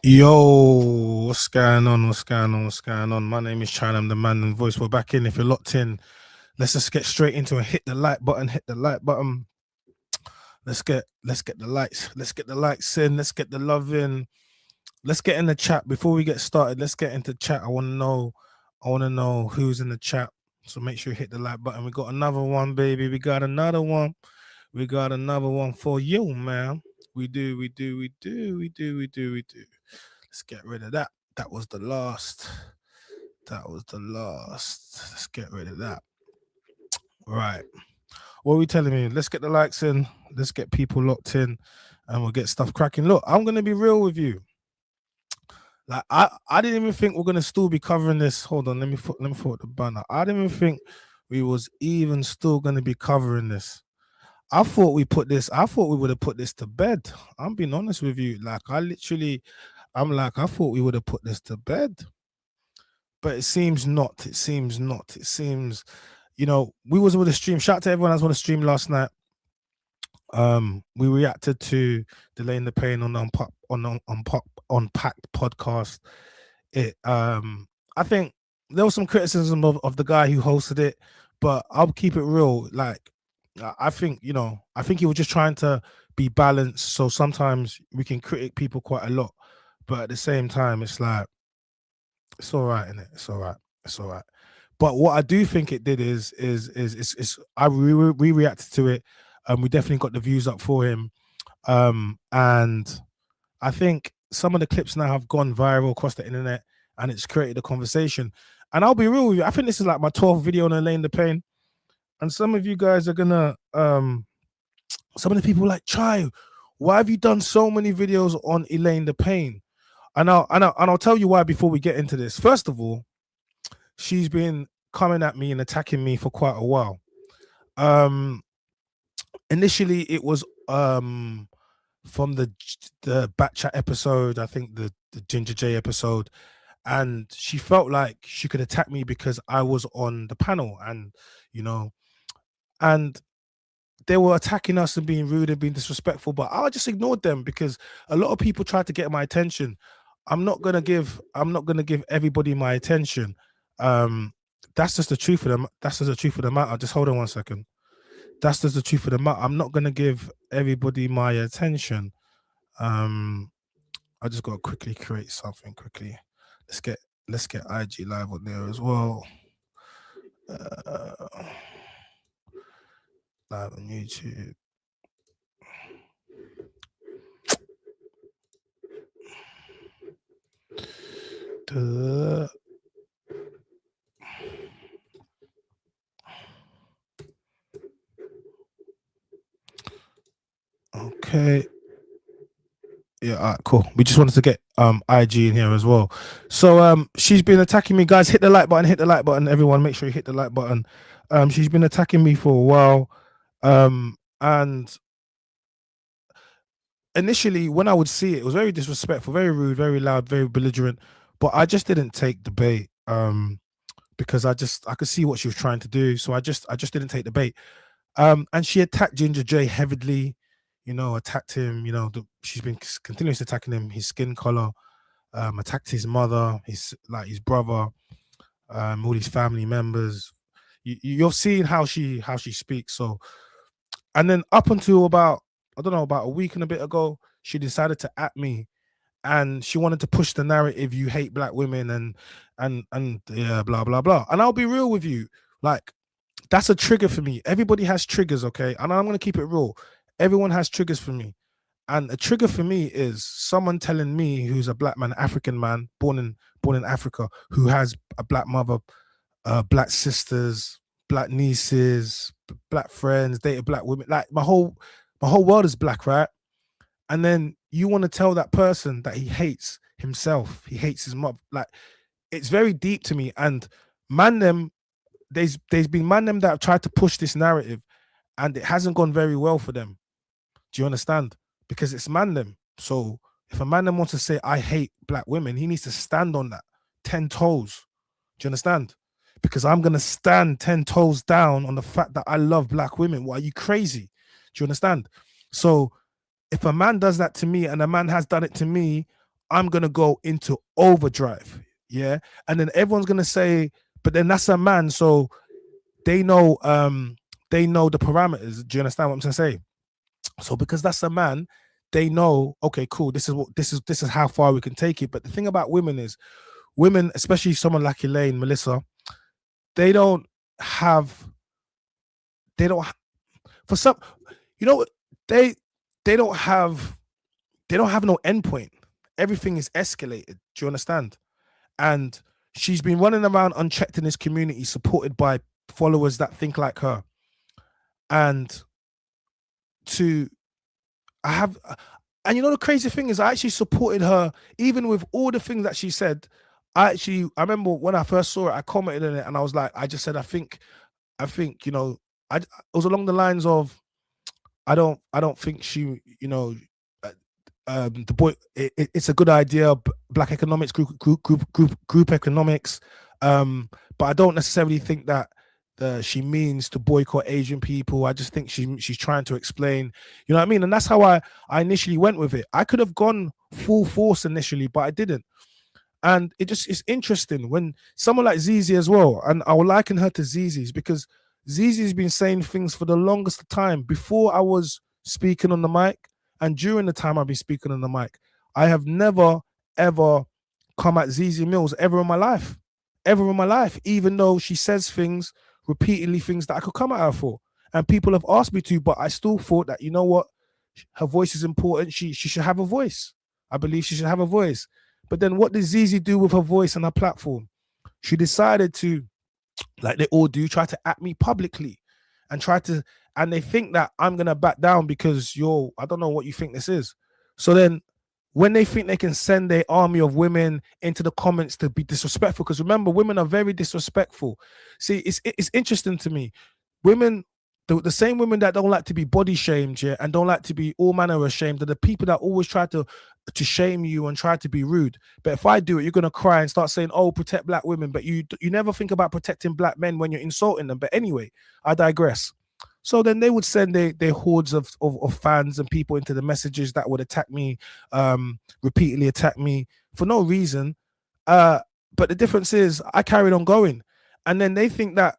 Yo, what's going on? What's going on? What's going on? My name is China. I'm the man and voice. We're back in. If you're locked in, let's just get straight into it. Hit the like button. Hit the like button. Let's get the likes. Let's get the likes in. Let's get the love in. Let's get in the chat before we get started. Let's get into chat. I want to know who's in the chat. So make sure you hit the like button. We got another one, baby. We got another one. We got another one for you, man. We do. Let's get rid of that. That was the last. Let's get rid of that. Right. What are we telling me? Let's get the likes in. Let's get people locked in, and we'll get stuff cracking. Look, I'm gonna be real with you. Like I didn't even think we're gonna still be covering this. Hold on, let me put the banner. I didn't even think we was even still gonna be covering this. I thought we would have put this to bed. I'm being honest with you. Like I thought we would have put this to bed. But it seems not. It seems, we was with a stream. Shout out to everyone that's on the stream last night. We reacted to Delaying the Pain on Unpacked podcast. I think there was some criticism of the guy who hosted it, but I'll keep it real. Like, I think he was just trying to be balanced. So sometimes we can critique people quite a lot, but at the same time, it's like, it's all right, innit? It's all right. But what I do think it did is we reacted to it, and we definitely got the views up for him. And I think some of the clips now have gone viral across the internet, and it's created a conversation. And I'll be real with you, I think this is like my 12th video on ELAINE the Pain. And some of you guys are gonna some of the people are like, Chai, why have you done so many videos on ELAINE the Pain? And I'll tell you why before we get into this. First of all, she's been coming at me and attacking me for quite a while. Initially it was from the Batchat episode, I think the Ginger J episode, and she felt like she could attack me because I was on the panel, and and they were attacking us and being rude and being disrespectful, but I just ignored them because a lot of people tried to get my attention. I'm not gonna give everybody my attention. That's just the truth of them. That's just the truth of the matter. Just hold on one second. That's just the truth of the matter. I'm not gonna give everybody my attention. I just gotta quickly create something quickly. Let's get IG live on there as well. Live on YouTube. Okay. Yeah, all right, cool. We just wanted to get IG in here as well. So she's been attacking me. Guys, hit the like button, everyone. Make sure you hit the like button. She's been attacking me for a while. And initially when I would see it, it was very disrespectful, very rude, very loud, very belligerent. But I just didn't take the bait. Because I could see what she was trying to do. So I just didn't take the bait. And she attacked Ginger J heavily, attacked him, she's been continuously attacking him, his skin color, attacked his mother, his brother, all his family members. You're seeing how she speaks. So, and then up until about a week and a bit ago, she decided to at me, and she wanted to push the narrative, you hate black women and yeah, blah blah blah. And I'll be real with you, like, that's a trigger for me. Everybody has triggers, okay? And I'm gonna keep it real. Everyone has triggers for me. And a trigger for me is someone telling me, who's a black man, African man, born in Africa, who has a black mother, black sisters, black nieces, black friends, dated black women. Like my whole world is black, right? And then you want to tell that person that he hates himself, he hates his mother. Like, it's very deep to me. And there's been man them that have tried to push this narrative, and it hasn't gone very well for them. Do you understand? Because it's man them. So if a man them wants to say I hate black women, he needs to stand on that 10 toes. Do you understand? Because I'm gonna stand 10 toes down on the fact that I love black women. What, are you crazy? Do you understand? So if a man does that to me, and a man has done it to me, I'm gonna go into overdrive. Yeah. And then everyone's gonna say, but then that's a man, so they know the parameters. Do you understand what I'm trying to say? So because that's a man, they know, okay, cool, this is how far we can take it. But the thing about women is, women, especially someone like Elaine, Melissa, they don't have they don't for some, you know, they they don't have no endpoint. Everything is escalated. Do you understand? And she's been running around unchecked in this community, supported by followers that think like her. And to I have, and you know the crazy thing is, I actually supported her even with all the things that she said. I remember when I first saw it, I commented on it, and I was like, I just said, I think, it was along the lines of, I don't think she, uh, the boy, it's a good idea, black economics, group economics, but I don't necessarily think that she means to boycott Asian people. I just think she's trying to explain, you know what I mean? And that's how I initially went with it. I could have gone full force initially, but I didn't. And it's interesting when someone like Zizi as well, and I will liken her to Zizi's, because Zizi's been saying things for the longest time before I was speaking on the mic, and during the time I've been speaking on the mic. I have never ever come at Zizi Mills ever in my life, even though she says things repeatedly, things that I could come at her for, and people have asked me to, but I still thought that, you know what, her voice is important. She should have a voice. I believe she should have a voice. But then what did Zizi do with her voice and her platform? She decided to, like they all do, try to at me publicly and and they think that I'm going to back down because I don't know what you think this is. So then when they think they can send their army of women into the comments to be disrespectful, because remember, women are very disrespectful. See, it's interesting to me. Women, the same women that don't like to be body shamed, yeah, and don't like to be all manner of shamed, are the people that always try to shame you and try to be rude. But if I do it, you're gonna cry and start saying, "Oh, protect black women," but you never think about protecting black men when you're insulting them. But anyway, I digress. So then they would send their hordes of fans and people into the messages that would attack me, repeatedly attack me for no reason. But the difference is I carried on going, and then they think that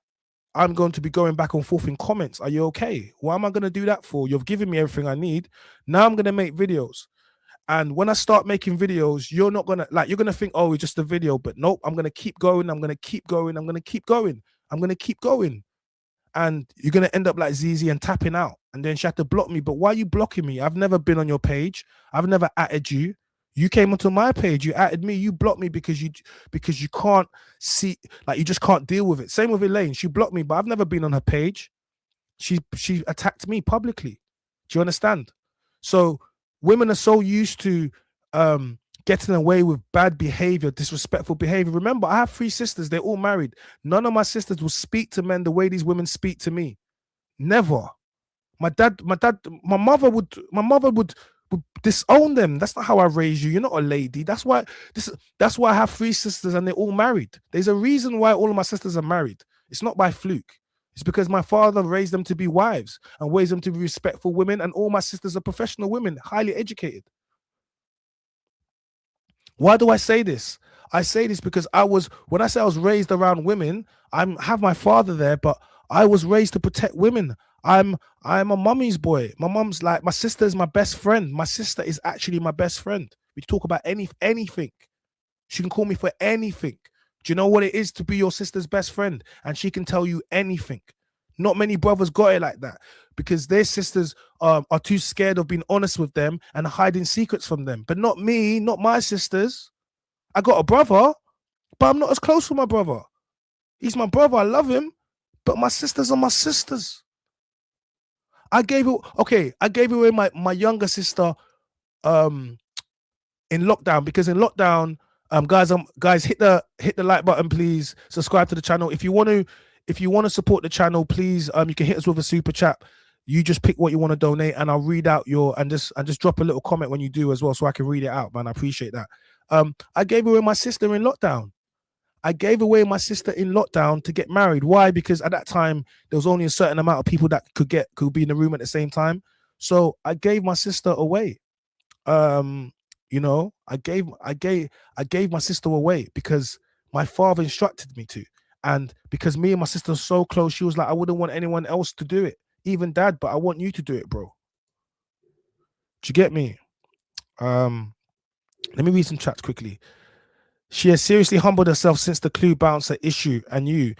I'm going to be going back and forth in comments. Are you okay? Why am I going to do that for? You've given me everything I need. Now I'm going to make videos. And when I start making videos, you're not going to, like, you're going to think, oh, it's just a video. But nope, I'm going to keep going. I'm going to keep going. I'm going to keep going. I'm going to keep going. And you're going to end up like Zizi and tapping out. And then she had to block me. But why are you blocking me? I've never been on your page. I've never added you. You came onto my page, you added me, you blocked me because you can't see, like, you just can't deal with it. Same with Elaine. She blocked me, but I've never been on her page. She attacked me publicly. Do you understand? So women are so used to getting away with bad behavior, disrespectful behavior. Remember, I have 3 sisters, they're all married. None of my sisters will speak to men the way these women speak to me. Never. My mother would disown them. That's not how I raised you. You're not a lady. That's why I have 3 sisters and they're all married. There's a reason why all of my sisters are married. It's not by fluke. It's because my father raised them to be wives and raised them to be respectful women, and all my sisters are professional women, highly educated. Why do I say this? I say this because when I say I was raised around women, I have my father there, but I was raised to protect women. I'm a mummy's boy. My mum's like, my sister is my best friend. My sister is actually my best friend. We talk about anything. She can call me for anything. Do you know what it is to be your sister's best friend? And she can tell you anything. Not many brothers got it like that because their sisters are too scared of being honest with them and hiding secrets from them. But not me, not my sisters. I got a brother, but I'm not as close with my brother. He's my brother. I love him, but my sisters are my sisters. I gave away my younger sister in lockdown, because in lockdown, guys, hit the like button, please. Subscribe to the channel. If you want to support the channel, please, you can hit us with a super chat. You just pick what you want to donate, and I'll read out and just drop a little comment when you do as well, so I can read it out, man. I appreciate that. I gave away my sister in lockdown. I gave away my sister in lockdown to get married. Why? Because at that time there was only a certain amount of people that could be in the room at the same time. So I gave my sister away. You know, I gave my sister away because my father instructed me to. And because me and my sister are so close, she was like, I wouldn't want anyone else to do it, even dad, but I want you to do it, bro. Do you get me? Let me read some chats quickly. She has seriously humbled herself since the Clue bouncer issue, and you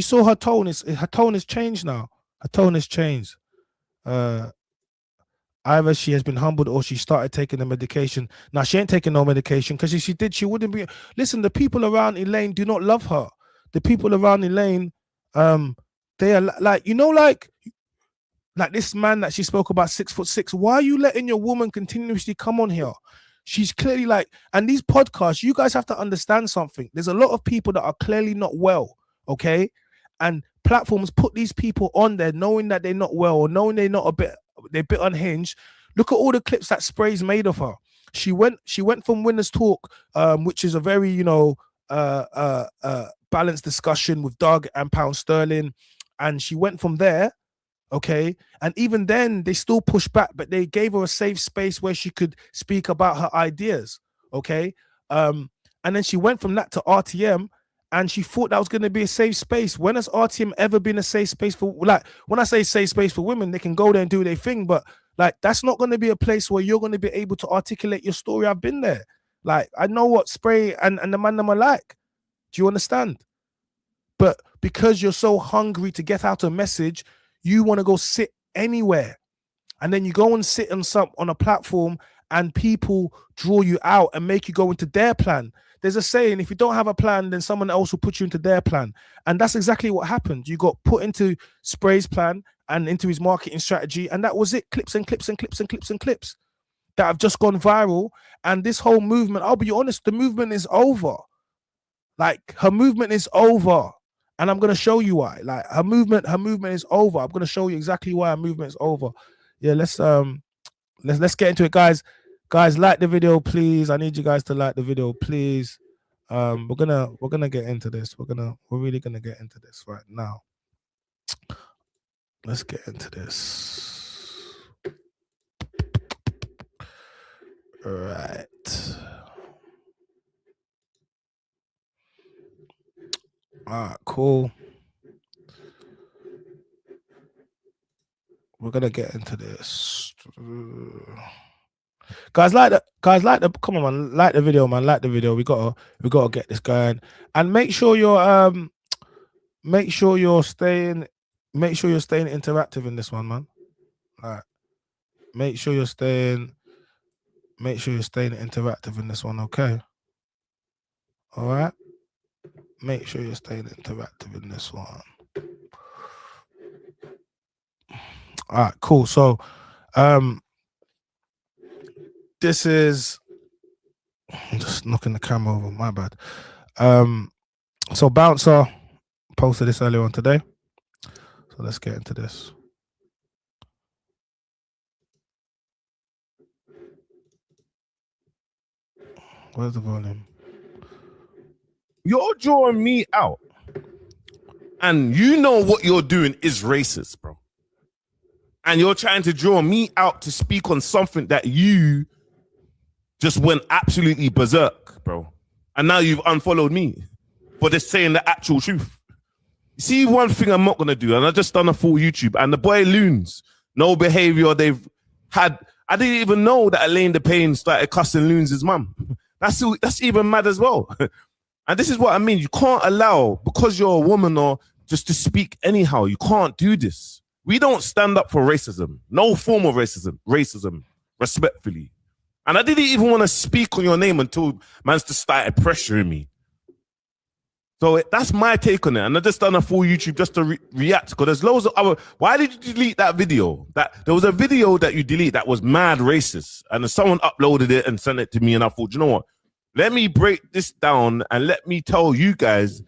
saw her tone has changed now. Her tone has changed. Either she has been humbled or she started taking the medication. Now she ain't taking no medication, because if she did, she wouldn't be. Listen, the people around Elaine do not love her. The people around Elaine, they are like, like this man that she spoke about, 6'6". Why are you letting your woman continuously come on here? She's clearly like, and these podcasts, you guys have to understand something. There's a lot of people that are clearly not well, okay? And platforms put these people on there knowing that they're not well, or knowing they're a bit unhinged. Look at all the clips that Spray's made of her. She went from Winners Talk, which is a very, balanced discussion with Doug and Pound Sterling. And she went from there, okay, and even then they still pushed back, but they gave her a safe space where she could speak about her ideas, okay. And then she went from that to RTM, and she thought that was going to be a safe space. When has RTM ever been a safe space for, like, when I say safe space for women, they can go there and do their thing, but like, that's not going to be a place where you're going to be able to articulate your story. I've been there. Like, I know what Spray and the man them are like. Do you understand? But because you're so hungry to get out a message, you want to go sit anywhere, and then you go and sit on a platform, and people draw you out and make you go into their plan. There's a saying, if you don't have a plan, then someone else will put you into their plan. And that's exactly what happened. You got put into Spray's plan and into his marketing strategy, and that was it. Clips and clips and clips and clips and clips that have just gone viral. And this whole movement, I'll be honest, the movement is over. Like, her movement is over. And I'm going to show you why. Like, her movement is over. I'm going to show you exactly why her movement is over. Yeah, let's get into it, guys. Guys, like the video, please. I need you guys to like the video, please. We're gonna get into this. We're really gonna get into this right now. Let's get into this. All right. All right, cool. We're gonna get into this. Guys, come on, man, like the video, man. Like the video. We gotta get this going. And make sure you're staying interactive in this one, man. All right. Make sure you're staying interactive in this one, okay? All right. Make sure you're staying interactive in this one. All right, cool. So this is, I'm just knocking the camera over, my bad. So Bouncer posted this earlier on today. So let's get into this. Where's the volume? You're drawing me out, and you know what you're doing is racist, bro. And you're trying to draw me out to speak on something that you just went absolutely berserk, bro. And now you've unfollowed me for just saying the actual truth. You see, one thing I'm not going to do, and I just done a full YouTube, and the boy Loons, No Behavior, they've had, I didn't even know that ELAINE the Pain started cussing Loons' mum. That's even mad as well. And this is what I mean. You can't allow, because you're a woman or just to speak anyhow, you can't do this. We don't stand up for racism. No form of racism, respectfully. And I didn't even want to speak on your name until man's just started pressuring me. So that's my take on it. And I just done a full YouTube just to react, because there's loads of other. Why did you delete that video? There was a video that you delete that was mad racist, and someone uploaded it and sent it to me, and I thought, you know what? Let me break this down and let me tell you guys,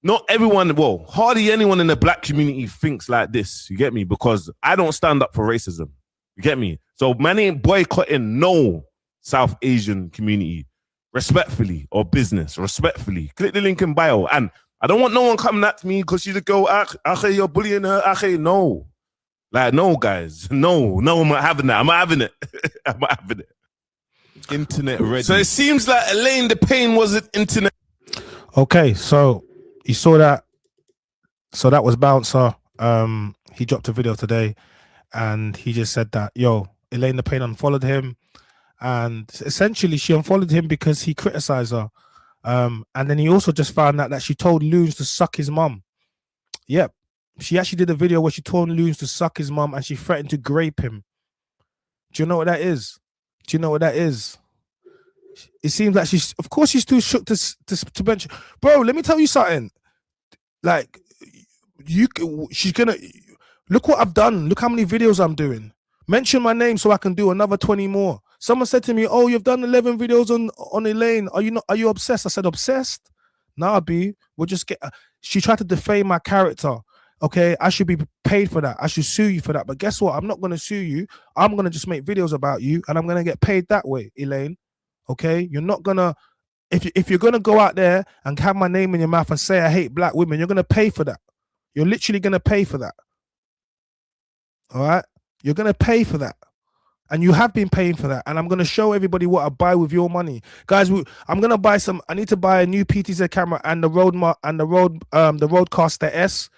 not everyone, well, hardly anyone in the black community thinks like this. You get me? Because I don't stand up for racism. You get me? So man ain't boycotting no South Asian community. Respectfully, or business, respectfully. Click the link in bio. And I don't want no one coming at me because she's a girl, you're bullying her, no. Like, no, guys. No, I'm not having that. I'm not having it. I'm not having it. internet ready. So it seems like ELAINE the Pain wasn't internet. Okay, so you saw that. So that was Bouncer. He dropped a video today, and he just said that, yo, ELAINE the Pain unfollowed him, and essentially she unfollowed him because he criticized her. And then he also just found out that she told Loons to suck his mum. Yep, she actually did a video where she told Loons to suck his mum, and she threatened to grape him. Do you know what that is? Do you know what that is? It seems like she's, of course, she's too shook to mention. Bro, let me tell you something. Like, she's gonna look what I've done. Look how many videos I'm doing. Mention my name so I can do another 20 more. Someone said to me, "Oh, you've done 11 videos on ELAINE. Are you obsessed?" I said, "Obsessed? Nah, B. We'll just get." She tried to defame my character. Okay, I should be paid for that. I should sue you for that. But guess what? I'm not gonna sue you. I'm gonna just make videos about you, and I'm gonna get paid that way, ELAINE. Okay, you're not gonna. If you're gonna go out there and have my name in your mouth and say I hate black women, you're gonna pay for that. You're literally gonna pay for that. All right, you're gonna pay for that, and you have been paying for that. And I'm gonna show everybody what I buy with your money, guys. I'm gonna buy some. I need to buy a new PTZ camera and the Rodecaster S,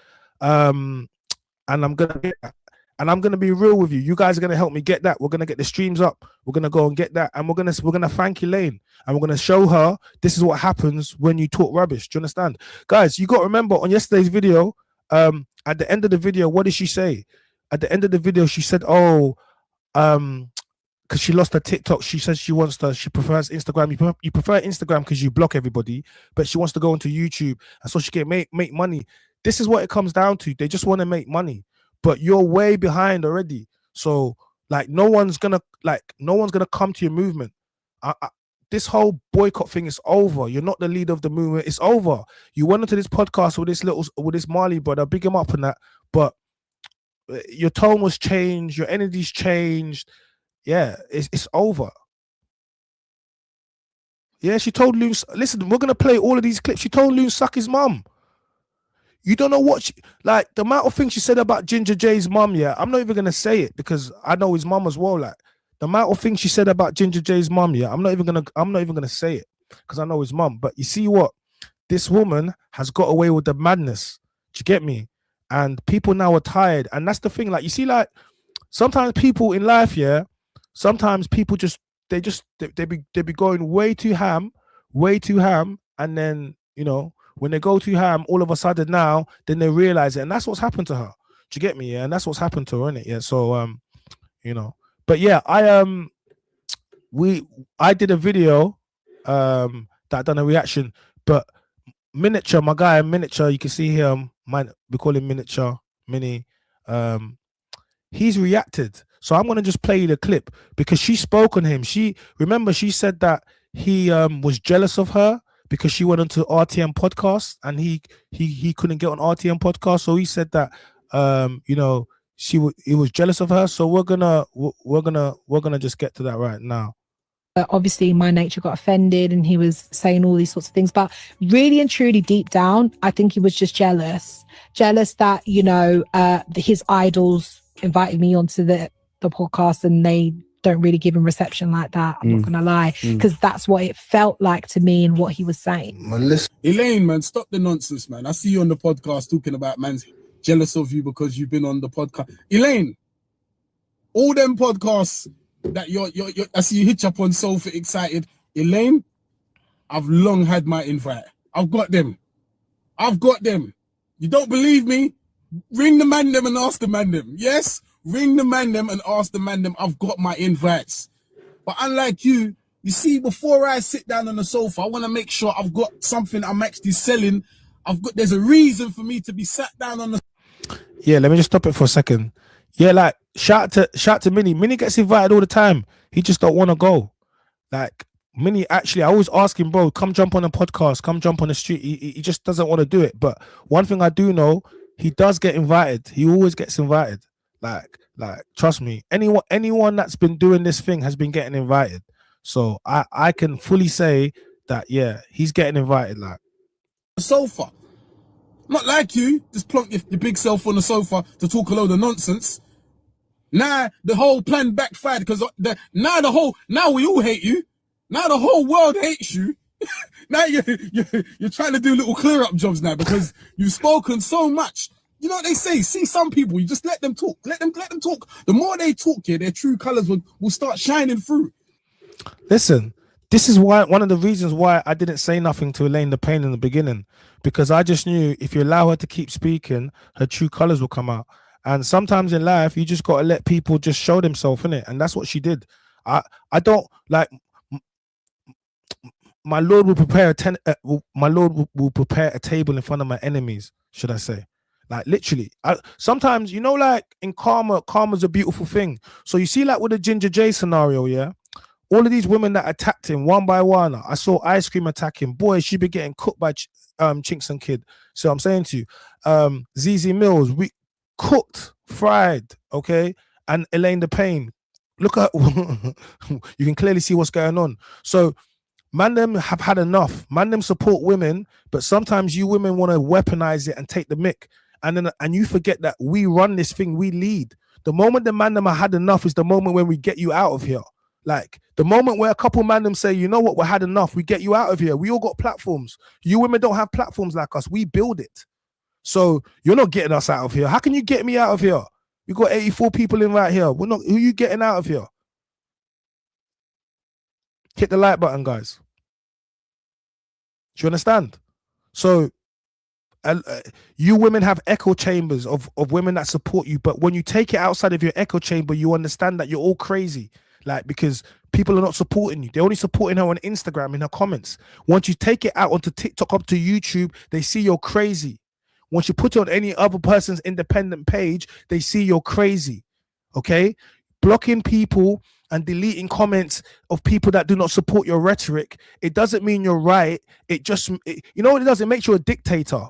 and I'm gonna get that. And I'm gonna be real with you. You guys are gonna help me get that. We're gonna get the streams up. We're gonna go and get that, and we're gonna thank ELAINE, and we're gonna show her this is what happens when you talk rubbish. Do you understand, guys? You got to remember on yesterday's video. At the end of the video, what did she say? At the end of the video, she said, "Oh, because she lost her TikTok. She says she prefers Instagram. You prefer Instagram because you block everybody, but she wants to go into YouTube, and so she can make money. This is what it comes down to. They just want to make money." But you're way behind already. So like no one's gonna come to your movement. This whole boycott thing is over. You're not the leader of the movement. It's over. You went into this podcast with this Marley brother, big him up and that, but your tone was changed, your energy's changed. Yeah, it's over. Yeah, she told Loons, listen, we're gonna play all of these clips. She told Loons suck his mum. You don't know what like the amount of things she said about Ginger J's mum. Yeah, I'm not even gonna say it because I know his mum as well. Like the amount of things she said about Ginger J's mum. Yeah, I'm not even gonna say it because I know his mum. But you see what? This woman has got away with the madness. Do you get me? And people now are tired. And that's the thing. Like you see, like sometimes people in life, yeah. Sometimes people they be going way too ham, and then when they go too ham, all of a sudden now, then they realize it, and that's what's happened to her. Do you get me? Yeah, and that's what's happened to her, innit? Yeah. So but yeah, I did a video that I done a reaction, but Miniature, my guy Miniature, you can see him. We call him Miniature Mini. He's reacted. So I'm gonna just play you the clip because she spoke on him. She said that he was jealous of her because she went onto RTM podcast and he couldn't get on RTM podcast. So he said that he was jealous of her. So we're gonna just get to that right now. Obviously my nature got offended and he was saying all these sorts of things, but really and truly deep down I think he was just jealous that his idols invited me onto the podcast and they don't really give him reception like that. I'm not gonna lie, because that's what it felt like to me and what he was saying. ELAINE, man, stop the nonsense, man. I see you on the podcast talking about man's jealous of you because you've been on the podcast. ELAINE, all them podcasts that you're I see you hitch up on Sofa Excited. ELAINE, I've long had my invite. I've got them. You don't believe me? Ring the man them and ask the man them. Yes? Ring the man them and ask the man them. I've got my invites. But unlike you see, before I sit down on the sofa, I want to make sure I've got something I'm actually selling. There's a reason for me to be sat down on the... Yeah, let me just stop it for a second. Yeah, like shout to Mini. Mini gets invited all the time. He just don't want to go. Like Mini, actually, I always ask him, bro, come jump on a podcast, come jump on the street. He just doesn't want to do it. But one thing I do know, he does get invited. He always gets invited. Like trust me, anyone that's been doing this thing has been getting invited. So I can fully say that, yeah, he's getting invited. Like the sofa. Not like you, just plonk your big self on the sofa to talk a load of nonsense. Now the whole plan backfired because now we all hate you. Now the whole world hates you. Now you're trying to do little clear up jobs now because you've spoken so much. You know what they say? See some people, you just let them talk. Let them talk. The more they talk here, their true colors will start shining through. Listen, this is why one of the reasons why I didn't say nothing to Elaine the Pain in the beginning, because I just knew if you allow her to keep speaking, her true colors will come out. And sometimes in life, you just got to let people just show themselves, innit? And that's what she did. I don't like. My Lord will prepare will prepare a table in front of my enemies. Should I say? Like literally, sometimes you know, like in karma's a beautiful thing. So you see, like with the Ginger J scenario, yeah. All of these women that attacked him one by one, I saw Ice Cream attack him. Boy, she be getting cooked by Chinks and Kid. So I'm saying to you, ZZ Mills, we cooked, fried, okay? And Elaine the Pain. Look at you can clearly see what's going on. So man them have had enough. Man them support women, but sometimes you women want to weaponize it and take the mick. And you forget that we run this thing, we lead. The moment the man them have had enough is the moment when we get you out of here. Like the moment where a couple man them say, you know what, we had enough, we get you out of here. We all got platforms. You women don't have platforms like us. We build it. So you're not getting us out of here. How can you get me out of here? We got 84 people in right here. We're not. Who are you getting out of here? Hit the like button, guys. Do you understand? So you women have echo chambers of women that support you, but when you take it outside of your echo chamber, you understand that you're all crazy. Like, because people are not supporting you. They're only supporting her on Instagram in her comments. Once you take it out onto TikTok, up to YouTube, they see you're crazy. Once you put it on any other person's independent page, they see you're crazy. Okay? Blocking people and deleting comments of people that do not support your rhetoric, it doesn't mean you're right. You know what it does? It makes you a dictator.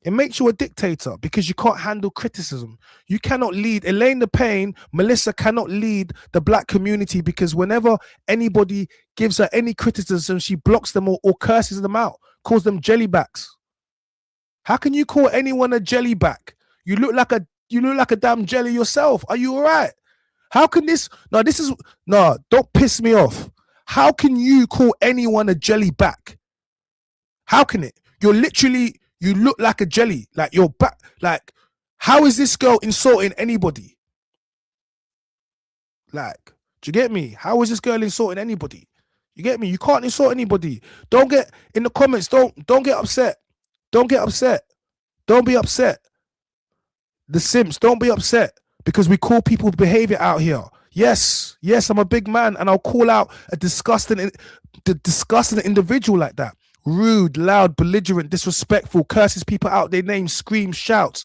It makes you a dictator because you can't handle criticism. You cannot lead. Elaine the Pain, Melissa cannot lead the black community because whenever anybody gives her any criticism, she blocks them or curses them out, calls them jellybacks. How can you call anyone a jellyback? You look like a damn jelly yourself. Are you all right? How can this? No, don't piss me off. How can you call anyone a jellyback? How can it? You look like a jelly, like you're back. Like, how is this girl insulting anybody? Like, do you get me? How is this girl insulting anybody? You get me? You can't insult anybody. Don't get in the comments. Don't get upset. Don't get upset. Don't be upset. The simps, don't be upset because we call people behavior out here. Yes, I'm a big man, and I'll call out a disgusting individual like that. Rude, loud, belligerent, disrespectful, curses people out their names, screams, shouts.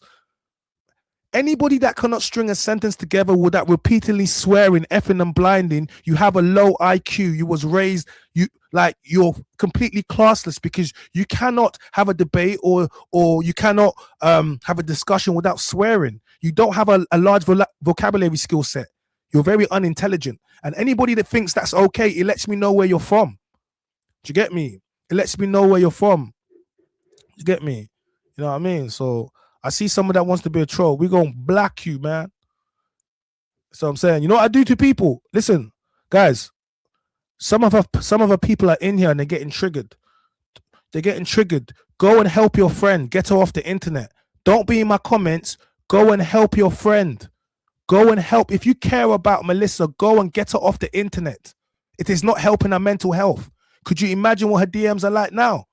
Anybody that cannot string a sentence together without repeatedly swearing, effing and blinding, you have a low IQ. You was raised, you're completely classless because you cannot have a debate or you cannot have a discussion without swearing. You don't have a large vocabulary skill set. You're very unintelligent. And anybody that thinks that's okay, it lets me know where you're from. Do you get me? It lets me know where you're from. You get me? You know what I mean? So I see someone that wants to be a troll. We're going to black you, man. So I'm saying, you know what I do to people? Listen, guys, some of our people are in here and they're getting triggered. They're getting triggered. Go and help your friend. Get her off the internet. Don't be in my comments. Go and help your friend. Go and help. If you care about Melissa, go and get her off the internet. It is not helping her mental health. Could you imagine what her DMs are like now?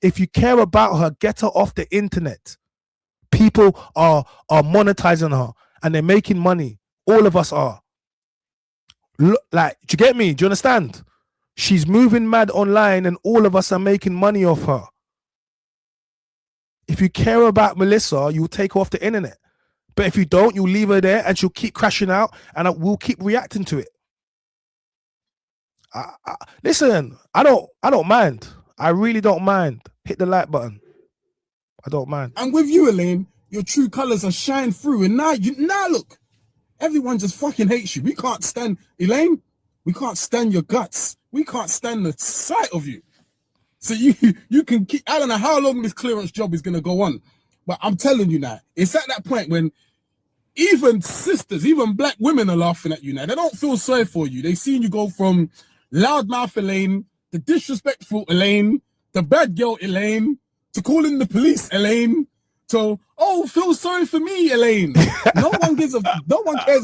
If you care about her, get her off the internet. People are monetizing her and they're making money. All of us are. Look, like, do you get me? Do you understand? She's moving mad online and all of us are making money off her. If you care about Melissa, you'll take her off the internet. But if you don't, you'll leave her there and she'll keep crashing out and we'll keep reacting to it. Listen, I don't mind. I really don't mind. Hit the like button. I don't mind. And with you, Elaine, your true colors are shine through. And now look, everyone just fucking hates you. We can't stand, Elaine, we can't stand your guts. We can't stand the sight of you. So you can keep, I don't know how long this clearance job is going to go on. But I'm telling you now, it's at that point when even sisters, even black women are laughing at you now. They don't feel sorry for you. They've seen you go from loudmouth Elaine, the disrespectful Elaine, the bad girl Elaine, to calling the police Elaine, to feel sorry for me Elaine. No one cares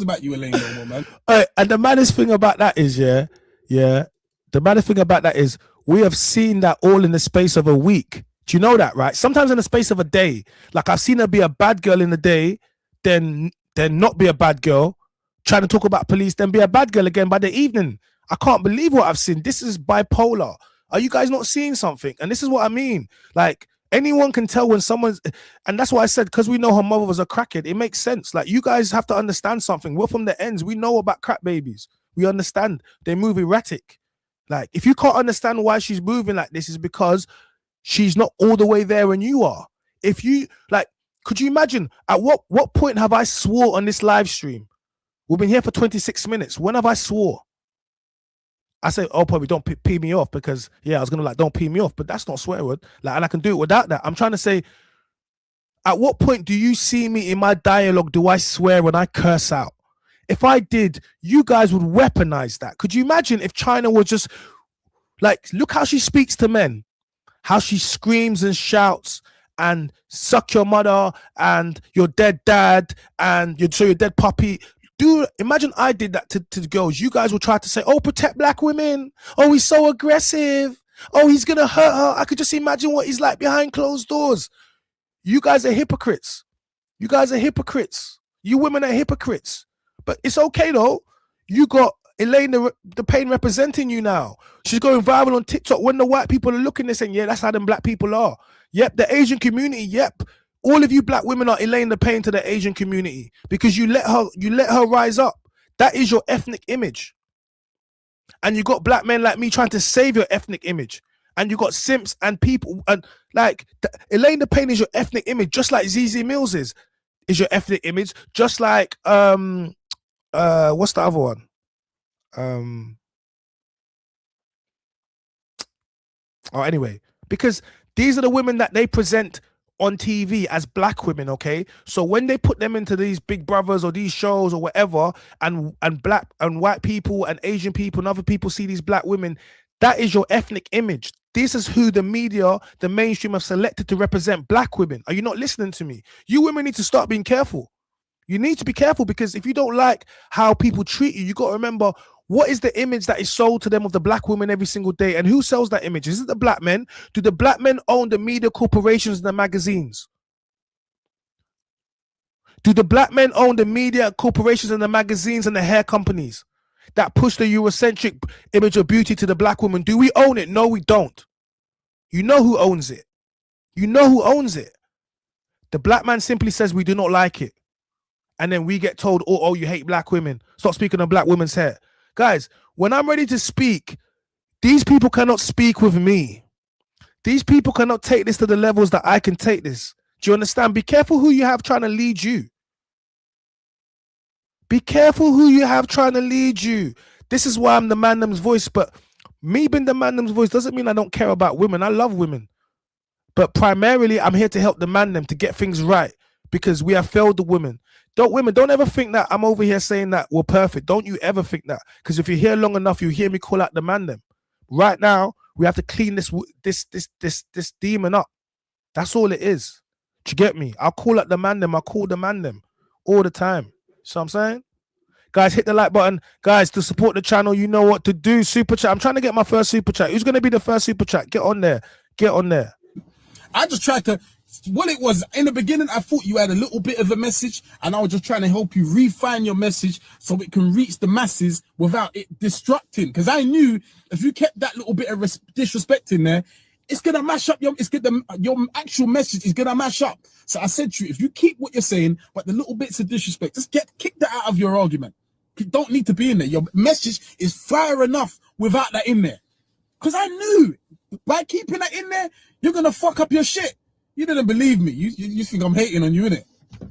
about you Elaine no more, man. And the maddest thing about that is, the maddest thing about that is we have seen that all in the space of a week. Do you know that, right? Sometimes in the space of a day. Like I've seen her be a bad girl in the day, then not be a bad girl, trying to talk about police, then be a bad girl again by the evening. I can't believe what I've seen. This is bipolar. Are you guys not seeing something? And this is what I mean. Like, anyone can tell when someone's, and that's why I said, because we know her mother was a crackhead, it makes sense. Like, you guys have to understand something. We're from the ends. We know about crack babies. We understand they move erratic. Like, if you can't understand why she's moving like this, is because she's not all the way there and you are. If you, like, could you imagine at what point have I swore on this live stream? We've been here for 26 minutes. When have I swore? I say, oh, probably don't pee me off because, yeah, I was going to like, don't pee me off, but that's not swear word. Like, and I can do it without that. I'm trying to say, at what point do you see me in my dialogue? Do I swear when I curse out? If I did, you guys would weaponize that. Could you imagine if China was just like, look how she speaks to men, how she screams and shouts and suck your mother and your dead dad and your dead puppy. Dude, imagine I did that to the girls. You guys will try to say, oh, protect black women. Oh, he's so aggressive. Oh, he's going to hurt her. I could just imagine what he's like behind closed doors. You guys are hypocrites. You guys are hypocrites. You women are hypocrites. But it's okay, though. You got ELAINE the Pain representing you now. She's going viral on TikTok. When the white people are looking, they're saying, yeah, that's how them black people are. Yep, the Asian community, yep. All of you black women are ELAINE the Pain to the Asian community because you let her rise up. That is your ethnic image. And you got black men like me trying to save your ethnic image. And you got simps and people and like ELAINE the Pain is your ethnic image, just like ZZ Mills is your ethnic image, just like what's the other one? Anyway, because these are the women that they present on TV as black women, okay? So when they put them into these Big Brothers or these shows or whatever, and black and white people and Asian people and other people see these black women, that is your ethnic image. This is who the media, the mainstream have selected to represent black women. Are you not listening to me? You women need to start being careful. You need to be careful because if you don't like how people treat you, you got to remember, what is the image that is sold to them of the black women every single day? And who sells that image? Is it the black men? Do the black men own the media corporations and the magazines? Do the black men own the media corporations and the magazines and the hair companies that push the Eurocentric image of beauty to the black woman? Do we own it? No, we don't. You know who owns it. You know who owns it. The black man simply says we do not like it. And then we get told, oh, you hate black women. Stop speaking on black women's hair. Guys, when I'm ready to speak, these people cannot speak with me. These people cannot take this to the levels that I can take this. Do you understand? Be careful who you have trying to lead you. Be careful who you have trying to lead you. This is why I'm the man them's voice. But me being the man them's voice doesn't mean I don't care about women. I love women. But primarily, I'm here to help the man them to get things right because we have failed the women. Don't ever think that I'm over here saying that we're perfect. Don't you ever think that. Because if you're here long enough, you hear me call out the man them. Right now, we have to clean this demon up. That's all it is. Do you get me? I'll call out the man them. I'll call the man them all the time. So I'm saying? Guys, hit the like button. Guys, to support the channel, you know what to do. Super chat. I'm trying to get my first super chat. Who's going to be the first super chat? Get on there. Get on there. I just tried to, what it was, in the beginning, I thought you had a little bit of a message, and I was just trying to help you refine your message so it can reach the masses without it distracting. Because I knew if you kept that little bit of disrespect in there, it's going to mash up your actual message is going to mash up. So I said to you, if you keep what you're saying, but the little bits of disrespect, just kick that out of your argument. You don't need to be in there. Your message is fire enough without that in there. Because I knew by keeping that in there, you're going to fuck up your shit. You didn't believe me. You think I'm hating on you, innit?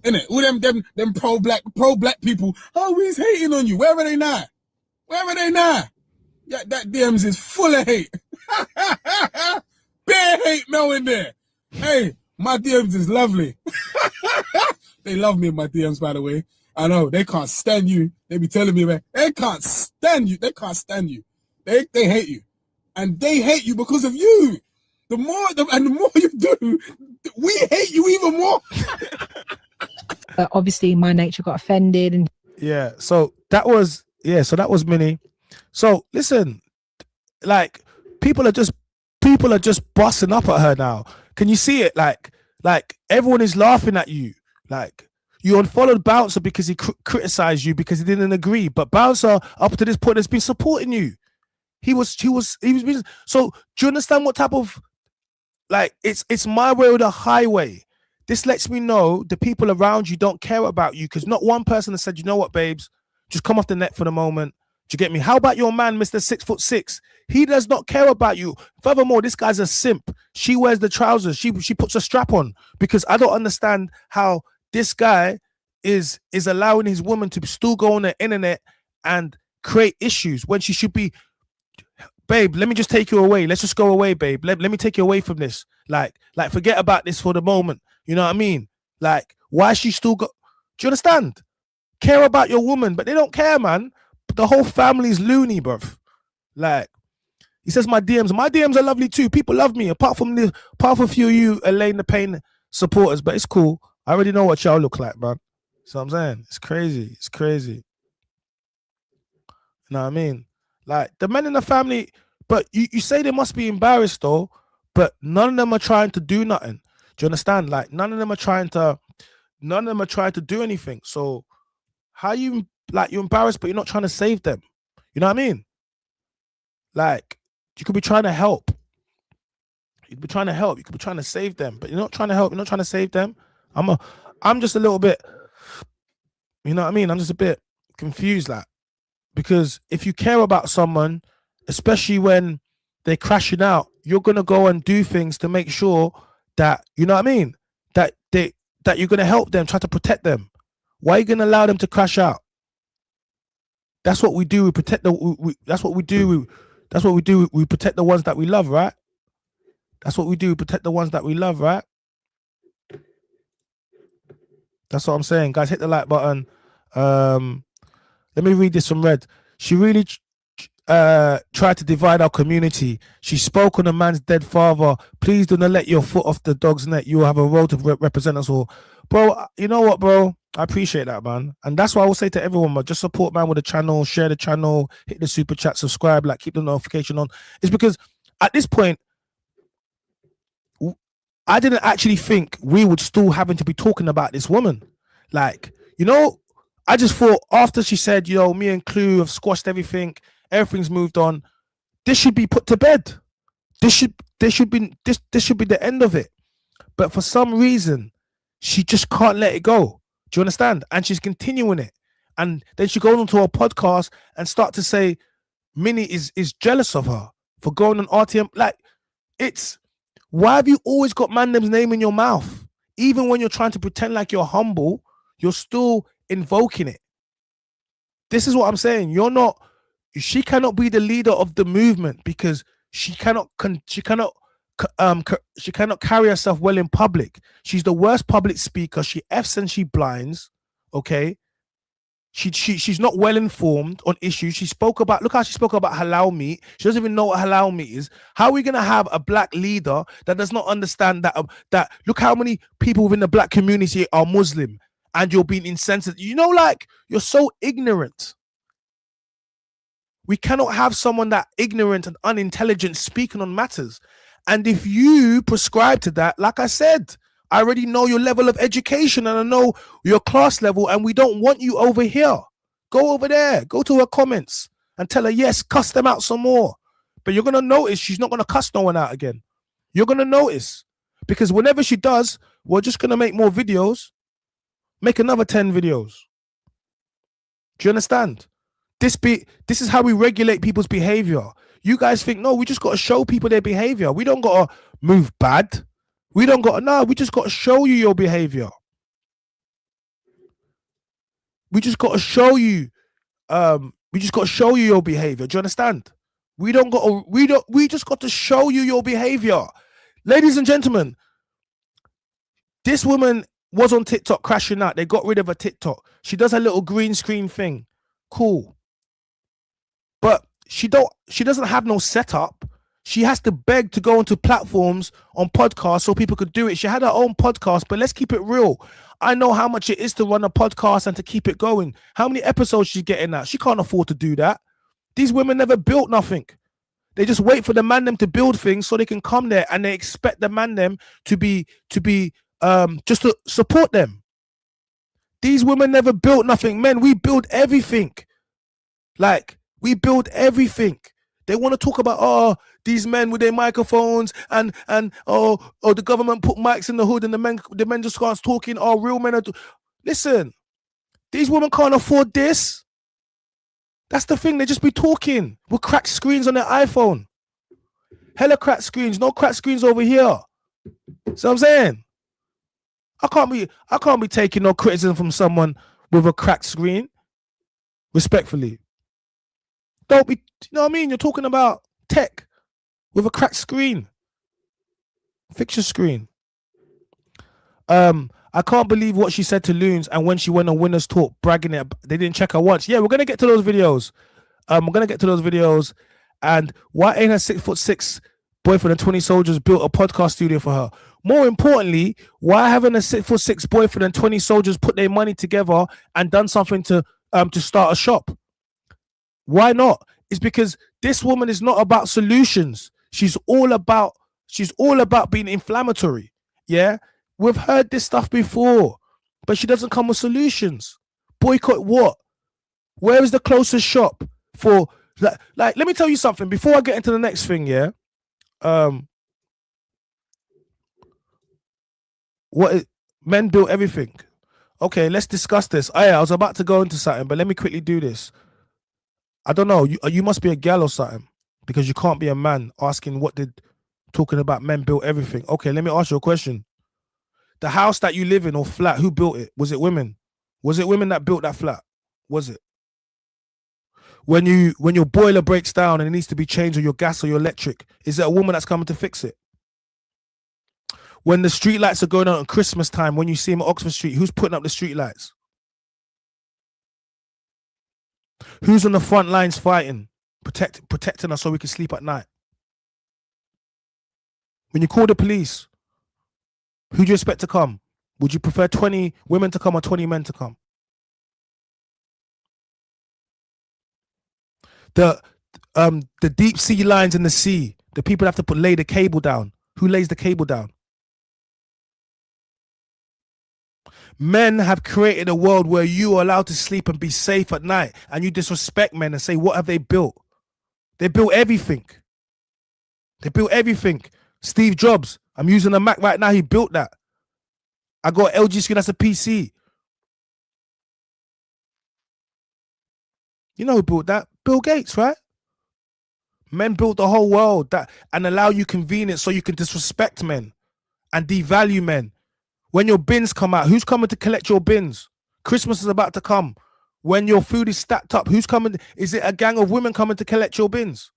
Innit? All them pro-black people, oh, he's hating on you. Where are they now? Where are they now? Yeah, that DMs is full of hate. Bare hate mail in there. Hey, my DMs is lovely. They love me in my DMs, by the way. I know, they can't stand you. They be telling me, man, they can't stand you. They can't stand you. They hate you, and they hate you because of you. The more you do, we hate you even more. Obviously, my nature got offended, and Yeah. So that was Minnie. So listen, like people are just busting up at her now. Can you see it? Like everyone is laughing at you. Like you unfollowed Bouncer because he criticized you because he didn't agree. But Bouncer up to this point has been supporting you. He was being, so do you understand what type of, like, it's my way or the highway. This lets me know the people around you don't care about you, because not one person has said, you know what, babes, just come off the net for the moment. Do you get me? How about your man, Mr. 6'6"? He does not care about you. Furthermore, this guy's a simp. She wears the trousers. She puts a strap on, because I don't understand how this guy is allowing his woman to still go on the internet and create issues when she should be, babe, let me just take you away. Let's just go away, babe. Let me take you away from this. Like forget about this for the moment. You know what I mean? Like, why she still got, do you understand? Care about your woman, but they don't care, man. The whole family's loony, bruv. Like, he says my DMs are lovely too. People love me, apart from a few of you ELAINE the Pain supporters, but it's cool. I already know what y'all look like, man. So I'm saying, it's crazy. It's crazy. You know what I mean? Like, the men in the family, but you say they must be embarrassed though, but none of them are trying to do nothing. Do you understand? Like, none of them are trying to do anything. So how you, like, you're embarrassed, but you're not trying to save them? You know what I mean? Like, you could be trying to help. You could be trying to help. You could be trying to save them, but you're not trying to help. You're not trying to save them. I'm just a little bit, you know what I mean? I'm just a bit confused, like, because if you care about someone, especially when they're crashing out, you're gonna go and do things to make sure that, you know what I mean, that you're gonna help them, try to protect them. Why are you gonna allow them to crash out? That's what we do. We protect that's what we do. That's what we do. We protect the ones that we love, right? That's what we do. Protect the ones that we love, right? That's what I'm saying, guys. Hit the like button. Let me read this from Red. She really tried to divide our community. She spoke on a man's dead father. Please do not let your foot off the dog's neck. You will have a role to represent us all. Bro, you know what, bro? I appreciate that, man. And that's why I will say to everyone, man, just support man with the channel, share the channel, hit the super chat, subscribe, like, keep the notification on. It's because at this point, I didn't actually think we would still having to be talking about this woman. Like, you know, I just thought after she said, you know, me and Clue have squashed everything, everything's moved on, this should be put to bed. This should be the end of it. But for some reason, she just can't let it go. Do you understand? And she's continuing it. And then she goes onto a podcast and start to say Minnie is jealous of her for going on RTM. Like, it's, why have you always got Mandem's name in your mouth? Even when you're trying to pretend like you're humble, you're still invoking it. This is what I'm saying. She cannot be the leader of the movement because she cannot carry herself well in public. She's the worst public speaker. She F's and she blinds. Okay. She's not well informed on issues. Look how she spoke about halal meat. She doesn't even know what halal meat is. How are we gonna have a black leader that does not understand that look how many people within the black community are Muslim and you're being insensitive? You know, like, you're so ignorant. We cannot have someone that ignorant and unintelligent speaking on matters. And if you prescribe to that, like I said, I already know your level of education and I know your class level, and we don't want you over here. Go over there. Go to her comments and tell her, yes, cuss them out some more. But you're going to notice she's not going to cuss no one out again. You're going to notice. Because whenever she does, we're just going to make more videos. Make another 10 videos. Do you understand? This is how we regulate people's behavior. You guys think, no, we just got to show people their behavior. We don't got to move bad. We just got to show you your behavior. We just got to show you, your behavior. Do you understand? We just got to show you your behavior. Ladies and gentlemen, this woman was on TikTok crashing out. They got rid of her TikTok. She does her little green screen thing. Cool. But she doesn't have no setup. She has to beg to go onto platforms on podcasts so people could do it. She had her own podcast, but let's keep it real. I know how much it is to run a podcast and to keep it going. How many episodes she's getting at? She can't afford to do that. These women never built nothing. They just wait for the man them to build things so they can come there, and they expect the man them to be just to support them. These women never built nothing. Men, we build everything. Like, we build everything. They want to talk about, these men with their microphones and the government put mics in the hood and the men just starts talking. Real men are listen, these women can't afford this. That's the thing. They just be talking with cracked screens on their iPhone. Hella cracked screens, no cracked screens over here. So I'm saying, I can't be taking no criticism from someone with a cracked screen. Respectfully. Don't be, you know what I mean? You're talking about tech with a cracked screen. Fix your screen. I can't believe what she said to Loons, and when she went on Winners Talk bragging it, they didn't check her once. Yeah, we're gonna get to those videos. And why ain't her 6'6" boyfriend and 20 soldiers built a podcast studio for her? More importantly, why haven't a 6'6" boyfriend and 20 soldiers put their money together and done something to start a shop? Why not? It's because this woman is not about solutions. She's all about being inflammatory. Yeah, we've heard this stuff before, but she doesn't come with solutions. Boycott what? Where is the closest shop for? Like, let me tell you something before I get into the next thing. Yeah, men built everything. Okay, let's discuss this. I was about to go into something, but let me quickly do this. I don't know. You must be a gal or something, because you can't be a man asking talking about men built everything. Okay, let me ask you a question. The house that you live in or flat, who built it? Was it women? Was it women that built that flat? Was it? When your boiler breaks down and it needs to be changed, or your gas or your electric, is it a woman that's coming to fix it? When the street lights are going on at Christmas time, when you see them at Oxford Street, who's putting up the street lights? Who's on the front lines fighting, protecting us so we can sleep at night? When you call the police, who do you expect to come? Would you prefer 20 women to come or 20 men to come? The deep sea lines in the sea, the people have to lay the cable down. Who lays the cable down? Men have created a world where you are allowed to sleep and be safe at night, and you disrespect men and say, what have they built? They built everything. They built everything. Steve Jobs, I'm using a Mac right now, he built that. I got an LG screen, that's a PC. You know who built that? Bill Gates, right? Men built the whole world and allow you convenience so you can disrespect men and devalue men. When your bins come out, who's coming to collect your bins? Christmas is about to come. When your food is stacked up, who's coming? Is it a gang of women coming to collect your bins?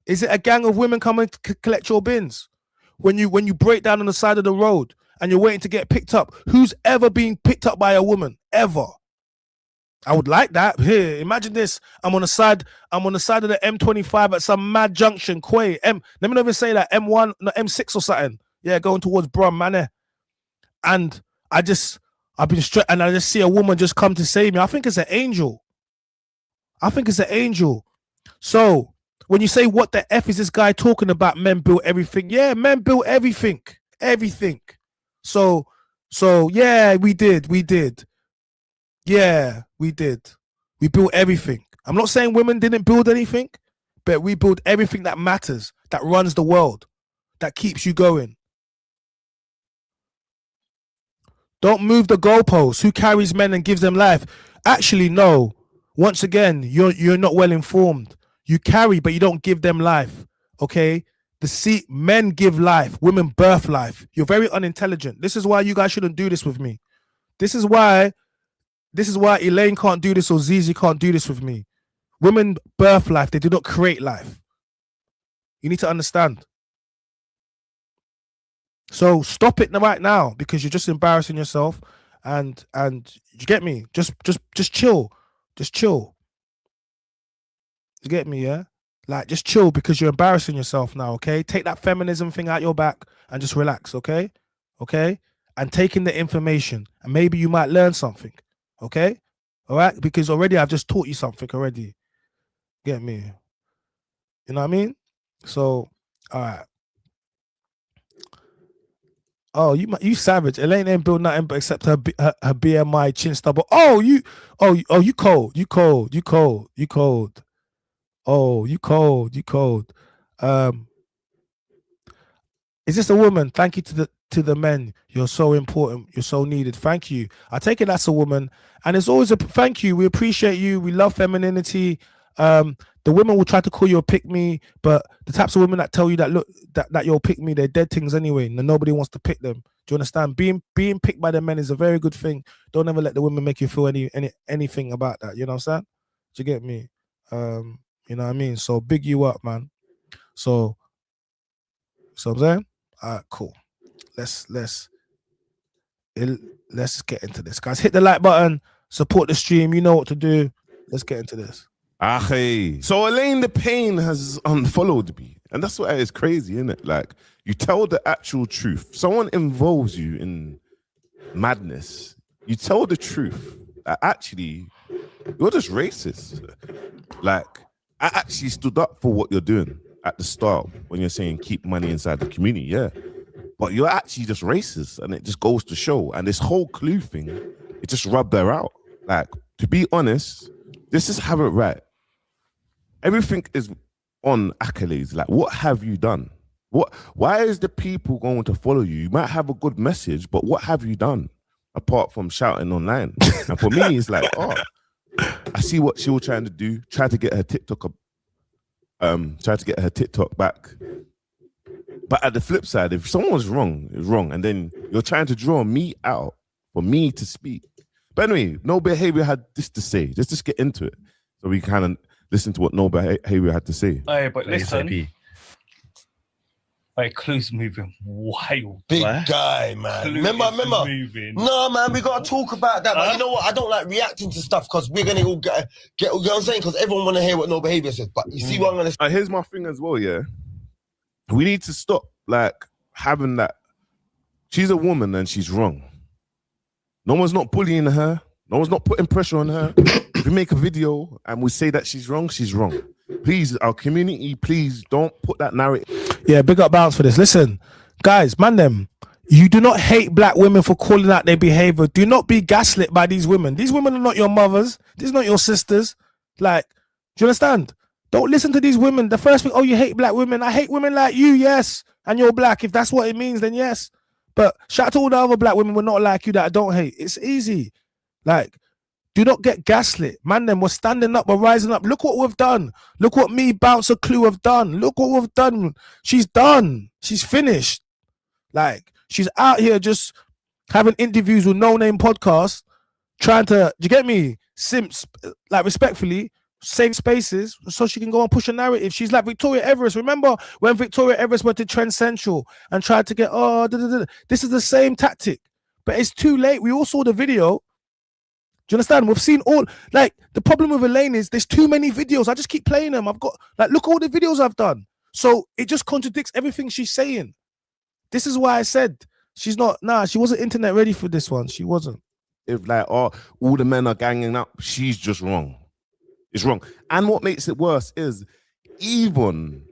Is it a gang of women coming to collect your bins? When you break down on the side of the road and you're waiting to get picked up, who's ever been picked up by a woman? Ever? I would like that. Here, imagine this. I'm on the side of the M25 at some mad junction, Quay. Let me not even say that, M1, no, M6 or something. Yeah, going towards Brum, man. And I just see a woman just come to save me. I think it's an angel. So when you say, what the F is this guy talking about? Men built everything. Yeah, men built everything. Everything. So yeah, we did. Yeah, we did. We built everything. I'm not saying women didn't build anything, but we built everything that matters, that runs the world, that keeps you going. Don't move the goalposts. Who carries men and gives them life? Actually, no. Once again, you're not well informed. You carry, but you don't give them life. Okay? Men give life. Women birth life. You're very unintelligent. This is why you guys shouldn't do this with me. This is why Elaine can't do this or Zizi can't do this with me. Women birth life. They do not create life. You need to understand. So stop it right now, because you're just embarrassing yourself, and you get me. Just chill. Just chill. you get me? Yeah, like just chill because you're embarrassing yourself now. Okay, take that feminism thing out your back and just relax. Okay, and take in the information and maybe you might learn something. Okay, all right, because already I've just taught you something already. Get me? You know what I mean? So, all right. Oh, you savage. Elaine ain't built nothing but except her BMI chin stubble. Oh, you cold. You cold. Oh, you cold. Is this a woman? Thank you to the men. You're so important. You're so needed. Thank you. I take it that's a woman, and it's always a thank you. We appreciate you. We love femininity. The women will try to call you a pick me, but the types of women that tell you that look that you'll pick me, they're dead things anyway. And nobody wants to pick them. Do you understand? Being picked by the men is a very good thing. Don't ever let the women make you feel anything about that. You know what I'm saying? Do you get me? You know what I mean? So big you up, man. So I'm saying, all right, cool. Let's get into this, guys. Hit the like button, support the stream. You know what to do. Let's get into this. Okay. So ELAINE the Pain has unfollowed me. And that's why it's crazy, isn't it? Like, you tell the actual truth. Someone involves you in madness. You tell the truth. Actually, you're just racist. Like, I actually stood up for what you're doing at the start when you're saying keep money inside the community, yeah. But you're actually just racist, and it just goes to show. And this whole clue thing, it just rubbed her out. Like, to be honest, this is have it right. Everything is on accolades. Like, what have you done? Why is the people going to follow you? You might have a good message, but what have you done apart from shouting online? And for me, it's like, oh, I see what she was trying to do. Try to get her TikTok back. But at the flip side, if someone's wrong, it's wrong. And then you're trying to draw me out for me to speak. But anyway, No Behavior had this to say. Let's just get into it. So we kind of listen to what No Behavior had to say. Hey, but listen. Hey, Clue's moving wild. Big guy, man. Clue Remember. Moving. No, man, we gotta talk about that. But you know what? I don't like reacting to stuff because we're gonna all get. You know what I'm saying? Because everyone wanna hear what No Behavior says. But you see what I'm gonna say? Here's my thing as well. Yeah, we need to stop like having that. She's a woman and she's wrong. No one's not bullying her. No one's not putting pressure on her. If we make a video and we say that she's wrong, she's wrong. Please, our community, please don't put that narrative. Yeah, big up Bounce for this. Listen, guys, man, you do not hate black women for calling out their behavior. Do not be gaslit by these women. These women are not your mothers. These are not your sisters. Like, do you understand? Don't listen to these women. The first thing, oh, you hate black women. I hate women like you, yes. And you're black. If that's what it means, then yes. But shout out to all the other black women who are not like you that I don't hate. It's easy. Like, do not get gaslit. Man, we're standing up, we're rising up. Look what we've done. Look what me, Bouncer Clue, have done. Look what we've done. She's done. She's finished. Like, she's out here just having interviews with no-name podcasts, trying to, do you get me? Simps, like, respectfully, save spaces so she can go and push a narrative. She's like Victoria Everest. Remember when Victoria Everest went to Trend Central and tried to get, this is the same tactic. But it's too late. We all saw the video. Do you understand? We've seen all, like, the problem with ELAINE is there's too many videos. I just keep playing them. I've got, like, look at all the videos I've done. So it just contradicts everything she's saying. This is why I said she's not, she wasn't internet ready for this one. She wasn't. If like, all the men are ganging up, she's just wrong. It's wrong. And what makes it worse is even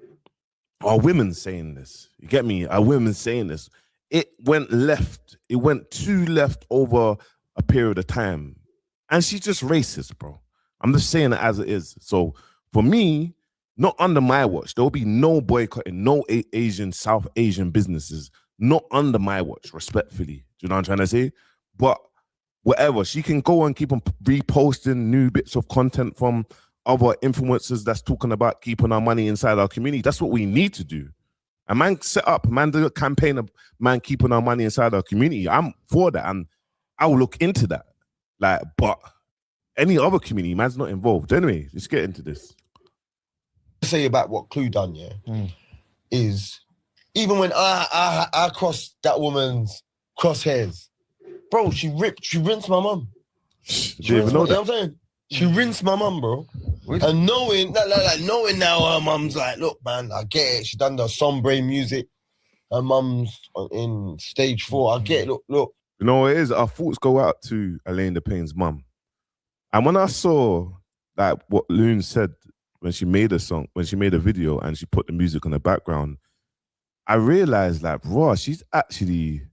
our women saying this. You get me? Our women saying this. It went left. It went too left over a period of time. And she's just racist, bro. I'm just saying it as it is. So for me, not under my watch, there will be no boycotting, no South Asian businesses, not under my watch, respectfully. Do you know what I'm trying to say? But whatever, she can go and keep on reposting new bits of content from other influencers that's talking about keeping our money inside our community. That's what we need to do. A man set up, man do a campaign of man keeping our money inside our community. I'm for that, and I will look into that. Like, but any other community, man's not involved. Anyway, let's get into this. Say about what Clue done, is even when I crossed that woman's crosshairs, bro, she rinsed my mum. She rinsed you know what I'm saying? She rinsed my mum, bro. And knowing knowing now her mum's like, look, man, I get it. She done the sombre music. Her mum's in stage 4. I get it. Look. You know what it is? Our thoughts go out to ELAINE the Pain's mum. And when I saw like what Loons said when she made a song, when she made a video and she put the music on the background, I realized like, raw, she's actually,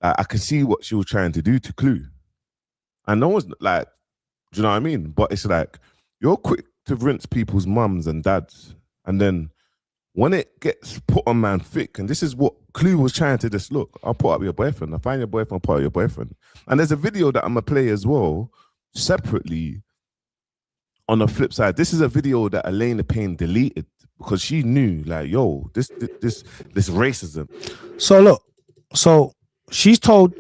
I could see what she was trying to do to Clue. And no one's like, do you know what I mean? But it's like, you're quick to rinse people's mums and dads. And then when it gets put on man thick, and this is what Clue was trying to just look, I'll put up your boyfriend, I'll find your boyfriend, I'll put up your boyfriend. And there's a video that I'm gonna play as well, separately, on the flip side. This is a video that ELAINE the Pain deleted because she knew, like, yo, this racism. So look, so she's told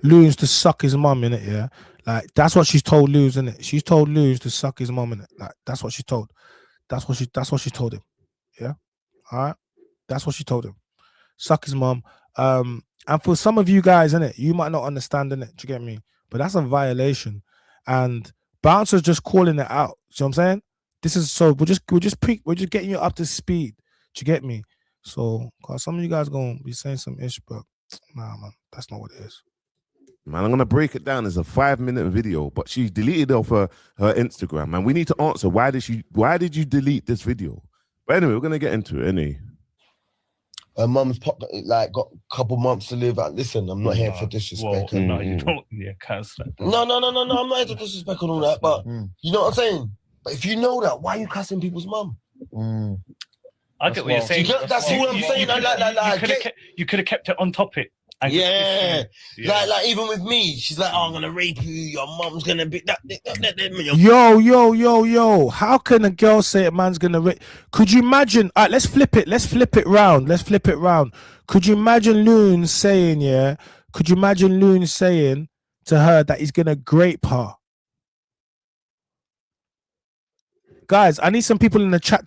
Loons to suck his mum in it, yeah. Like that's what she's told Loons in it. She's told Loons to suck his mum in it. Like that's what she told. That's what she told him. Yeah. All right. That's what she told him. Suck his mum. And for some of you guys, innit, you might not understand it. Do you get me? But that's a violation. And Bouncer's just calling it out. You know what I'm saying? This is so we're just getting you up to speed. Do you get me? So cause some of you guys gonna be saying some ish, but nah, man, that's not what it is. Man, I'm gonna break it down as a 5-minute video, but she deleted it off her Instagram. And we need to answer why did you delete this video? But anyway, we're gonna get into it anyway. Her mum's got a couple months to live. Listen, I'm not here for disrespect. Well, no, you don't. Yeah, cancel that. No. I'm not here to disrespect and all that. But you know what I'm saying? But if you know that, why are you cussing people's mum? I get what you're saying. That's all I'm saying. You could have kept it on topic. Yeah. Like even with me, she's like, "Oh, I'm gonna rape you. Your mum's gonna be that." Yo. How can a girl say a man's gonna rape? Could you imagine? All right, let's flip it round. Could you imagine Loons saying, yeah? Could you imagine Loons saying to her that he's gonna grape her? Guys, I need some people in the chat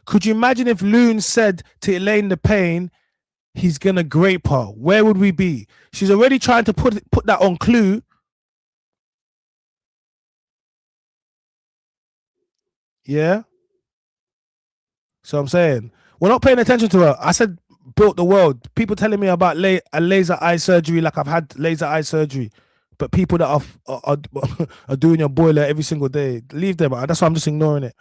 could you imagine if Loons said to ELAINE the Pain, he's gonna grape her? Where would we be? She's already trying to put that on Clue. Yeah. So I'm saying we're not paying attention to her. I said built the world. People telling me about laser eye surgery, like I've had laser eye surgery. But people that are doing your boiler every single day, leave them. That's why I'm just ignoring it.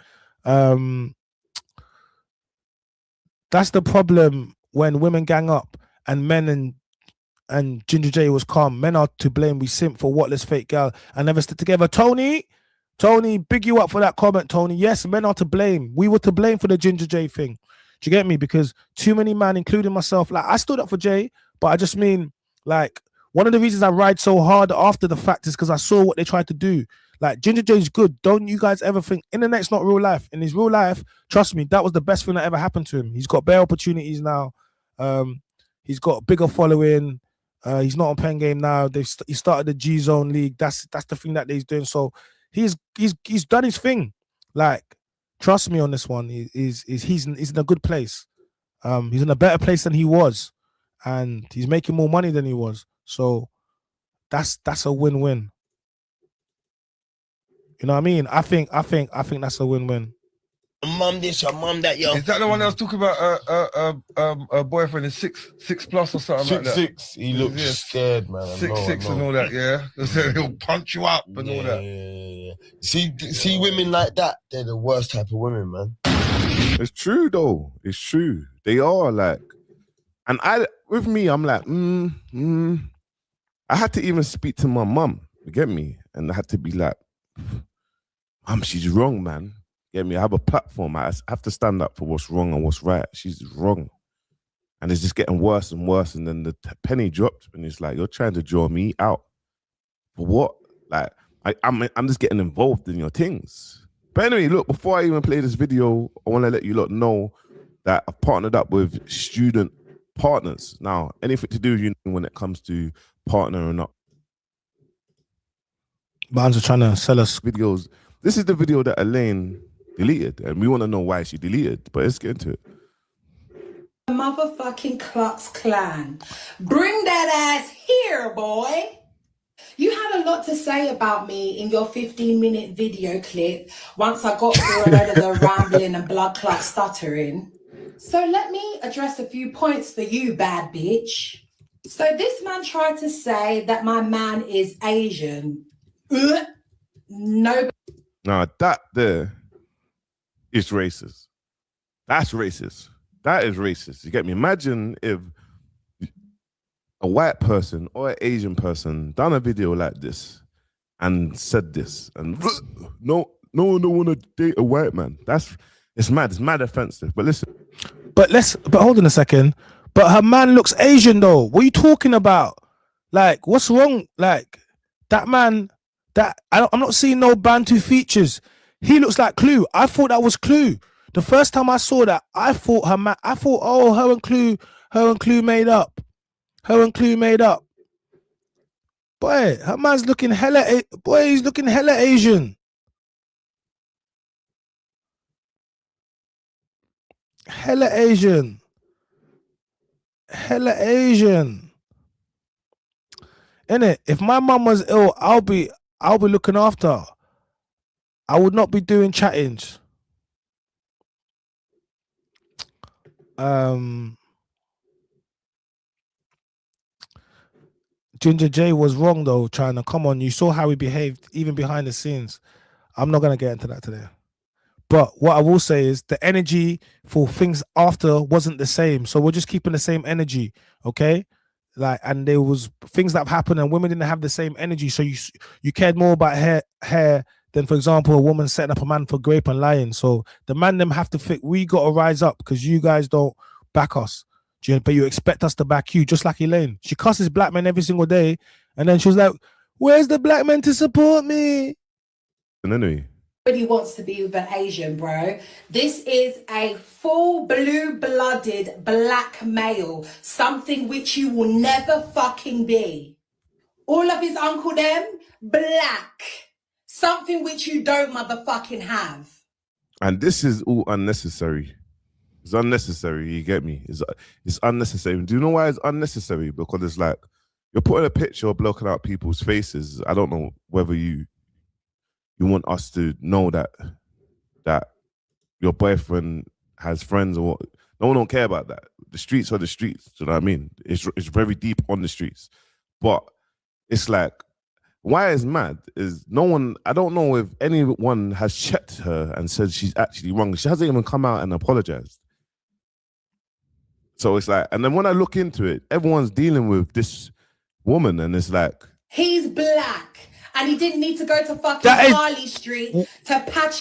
That's the problem when women gang up and men and Ginger J was calm. Men are to blame. We simp for whatless fake girl and never stick together. Tony, big you up for that comment, Tony. Yes, men are to blame. We were to blame for the Ginger J thing. Do you get me? Because too many men, including myself, like I stood up for Jay, but I just mean like one of the reasons I ride so hard after the fact is because I saw what they tried to do. Like Ginger J is good. Don't you guys ever think internet's not real life? In his real life, trust me, that was the best thing that ever happened to him. He's got better opportunities now. He's got a bigger following. He's not on Pen Game now. He started the G Zone League. That's the thing that he's doing. So he's done his thing. Like, trust me on this one. He's in a good place. He's in a better place than he was, and he's making more money than he was. So that's a win-win. You know what I mean? I think that's a win-win. Mum this, your mum that, yo. Is that the one that was talking about a boyfriend is 6+ or something like that? 6'6". He looks scared, man. 6'6" and all that, yeah. He'll punch you up and all that. Yeah. See women like that, they're the worst type of women, man. It's true though. It's true. They are like, and I'm like, I had to even speak to my mum. You get me? And I had to be like, Mum, she's wrong, man. Get me? I have a platform. I have to stand up for what's wrong and what's right. She's wrong. And it's just getting worse and worse. And then the penny dropped and it's like, you're trying to draw me out. For what? Like, I'm just getting involved in your things. But anyway, look, before I even play this video, I want to let you lot know that I've partnered up with student partners. Now, anything to do with you when it comes to partnering up. Barnes are trying to sell us videos. This is the video that ELAINE deleted, and we want to know why she deleted, but let's get into it. Motherfucking Klux Klan. Bring that ass here, boy. You had a lot to say about me in your 15-minute video clip once I got through a load of the rambling and blood clot stuttering. So let me address a few points for you, bad bitch. So this man tried to say that my man is Asian. No. Now that there is racist. That's racist. That is racist. You get me? Imagine if a white person or an Asian person done a video like this and said this, and no one don't want to date a white man. It's mad. It's mad offensive. But listen. But hold on a second. But her man looks Asian though. What are you talking about? Like, what's wrong? Like, that man, I'm not seeing no Bantu features. He looks like Clue. I thought that was Clue. The first time I saw that, I thought oh, her and Clue made up. Her and Clue made up. Boy, her man's looking he's looking hella Asian. Hella Asian. Hella Asian. Innit? If my mum was ill, I'll be looking after her. I would not be doing chattings. Ginger J was wrong though, China. Come on, you saw how he behaved even behind the scenes. I'm not gonna get into that today. But what I will say is the energy for things after wasn't the same. So we're just keeping the same energy, okay? Like, and there was things that have happened and women didn't have the same energy. So you cared more about hair than, for example, a woman setting up a man for grape and lying. So the man them have to think we got to rise up because you guys don't back us. But you expect us to back you, just like Elaine. She cusses black men every single day. And then she was like, where's the black men to support me? And anyway. Nobody wants to be with an Asian, bro. This is a full blue-blooded black male, something which you will never fucking be. All of his uncle them, black. Something which you don't motherfucking have. And this is all unnecessary. It's unnecessary, you get me? It's unnecessary. Do you know why it's unnecessary? Because it's like, you're putting a picture of blocking out people's faces. I don't know whether you want us to know that your boyfriend has friends or what. No one don't care about that. The streets are the streets. Do you know what I mean? It's very deep on the streets. But it's like, why it's mad is I don't know if anyone has checked her and said she's actually wrong. She hasn't even come out and apologized. So it's like, and then when I look into it, everyone's dealing with this woman and it's like, he's black. And he didn't need to go to fucking Harley Street to patch.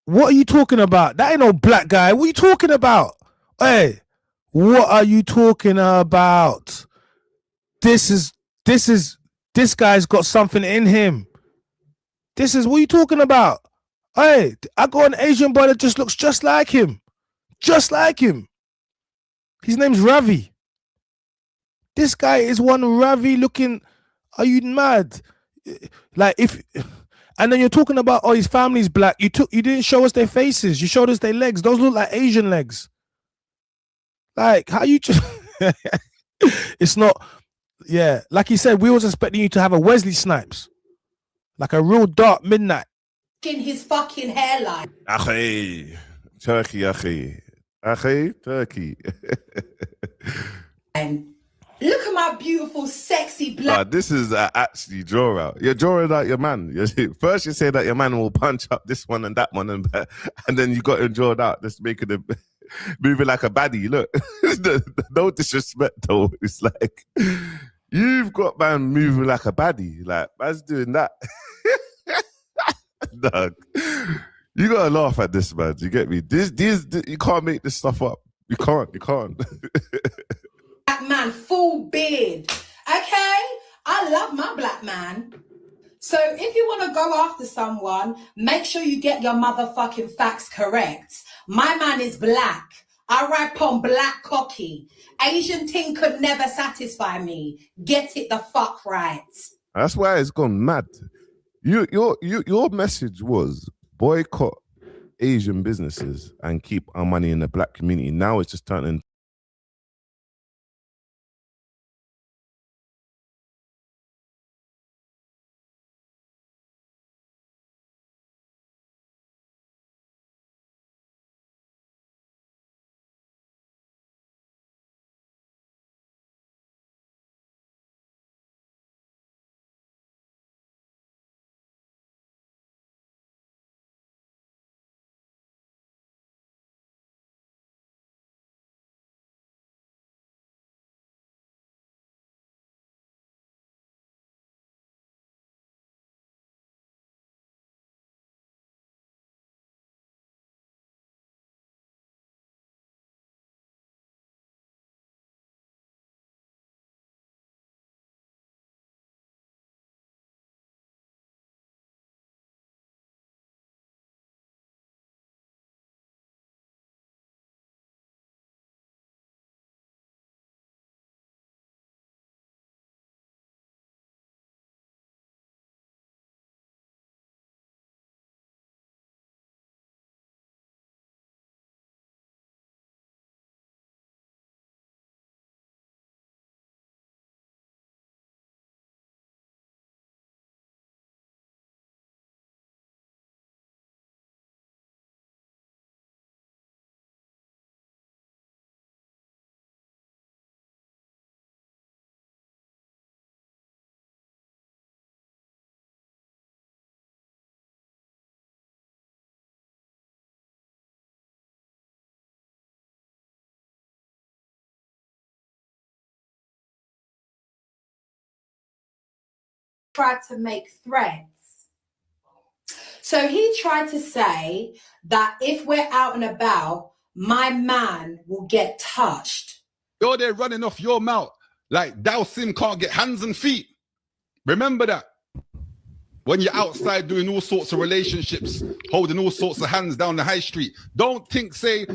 What are you talking about? That ain't no black guy. What are you talking about? Hey, what are you talking about? This guy's got something in him. What are you talking about? Hey, I got an Asian boy that just looks just like him. Just like him. His name's Ravi. This guy is one Ravi looking. Are you mad? Like and then you're talking about his family's black. You didn't show us their faces. You showed us their legs. Those look like Asian legs. Like how you just it's not. Yeah, like he said, we was expecting you to have a Wesley Snipes, like a real dark midnight in his fucking hairline. Turkey, Turkey. And look at my beautiful, sexy black. This is actually draw out. You're drawing out your man. First you say that your man will punch up this one and that one, and then you got him drawn out. Just making him moving like a baddie. Look, no disrespect though. It's like you've got man moving like a baddie. Like man's doing that. Dog, you gotta laugh at this, man. You get me? This you can't make this stuff up. You can't. Black man, full beard. Okay, I love my black man. So if you want to go after someone, make sure you get your motherfucking facts correct. My man is black. I rap on black cocky. Asian ting could never satisfy me. Get it the fuck right. That's why it's gone mad. Your message was boycott Asian businesses and keep our money in the black community. Now it's just turning tried to make threats. So he tried to say that if we're out and about, my man will get touched. You're there running off your mouth like Sim can't get hands and feet. Remember that. When you're outside doing all sorts of relationships, holding all sorts of hands down the high street, don't say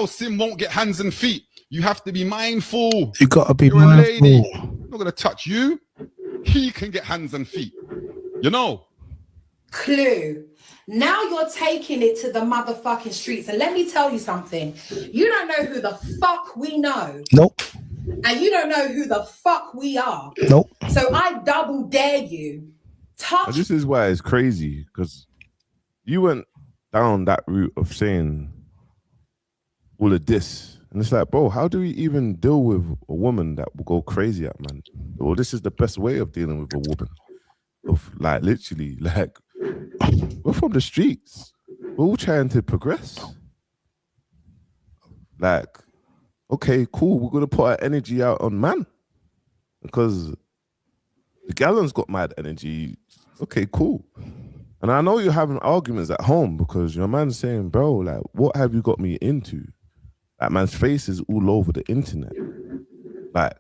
Sim won't get hands and feet. You have to be mindful. You gotta be You're mindful. a lady. I'm not gonna touch you. He can get hands and feet. You know. Clue. Now you're taking it to the motherfucking streets. And let me tell you something. You don't know who the fuck we know. Nope. And you don't know who the fuck we are. Nope. So I double dare you. Touch. This is why it's crazy, because you went down that route of saying all of this. And it's like, bro, how do we even deal with a woman that will go crazy at man? Well, this is the best way of dealing with a woman. Of like, literally, like, we're from the streets. We're all trying to progress. Like, okay, cool. We're going to put our energy out on man. Because the gallon's got mad energy. Okay, cool. And I know you're having arguments at home because your man's saying, bro, like, what have you got me into? That man's face is all over the internet. Like,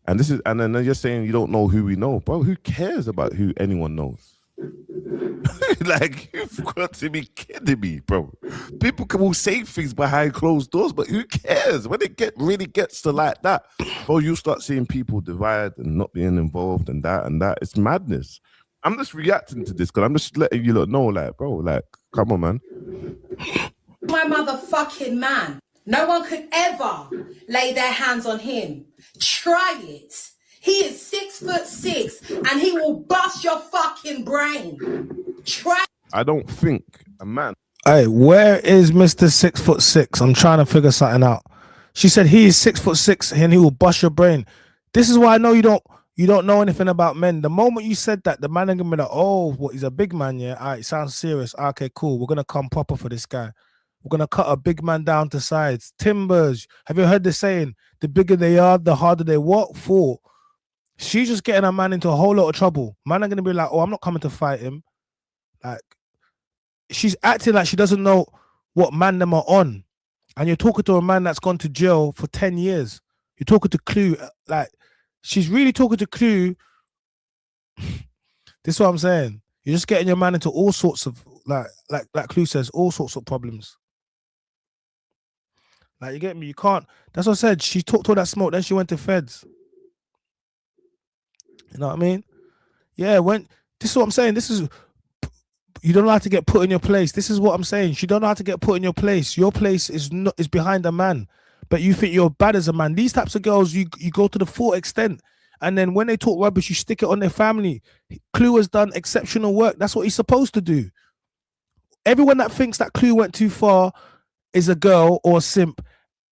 and then you're saying you don't know who we know. Bro, who cares about who anyone knows? Like, you've got to be kidding me, bro. People will say things behind closed doors, but who cares? When it really gets to like that, bro, you start seeing people divide and not being involved and that. It's madness. I'm just reacting to this because I'm just letting you know, like, bro, like, come on, man. My motherfucking man. No one could ever lay their hands on him. Try it. He is 6'6" and he will bust your fucking brain. Try. I don't think a man. Hey, where is Mr. 6'6"? I'm trying to figure something out. She said he is 6'6" and he will bust your brain. This is why I know you don't know anything about men. The moment you said that, the man ain't gonna be like, oh, what, he's a big man, yeah. All right, sounds serious. Okay, cool. We're gonna come proper for this guy. We're gonna cut a big man down to sides. Timbers. Have you heard the saying? The bigger they are, the harder they work for. She's just getting a man into a whole lot of trouble. Man are gonna be like, oh, I'm not coming to fight him. Like, she's acting like she doesn't know what man them are on. And you're talking to a man that's gone to jail for 10 years. You're talking to Clue. Like, she's really talking to Clue. This is what I'm saying. You're just getting your man into all sorts of, like Clue says, all sorts of problems. Like, you get me? You can't. That's what I said. She talked all that smoke, then she went to feds. You know what I mean? Yeah, this is what I'm saying. This is, you don't know how to get put in your place. This is what I'm saying. She don't know how to get put in your place. Your place is behind a man, but you think you're bad as a man. These types of girls, you go to the full extent, and then when they talk rubbish, you stick it on their family. Clue has done exceptional work. That's what he's supposed to do. Everyone that thinks that Clue went too far is a girl or a simp.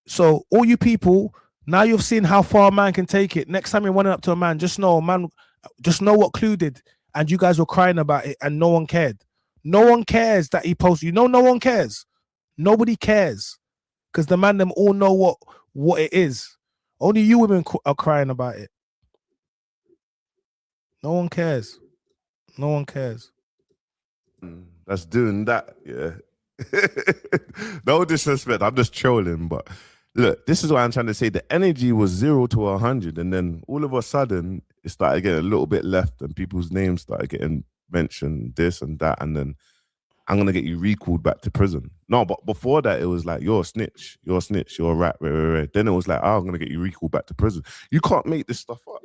So all you people, now you've seen how far a man can take it. Next time you're running up to a man, just know what Clue did, and you guys were crying about it, and no one cared. No one cares that he posted. You know, no one cares. Nobody cares, because the man them all know what it is. Only you women are crying about it. No one cares. No one cares. That's doing that, yeah. No disrespect, I'm just trolling, but look, this is what I'm trying to say. The energy was 0 to 100, and then all of a sudden it started getting a little bit left, and people's names started getting mentioned, this and that, and then I'm gonna get you recalled back to prison. No, but before that, it was like, you're a snitch, you're a rat, right. Then it was like, oh, I'm gonna get you recalled back to prison. You can't make this stuff up.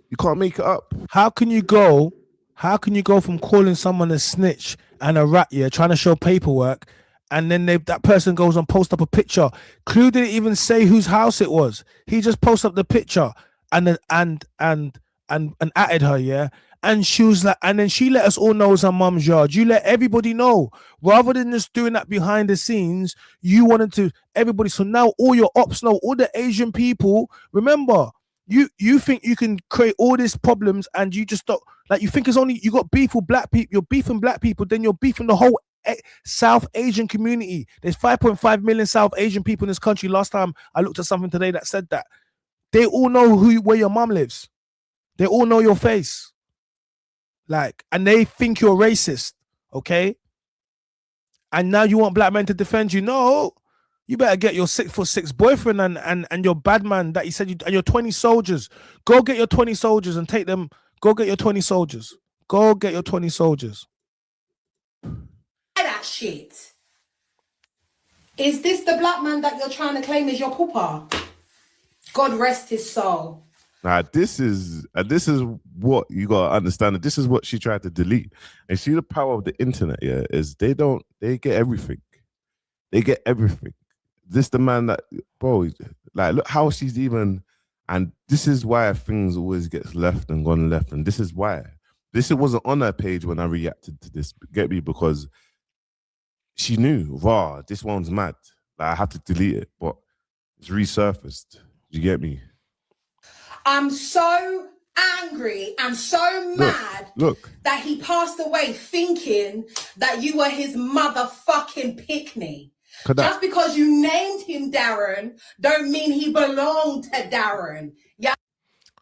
You can't make it up. How can you go from calling someone a snitch and a rat, yeah, trying to show paperwork, and then that person goes and posts up a picture? Clue didn't even say whose house it was. He just posted up the picture and then and added her, yeah. And she was like, and then she let us all know it's her mum's yard. You let everybody know. Rather than just doing that behind the scenes, you wanted to everybody. So now all your ops know, all the Asian people, remember, you think you can create all these problems, and you just don't, like, you think it's only, you got beef with black people, you're beefing black people, then you're beefing the whole South Asian community. There's 5.5 million South Asian people in this country. Last time I looked at something today that said that. They all know where your mum lives. They all know your face. Like, and they think you're racist, okay? And now you want black men to defend you. No, you better get your 6'6" boyfriend and your bad man that you said you and your 20 soldiers. Go get your 20 soldiers and take them. Go get your 20 soldiers. Go get your 20 soldiers. That shit. Is this the black man that you're trying to claim as your papa? God rest his soul. Now this is what you gotta understand. This is what she tried to delete. And see the power of the internet, yeah, is they get everything. They get everything. This the man that, bro, like look how she's even, and this is why things always gets left and gone left. And this is why. This wasn't on her page when I reacted to this, get me, because she knew, wow, this one's mad. Like I have to delete it, but it's resurfaced. You get me? I'm so angry and so mad that he passed away thinking that you were his motherfucking pick-me. Just because you named him Darren don't mean he belonged to Darren. Yeah.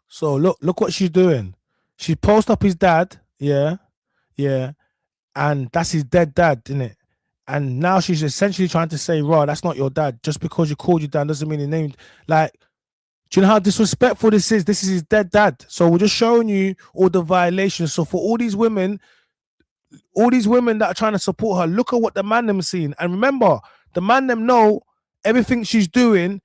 So look what she's doing. She posts up his dad, yeah, and that's his dead dad, isn't it? And now she's essentially trying to say, "Raw, that's not your dad. Just because you called your dad doesn't mean he named." Like, do you know how disrespectful this is? This is his dead dad. So we're just showing you all the violations. So for all these women that are trying to support her, look at what the man them seen. And remember, the man them know everything she's doing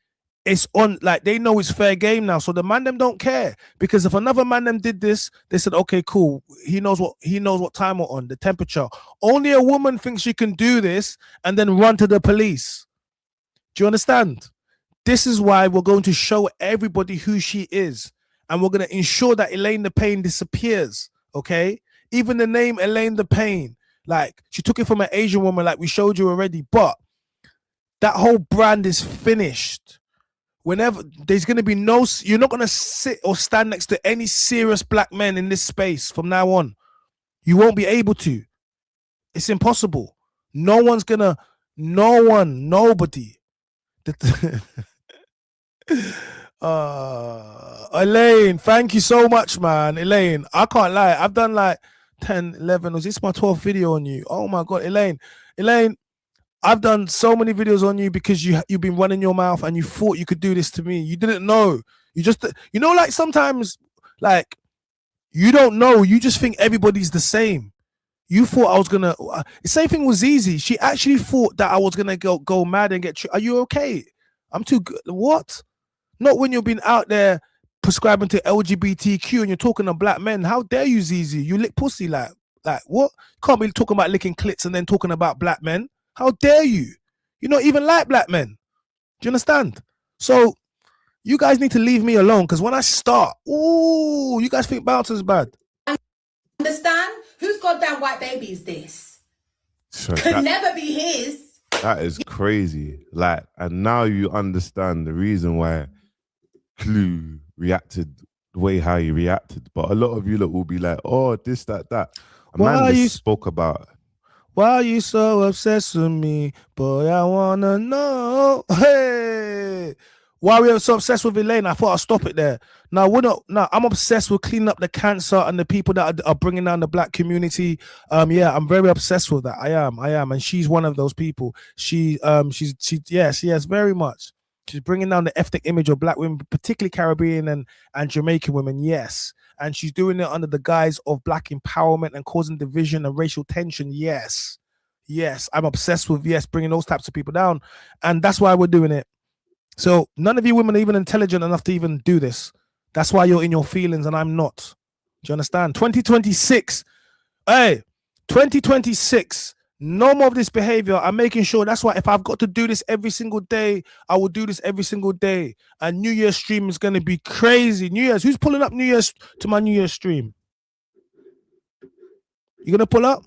is on, like they know it's fair game now. So the man them don't care, because if another man them did this, they said, okay, cool. He knows what time we're on, the temperature. Only a woman thinks she can do this and then run to the police. Do you understand? This is why we're going to show everybody who she is, and we're going to ensure that ELAINE the Pain disappears. Okay, even the name ELAINE the Pain, like she took it from an Asian woman, like we showed you already, but that whole brand is finished. Whenever there's going to be you're not going to sit or stand next to any serious black men in this space from now on. You won't be able to. It's impossible. Nobody. ELAINE, thank you so much, man. ELAINE, I can't lie. I've done like 10, 11. Was this my 12th video on you? Oh my God, ELAINE, I've done so many videos on you because you've been running your mouth and you thought you could do this to me. You didn't know. You just, like sometimes, like, you don't know. You just think everybody's the same. You thought I was gonna. The same thing was easy. She actually thought that I was gonna go mad and get. Are you okay? I'm too good. What? Not when you've been out there prescribing to LGBTQ and you're talking to black men. How dare you, Zizi? You lick pussy like what? Can't be talking about licking clits and then talking about black men. How dare you? You're not even like black men. Do you understand? So you guys need to leave me alone, because when I start, ooh, you guys think bouncer's bad. Understand? Whose goddamn white baby is this? So Could never be his. That is crazy. Like, and now you understand the reason why Clue reacted the way how he reacted. But a lot of you lot will be like, oh, this, that. A man just spoke about. Why are you so obsessed with me? Boy, I wanna know. Hey, why are we so obsessed with ELAINE? I thought I'd stop it there. Now we're not. Now I'm obsessed with cleaning up the cancer and the people that are bringing down the black community. Yeah, I'm very obsessed with that. I am, and she's one of those people. She yes, very much. She's bringing down the ethnic image of black women, particularly Caribbean and Jamaican women. Yes. And she's doing it under the guise of black empowerment and causing division and racial tension. Yes. I'm obsessed with, bringing those types of people down. And that's why we're doing it. So none of you women are even intelligent enough to even do this. That's why you're in your feelings and I'm not. Do you understand? 2026. Hey, 2026. No more of this behavior. I'm making sure. That's why if I've got to do this every single day, I will do this every single day. And New Year's stream is going to be crazy. New Year's. Who's pulling up New Year's to my New Year's stream? You going to pull up?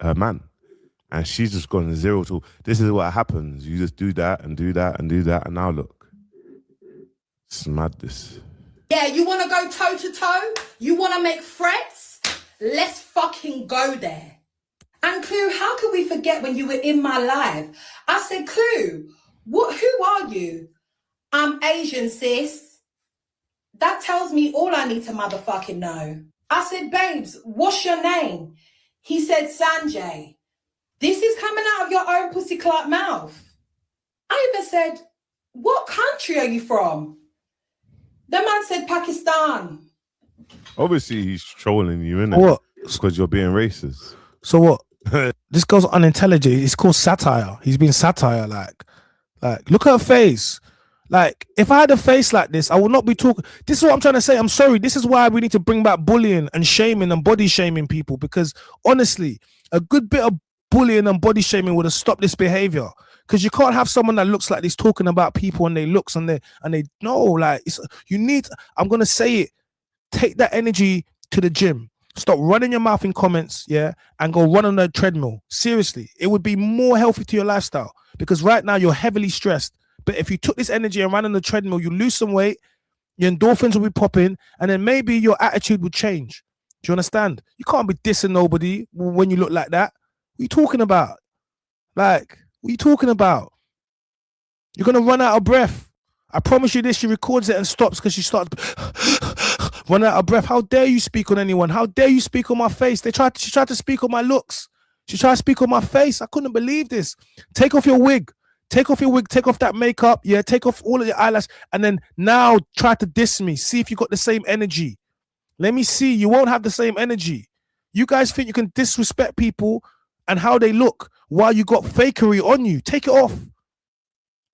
Her man. And she's just gone 0 to. This is what happens. You just do that and do that and do that. And now look. It's madness. Yeah, you want to go toe to toe? You want to make threats? Let's fucking go there. And Clue, how could we forget when you were in my life? I said, Clue, who are you? I'm Asian, sis. That tells me all I need to motherfucking know. I said, babes, what's your name? He said, Sanjay. This is coming out of your own pussy clot mouth. I even said, what country are you from? The man said, Pakistan. Obviously, he's trolling you, innit? What? Because you're being racist. So what? This girl's unintelligent. It's called satire. He's been satire. Like, look at her face. Like, if I had a face like this, I would not be talking. This is what I'm trying to say. I'm sorry. This is why we need to bring back bullying and shaming and body shaming people. Because honestly, a good bit of bullying and body shaming would have stopped this behavior. Because you can't have someone that looks like this talking about people and their looks and they know, like, you need. I'm gonna say it. Take that energy to the gym. Stop running your mouth in comments, yeah, and go run on the treadmill. Seriously, it would be more healthy to your lifestyle. Because right now you're heavily stressed. But if you took this energy and ran on the treadmill, you lose some weight, your endorphins will be popping, and then maybe your attitude would change. Do you understand? You can't be dissing nobody when you look like that. What are you talking about? Like, what are you talking about? You're going to run out of breath. I promise you this, she records it and stops because she starts run out of breath. How dare you speak on anyone? How dare you speak on my face? She tried to speak on my looks. She tried to speak on my face. I couldn't believe this. Take off your wig. Take off your wig, take off that makeup, yeah, take off all of your eyelash, and then now try to diss me. See if you got the same energy. Let me see. You won't have the same energy. You guys think you can disrespect people and how they look while you got fakery on you. Take it off.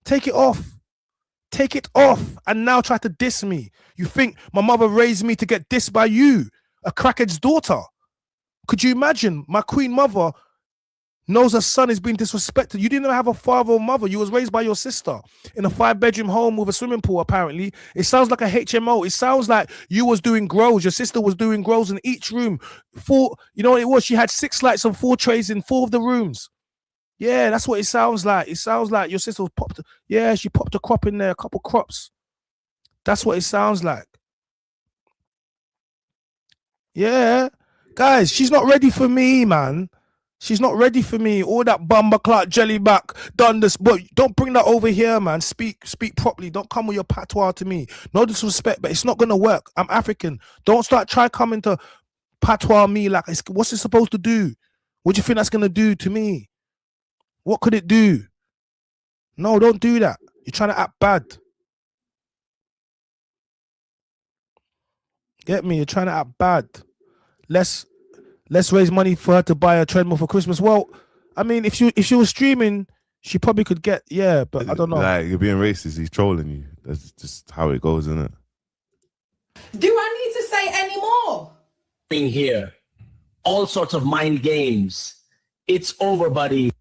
Take it off. Take it off. And now try to diss me. You think my mother raised me to get dissed by you, a crackhead's daughter? Could you imagine? My queen mother knows her son is being disrespected. You didn't have a father or mother. You was raised by your sister in a 5-bedroom home with a swimming pool, apparently. It sounds like a HMO. It sounds like you was doing grows. Your sister was doing grows in each room. 4, you know what it was? She had 6 lights and 4 trays in 4 of the rooms. Yeah, that's what it sounds like. It sounds like your sister was popped. Yeah, she popped a crop in there, a couple crops. That's what it sounds like. Yeah. Guys, she's not ready for me, man. She's not ready for me. All that bumper clock, jelly back, done this. But don't bring that over here, man. Speak properly. Don't come with your patois to me. No disrespect, but it's not going to work. I'm African. Don't try coming to patois me like, what's it supposed to do? What do you think that's going to do to me? What could it do? No, don't do that. You're trying to act bad. Get me? You're trying to act bad. Let's raise money for her to buy a treadmill for Christmas. Well, I mean, if she was streaming, she probably could get, yeah, but I don't know. Like, you're being racist. He's trolling you. That's just how it goes, isn't it? Do I need to say any more? Being here, all sorts of mind games. It's over, buddy.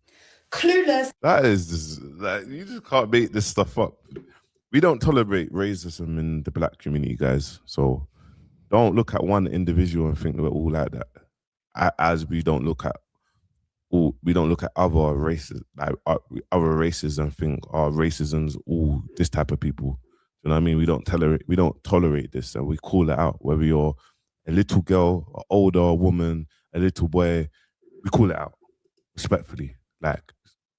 Clueless. That is just, like, you just can't make this stuff up. We don't tolerate racism in the black community, guys. So don't look at one individual and think we're all like that. As we don't look at other races, like other races, and think racism's all this type of people. You know what I mean? We don't tolerate this, and we call it out. Whether you're a little girl, an older woman, a little boy, we call it out respectfully. Like,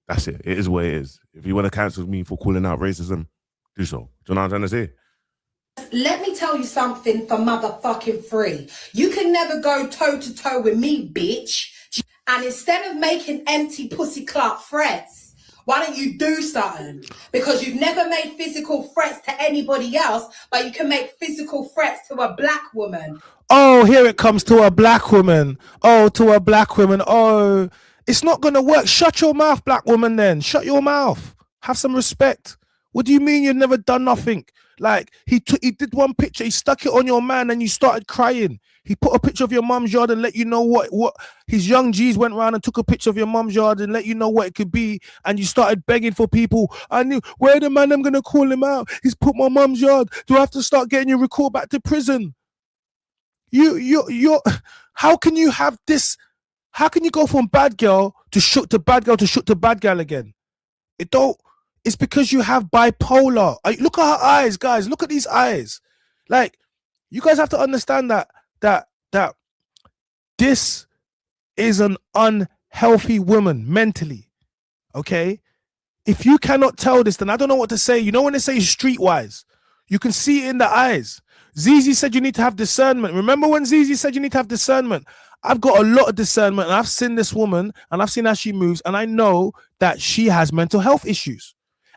that's it. It is what it is. If you want to cancel me for calling out racism, do so. Do you know what I'm trying to say? Let me tell you something for motherfucking free. You can never go toe to toe with me, bitch. And instead of making empty pussy clout threats, why don't you do something? Because you've never made physical threats to anybody else, but you can make physical threats to a black woman. Oh, here it comes to a black woman. Oh, to a black woman. Oh, it's not going to work. Shut your mouth, black woman, then. Shut your mouth. Have some respect. What do you mean you've never done nothing? Like, he did one picture, he stuck it on your man and you started crying. He put a picture of your mum's yard and let you know what his young G's went around and took a picture of your mum's yard and let you know what it could be. And you started begging for people. I knew, where the man, I'm going to call him out. He's put my mum's yard. Do I have to start getting you recalled back to prison? How can you have this? How can you go from bad girl to shook to bad girl to shook to bad girl again? It's because you have bipolar. Look at her eyes, guys. Look at these eyes. Like, you guys have to understand that this is an unhealthy woman mentally. Okay? If you cannot tell this, then I don't know what to say. You know when they say streetwise, You can see it in the eyes. Zizi said you need to have discernment. Remember when Zizi said you need to have discernment? I've got a lot of discernment, and I've seen this woman, and I've seen how she moves, and I know that she has mental health issues.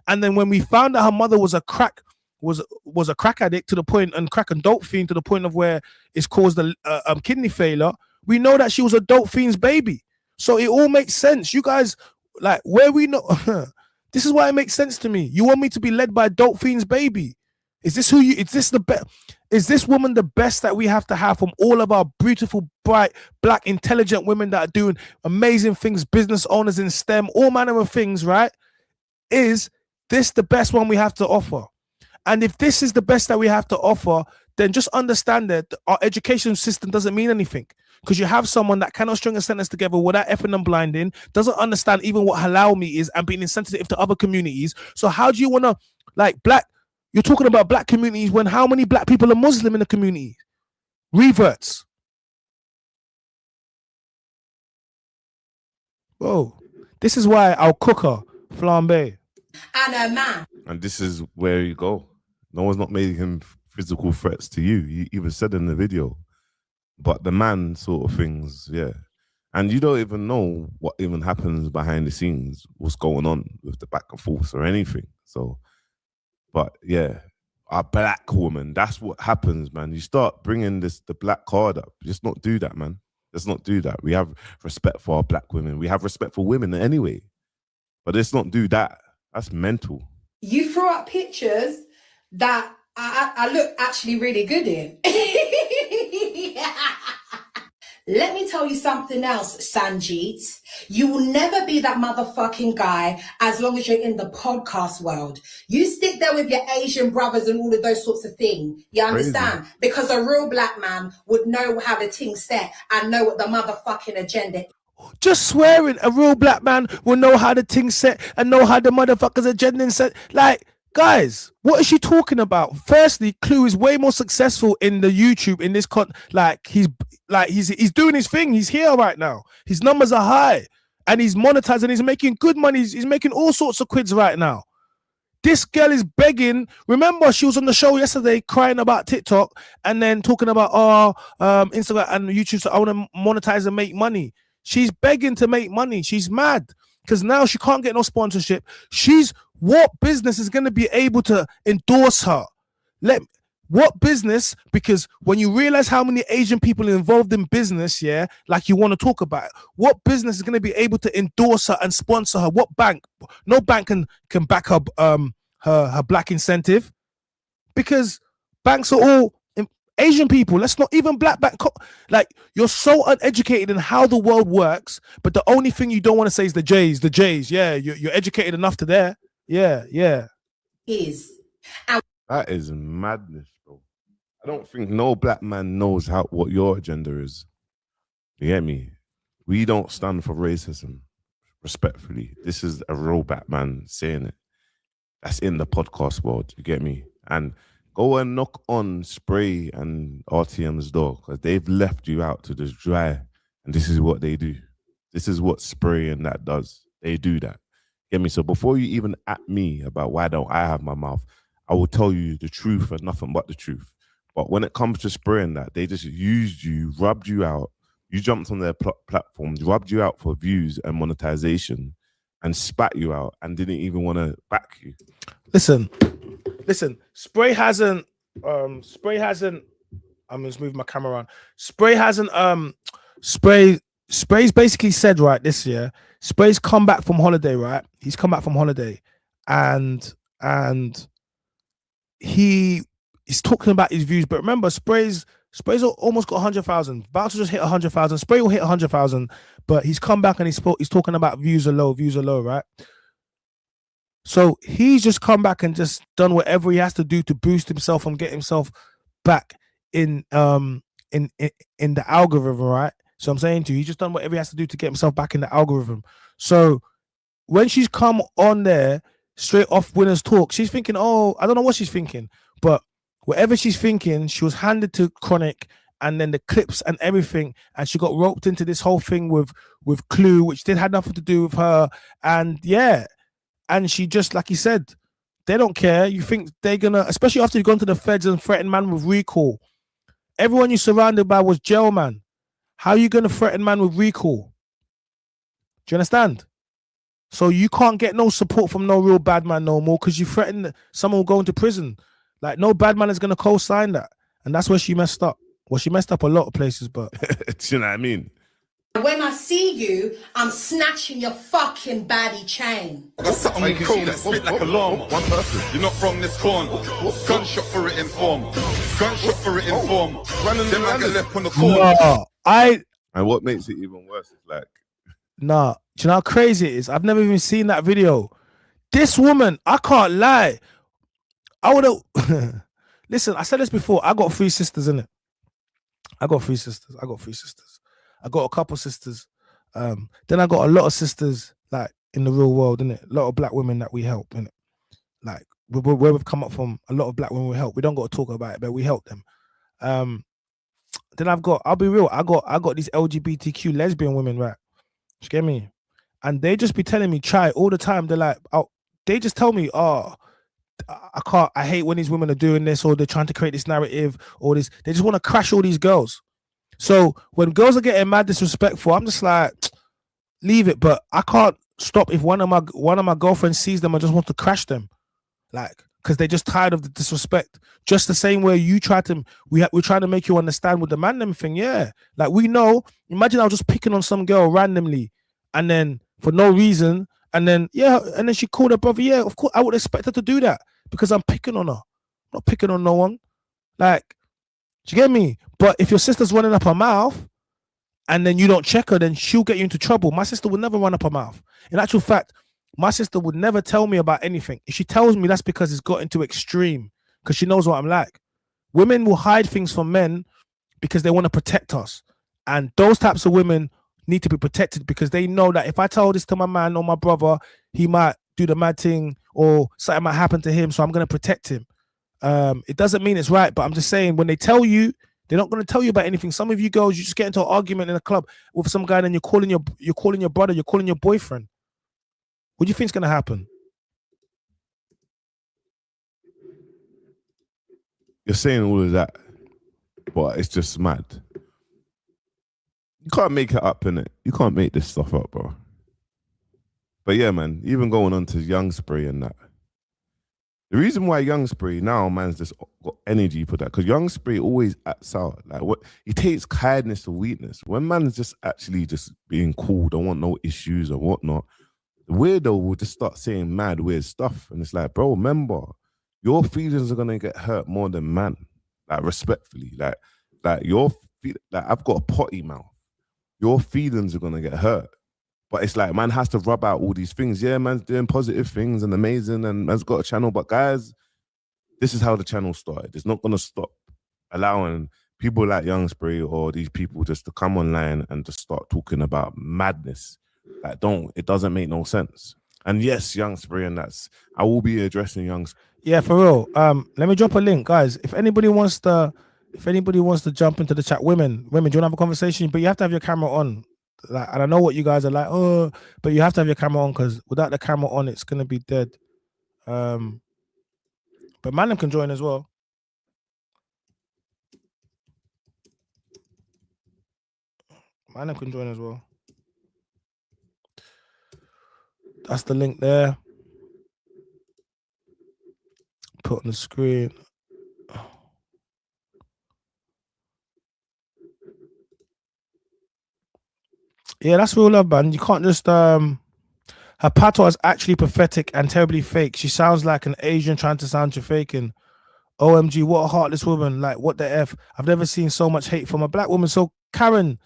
And then when we found out her mother was a crack addict to the point, and crack and dope fiend to the point of where it's caused a kidney failure, we know that she was a dope fiend's baby. So it all makes sense. You guys, like, where we know, this is why it makes sense to me. You want me to be led by a dope fiend's baby? Is this who you? Is this the best? Is this woman the best that we have to have from all of our beautiful, bright, black, intelligent women that are doing amazing things, business owners in STEM, all manner of things, right? Is this the best one we have to offer? And if this is the best that we have to offer, then just understand that our education system doesn't mean anything. Because you have someone that cannot string a sentence together without effing and blinding, doesn't understand even what halal meat is, and being insensitive to other communities. So how do you want to, like, you're talking about black communities when how many black people are Muslim in the community? Reverts. Whoa. This is why I'll cook her flambe. And a man. And this is where you go. No one's not making physical threats to you. You even said in the video. But the man sort of things, yeah. And you don't even know what even happens behind the scenes, what's going on with the back and forth or anything. So, but yeah, a black woman, that's what happens, man. You start bringing the black card up. Just not do that, man. Let's not do that. We have respect for our black women. We have respect for women anyway. But let's not do that. That's mental. You throw up pictures that I look actually really good in. Let me tell you something else, Sanjeet. You will never be that motherfucking guy as long as you're in the podcast world. You stick there with your Asian brothers and all of those sorts of things. You understand? Crazy. Because a real black man would know how the thing's set and know what the motherfucking agenda is. Just swearing, a real black man will know how the thing's set and know how the motherfucker's agenda is set. Like, guys, what is she talking about? Firstly, Clue is way more successful in the YouTube in this he's doing his thing. He's here right now. His numbers are high and he's monetizing. He's making good money. He's making all sorts of quids right now. This girl is begging. Remember, she was on the show yesterday crying about TikTok and then talking about Instagram and YouTube. So I want to monetize and make money. She's begging to make money. She's mad because now she can't get no sponsorship. What business is going to be able to endorse her? What business? Because when you realize how many Asian people are involved in business, yeah, like you want to talk about, what business is going to be able to endorse her and sponsor her? What bank? No bank can back up her black incentive, because banks are all Asian people. Let's not even black bank. Like, you're so uneducated in how the world works, but the only thing you don't want to say is the J's. Yeah, you're educated enough to there. Yeah. That is madness, bro. I don't think no black man knows what your agenda is. You get me? We don't stand for racism, respectfully. This is a real black man saying it. That's in the podcast world. You get me? And go and knock on Spray and RTM's door, because they've left you out to just dry. And this is what they do. This is what Spray and that does. They do that. Get me? So before you even at me about why don't I have my mouth, I will tell you the truth and nothing but the truth. But when it comes to Spray and that, they just used you, rubbed you out. You jumped on their platform, rubbed you out for views and monetization, and spat you out and didn't even want to back you. Listen. Spray hasn't. I'm just moving my camera around. Spray's basically said, right, this year, Spray's come back from holiday, right? He's come back from holiday, and he's talking about his views. But remember, Spray's almost got 100,000. About to just hit 100,000. Spray will hit 100,000, but he's come back and he's talking about views are low, right? So he's just come back and just done whatever he has to do to boost himself and get himself back in the algorithm, right? So I'm saying to you, he's just done whatever he has to do to get himself back in the algorithm. So when she's come on there, straight off Winners Talk, she's thinking, I don't know what she's thinking, but whatever she's thinking, she was handed to Chronic and then the clips and everything, and she got roped into this whole thing with Clue, which had nothing to do with her. And yeah, and she just, like he said, They don't care. You think they're gonna, especially after you've gone to the feds and threatened man with recall. Everyone you're surrounded by was jail, man. How are you gonna threaten man with recall? Do you understand? So you can't get no support from no real bad man no more because you threaten someone going to prison. Like no bad man is gonna co-sign that, and that's where she messed up. Well, she messed up a lot of places, but Do you know what I mean? When I see you, I'm snatching your fucking baddie chain. That's something cool that spit like a llama. One person. You're not from this corner. Gunshot for it in form. Gunshot for it in form. Then I get left on the corner. And what makes it even worse is like, do you know how crazy it is? I've never even seen that video. This woman, I can't lie. I would have listen, I said this before. I got 3 sisters, innit? I got 3 sisters. I got a couple sisters. Then I got a lot of sisters like in the real world, innit? A lot of black women that we help, innit? Like where we've come up from, a lot of black women we help. We don't got to talk about it, but we help them. Then I'll be real, I got these LGBTQ lesbian women, right? You get me? And they just be telling me, try all the time. They're like, they just tell me, I hate when these women are doing this, or they're trying to create this narrative, or this. They just want to crash all these girls. So when girls are getting mad disrespectful, I'm just like, leave it. But I can't stop if one of my girlfriends sees them and just want to crash them, like, because they're just tired of the disrespect. Just the same way you try to, we're trying to make you understand with the man them thing. Yeah, like we know. Imagine I was just picking on some girl randomly, and then for no reason, and then she called her brother. Yeah, of course I would expect her to do that because I'm picking on her. I'm not picking on no one. Like, do you get me? But if your sister's running up her mouth and then you don't check her, then she'll get you into trouble. My sister would never run up her mouth. In actual fact, my sister would never tell me about anything. If she tells me, that's because it's got into extreme, because she knows what I'm like. Women will hide things from men because they want to protect us. And those types of women need to be protected because they know that if I tell this to my man or my brother, he might do the mad thing or something might happen to him. So I'm going to protect him. It doesn't mean it's right, but I'm just saying when they tell you, they're not going to tell you about anything. Some of you girls, you just get into an argument in a club with some guy and you're calling your brother, you're calling your boyfriend. What do you think's going to happen? you're saying all of that, but it's just mad. You can't make it up, innit? You can't make this stuff up, bro. But yeah, man, even going on to Young Spray and that. The reason why Young Spray now, man's just got energy for that, because Young Spray always acts out. Like, what he takes kindness to weakness. When man's just actually just being cool, don't want no issues or whatnot, the weirdo will just start saying mad weird stuff. And it's like, bro, remember, your feelings are gonna get hurt more than man. Like, respectfully. Like I've got a potty mouth. Your feelings are gonna get hurt. But it's like, man has to rub out all these things. Yeah, man's doing positive things and amazing, and man's got a channel. But guys, this is how the channel started. It's not going to stop allowing people like Young Spray or these people just to come online and just start talking about madness. Like, it doesn't make no sense. And yes, Young Spray, and I will be addressing Young Spray. Yeah, for real. Let me drop a link, guys. If anybody wants to jump into the chat, women, do you want to have a conversation? But you have to have your camera on. Like, and I know what you guys are like, but you have to have your camera on, because without the camera on, it's gonna be dead. But Manam can join as well. Manam can join as well. That's the link there. Put on the screen. Yeah, that's real love, man. You can't just her patois is actually pathetic and terribly fake. She sounds like an Asian trying to sound Jamaican. OMG, what a heartless woman. Like, what the F? I've never seen so much hate from a black woman. So Karen,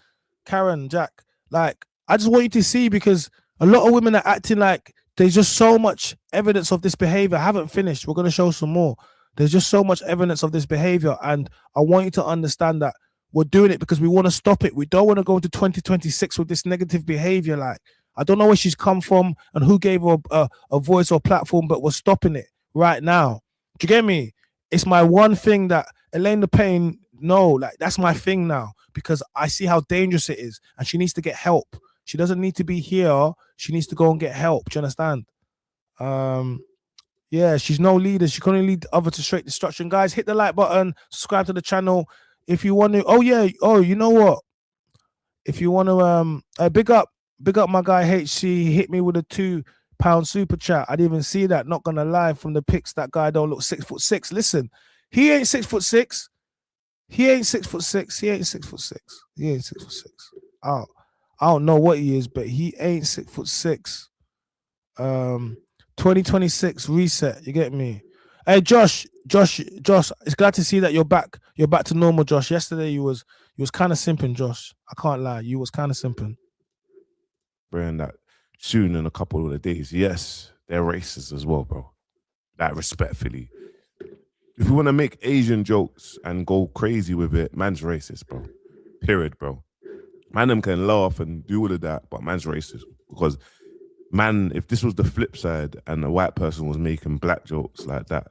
Jack, like, I just want you to see, because a lot of women are acting like there's just so much evidence of this behavior. I haven't finished. We're going to show some more. There's just so much evidence of this behavior. And I want you to understand that we're doing it because we want to stop it. We don't want to go into 2026 with this negative behavior. Like, I don't know where she's come from and who gave her a voice or platform, but we're stopping it right now. Do you get me? It's my one thing that ELAINE the Pain, no, like, that's my thing now, because I see how dangerous it is and she needs to get help. She doesn't need to be here. She needs to go and get help. Do you understand? Yeah, she's no leader. She can only lead other to straight destruction. Guys, hit the like button, subscribe to the channel. If you want to, you know what? If you want to big up my guy HC, he hit me with a £2 super chat. I didn't even see that, not gonna lie, from the pics. That guy don't look 6'6". Listen, he ain't 6'6". He ain't 6'6". He ain't 6'6". He ain't 6'6". I don't know what he is, but he ain't 6'6". 2026 reset. You get me? Hey, Josh. It's glad to see that you're back. You're back to normal, Josh. Yesterday you was kind of simping, Josh. I can't lie. You was kind of simping. Bring that soon in a couple of days. Yes, they're racist as well, bro. Like, respectfully. If you want to make Asian jokes and go crazy with it, man's racist, bro. Period, bro. Man, them can laugh and do all of that, but man's racist. Because, man, if this was the flip side and a white person was making black jokes like that,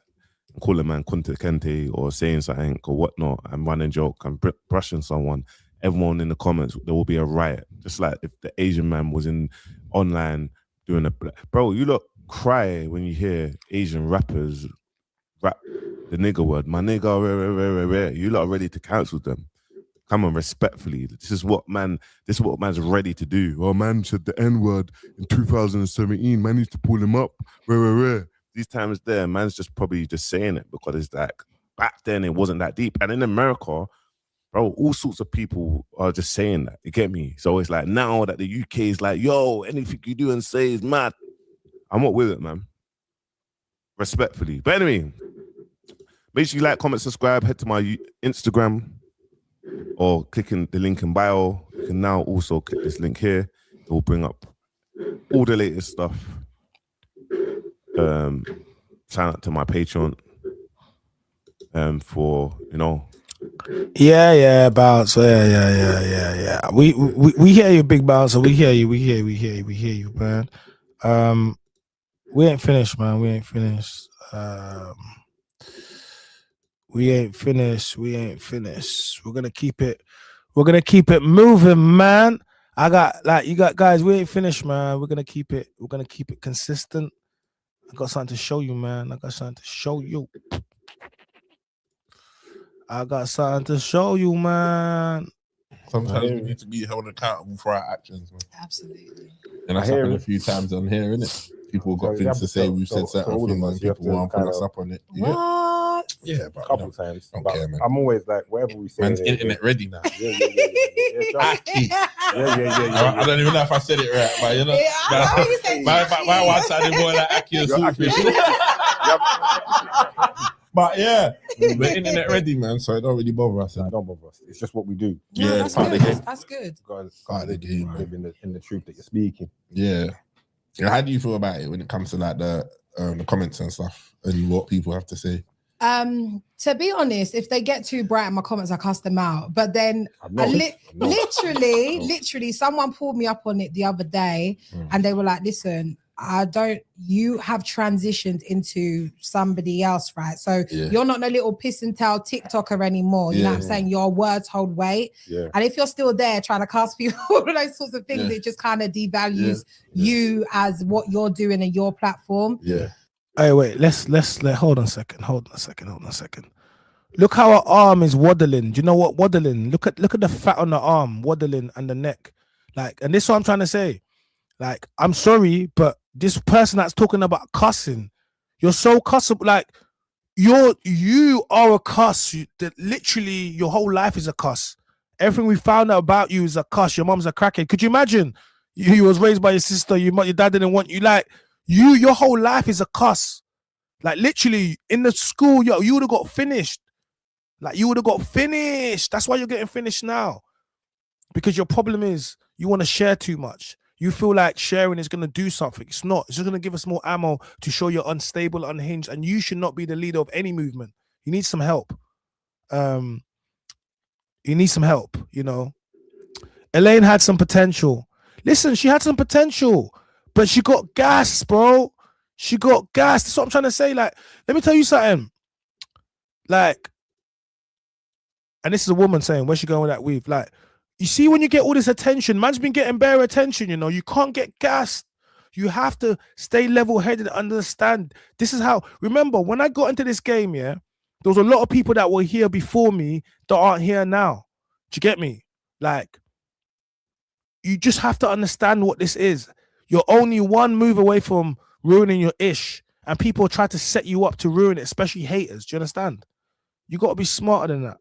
and calling man Kunta Kente or saying something or whatnot and running joke and brushing someone, everyone in the comments, there will be a riot. Just like if the Asian man was in online doing a... Bro, you look cry when you hear Asian rappers rap the nigger word. My nigga, you lot are ready to cancel them. Come on, respectfully. This is what man's ready to do. Oh, man said the N-word in 2017. Man needs to pull him up. These times there, man's just probably just saying it because it's like, back then it wasn't that deep. And in America, bro, all sorts of people are just saying that. You get me? So it's like now that the UK is like, yo, anything you do and say is mad. I'm not with it, man. Respectfully. But anyway, make sure you like, comment, subscribe, head to my Instagram or clicking the link in bio. You can now also click this link here. It will bring up all the latest stuff. Sign up to my Patreon for, you know. Yeah, Bouncer. Yeah. We hear you, Big Bouncer. We hear you, man. We ain't finished, man. We ain't finished. We're gonna keep it moving, man. You got guys, we ain't finished, man. We're gonna keep it consistent. I got something to show you, man. I got something to show you, man. Sometimes we need to be held accountable for our actions, man. Absolutely. And that's happened a few times on here, innit? People got things to say. We've said certain things, and people want to pull us up on it. What? Yeah, but a couple times. Don't care, man. I'm always like, whatever we say. Man's internet ready now. Yeah. I don't even know if I said it right, but you know. My one side more like Aki and Soulfish. But yeah, we're internet ready, man. So it don't really bother us. Don't bother us. It's just what we do. Yeah, that's part of the good. game. That's good. Part of the game, man. Live in the truth that you're speaking. Yeah. How do you feel about it when it comes to like the comments and stuff and what people have to say? To be honest, if they get too bright in my comments, I cuss them out. But then literally, someone pulled me up on it the other day and they were like, listen, you have transitioned into somebody else, right? So you're not no little piss and tell TikToker anymore. You know what I'm saying? Your words hold weight. Yeah. And if you're still there trying to cast people, all of those sorts of things, it just kind of devalues you as what you're doing in your platform. Yeah. Hey, wait, let's hold on a second. Look how her arm is waddling. Do you know what waddling? Look at the fat on the arm, waddling, and the neck. Like, and this is what I'm trying to say. Like, I'm sorry, but this person that's talking about cussing, you're so cussable. Like, you are a cuss. That literally your whole life is a cuss. Everything we found out about you is a cuss. Your mom's a crackhead. Could you imagine? You was raised by your sister. Your dad didn't want you. Like, your whole life is a cuss. Like, literally in the school, you would have got finished. Like, you would have got finished. That's why you're getting finished now. Because your problem is you want to share too much. You feel like sharing is going to do something. It's not. It's just going to give us more ammo to show you're unstable, unhinged, and you should not be the leader of any movement. You need some help. You know. Elaine had some potential. Listen, she had some potential, but she got gas, bro. She got gas. That's what I'm trying to say. Like, let me tell you something. Like, and this is a woman saying, where's she going with that weave? Like, you see, when you get all this attention, man's been getting bare attention, you know, you can't get gassed. You have to stay level-headed and understand. This is how. Remember, when I got into this game, yeah, there was a lot of people that were here before me that aren't here now. Do you get me? Like, you just have to understand what this is. You're only one move away from ruining your ish, and people try to set you up to ruin it, especially haters. Do you understand? You got to be smarter than that.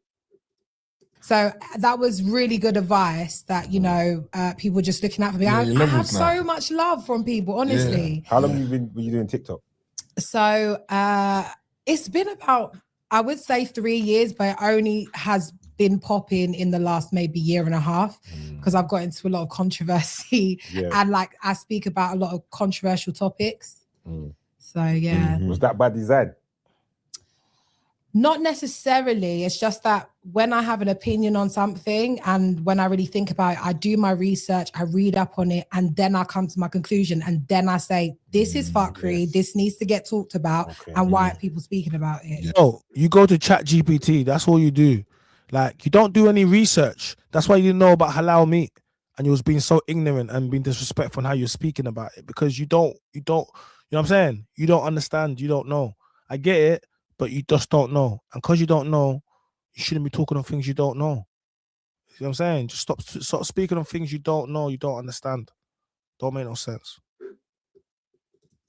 So that was really good advice that, you know, people just looking out for me. Yeah, I your have levels now. so much love from people, honestly. How long were you doing TikTok? So it's been about, I would say 3 years, but it only has been popping in the last maybe year and a half because I've got into a lot of controversy and like I speak about a lot of controversial topics. So yeah. Was that by design? Not necessarily. It's just that when I have an opinion on something and when I really think about it, I do my research, I read up on it, and then I come to my conclusion. And then I say, this is fuckery. This needs to get talked about. And why aren't people speaking about it? Oh, you go to ChatGPT. That's all you do. Like, you don't do any research. That's why you didn't know about halal meat. And you was being so ignorant and being disrespectful in how you're speaking about it. Because you know what I'm saying? You don't understand. You don't know. I get it. But you just don't know. And because you don't know, you shouldn't be talking on things you don't know. You know what I'm saying? Just stop speaking on things you don't know, you don't understand. Don't make no sense.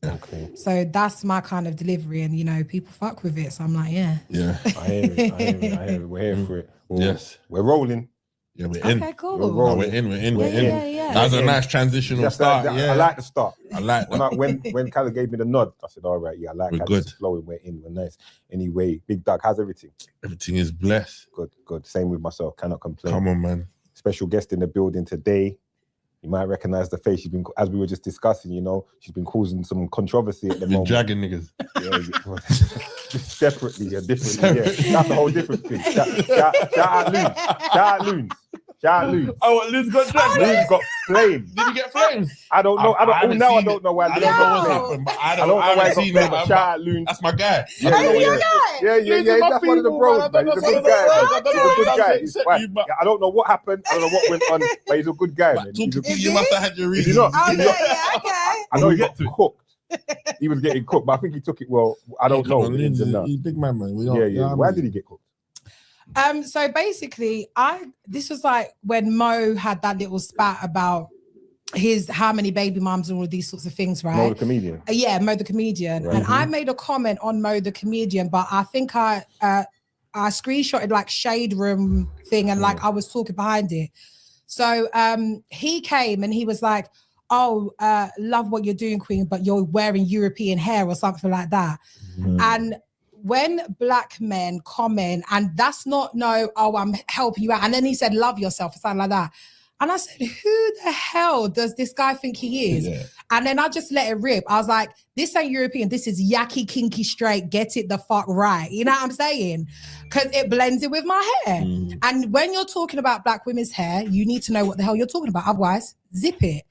Okay. So that's my kind of delivery. And, you know, people fuck with it. So I'm like, yeah. Yeah. I hear it. We're here for it. Yes. We're rolling. Yeah, we're in. Okay, cool. We're We're in. Yeah. That was a nice transitional start. I like the start. I like that. When Callum gave me the nod, I said, all right, yeah, I like We're how good. this is flowing. We're in. We're nice. Anyway, Big Doug, how's everything? Everything is blessed. Good. Same with myself. Cannot complain. Come on, man. Special guest in the building today. You might recognize the face. She's been, as we were just discussing, you know, she's been causing some controversy at the moment. Dragging niggas. Separately, differently. Yeah. That's a whole different thing. Shout out Loons. Shout out Loons. Oh, Loons got dragged. Loons got flamed. Did he get flamed? I don't know. I don't know why. I don't know what's happened, but I don't know why he got flamed. Shout out Loons. That's my guy. Yeah. That's one of the bros, man. He's a good guy. I don't know what happened. I don't know what went on, but he's a good guy, man. You must have had your reasons. Okay. I know he got cooked. He was getting cooked, but I think he took it well. I don't know. He's a big man, man. Why did he get cooked? So basically, this was like when Mo had that little spat about how many baby mums and all of these sorts of things, right? Mo the comedian. Yeah, Mo the comedian. Right. And I made a comment on Mo the comedian, but I think I screenshotted like shade room thing and like I was talking behind it. So he came and he was like, oh, love what you're doing, Queen, but you're wearing European hair or something like that. And when black men comment, and that's not I'm helping you out. And then he said, love yourself or something like that. And I said, who the hell does this guy think he is? Yeah. And then I just let it rip. I was like, this ain't European. This is yaki, kinky, straight. Get it the fuck right. You know what I'm saying? Because it blends it with my hair. And when you're talking about black women's hair, you need to know what the hell you're talking about. Otherwise, zip it.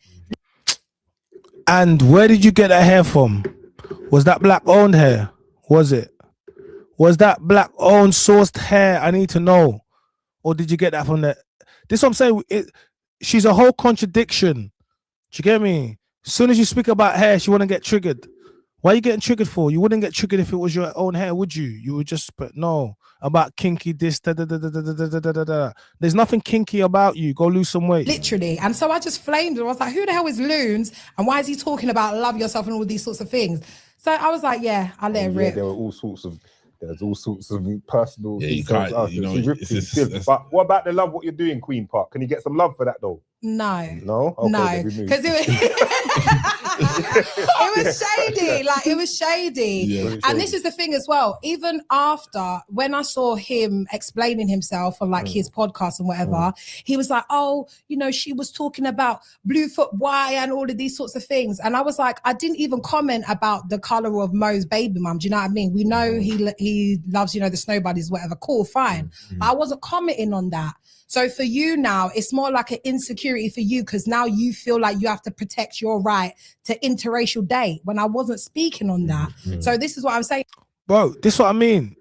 And where did you get that hair from? Was that black owned hair? Was it? Was that black owned sourced hair? I need to know. Or did you get that from the... This is what I'm saying. She's a whole contradiction. Do you get me? As soon as you speak about hair, she wouldn't get triggered. Why are you getting triggered for? You wouldn't get triggered if it was your own hair, would you? You would just, but no, about kinky this, da, da, da, da, da, da, da, da, da. There's nothing kinky about you. Go lose some weight. Literally. And so I just flamed her. I was like, who the hell is Loons? And why is he talking about love yourself and all these sorts of things? So I was like, yeah, I'll let it rip. There were all sorts of personal details. But what about the love what you're doing, Queen Park? Can you get some love for that though? No. Okay, no. Because it was shady. Like it was shady. Yeah. And this is the thing as well. Even after when I saw him explaining himself on like his podcast and whatever, he was like, oh, you know, she was talking about Bluefoot Y and all of these sorts of things. And I was like, I didn't even comment about the color of Mo's baby mum. Do you know what I mean? We know he loves, you know, the snow buddies, whatever. Cool, fine. But I wasn't commenting on that. So for you now, it's more like an insecurity for you because now you feel like you have to protect your right to interracial date when I wasn't speaking on that. So this is what I'm saying. Bro, this is what I mean.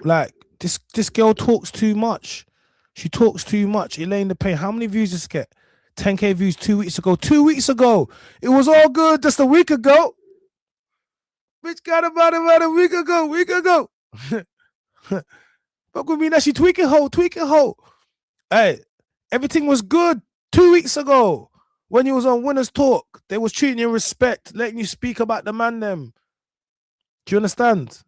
Like, this girl talks too much. She talks too much. ELAINE the Pain. How many views does this get? 10K views 2 weeks ago. 2 weeks ago. It was all good just a week ago. Bitch got about a week ago. Fuck with me now. She tweaking hoe. Hey, everything was good 2 weeks ago when you was on Winners Talk. They was treating you with respect, letting you speak about the man them. Do you understand?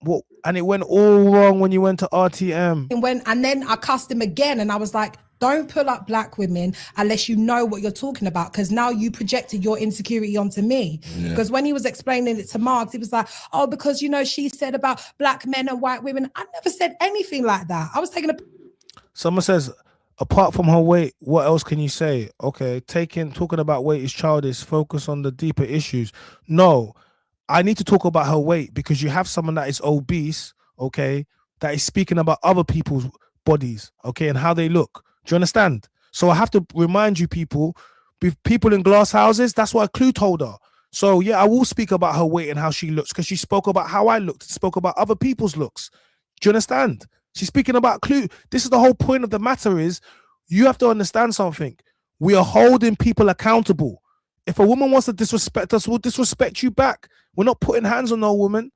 What? And it went all wrong when you went to RTM. And then I cussed him again, and I was like, don't pull up black women unless you know what you're talking about, because now you projected your insecurity onto me. Because when he was explaining it to Marks, he was like, oh, because, you know, she said about black men and white women. I never said anything like that. I was taking a... Someone says, apart from her weight, what else can you say? Okay, talking about weight is childish. Focus on the deeper issues. No, I need to talk about her weight because you have someone that is obese, okay, that is speaking about other people's bodies, okay, and how they look. Do you understand? So I have to remind you people in glass houses, that's what Clue told her. So yeah, I will speak about her weight and how she looks because she spoke about how I looked, spoke about other people's looks. Do you understand? She's speaking about Clue. This is the whole point of the matter is you have to understand something. We are holding people accountable. If a woman wants to disrespect us, we'll disrespect you back. We're not putting hands on no woman,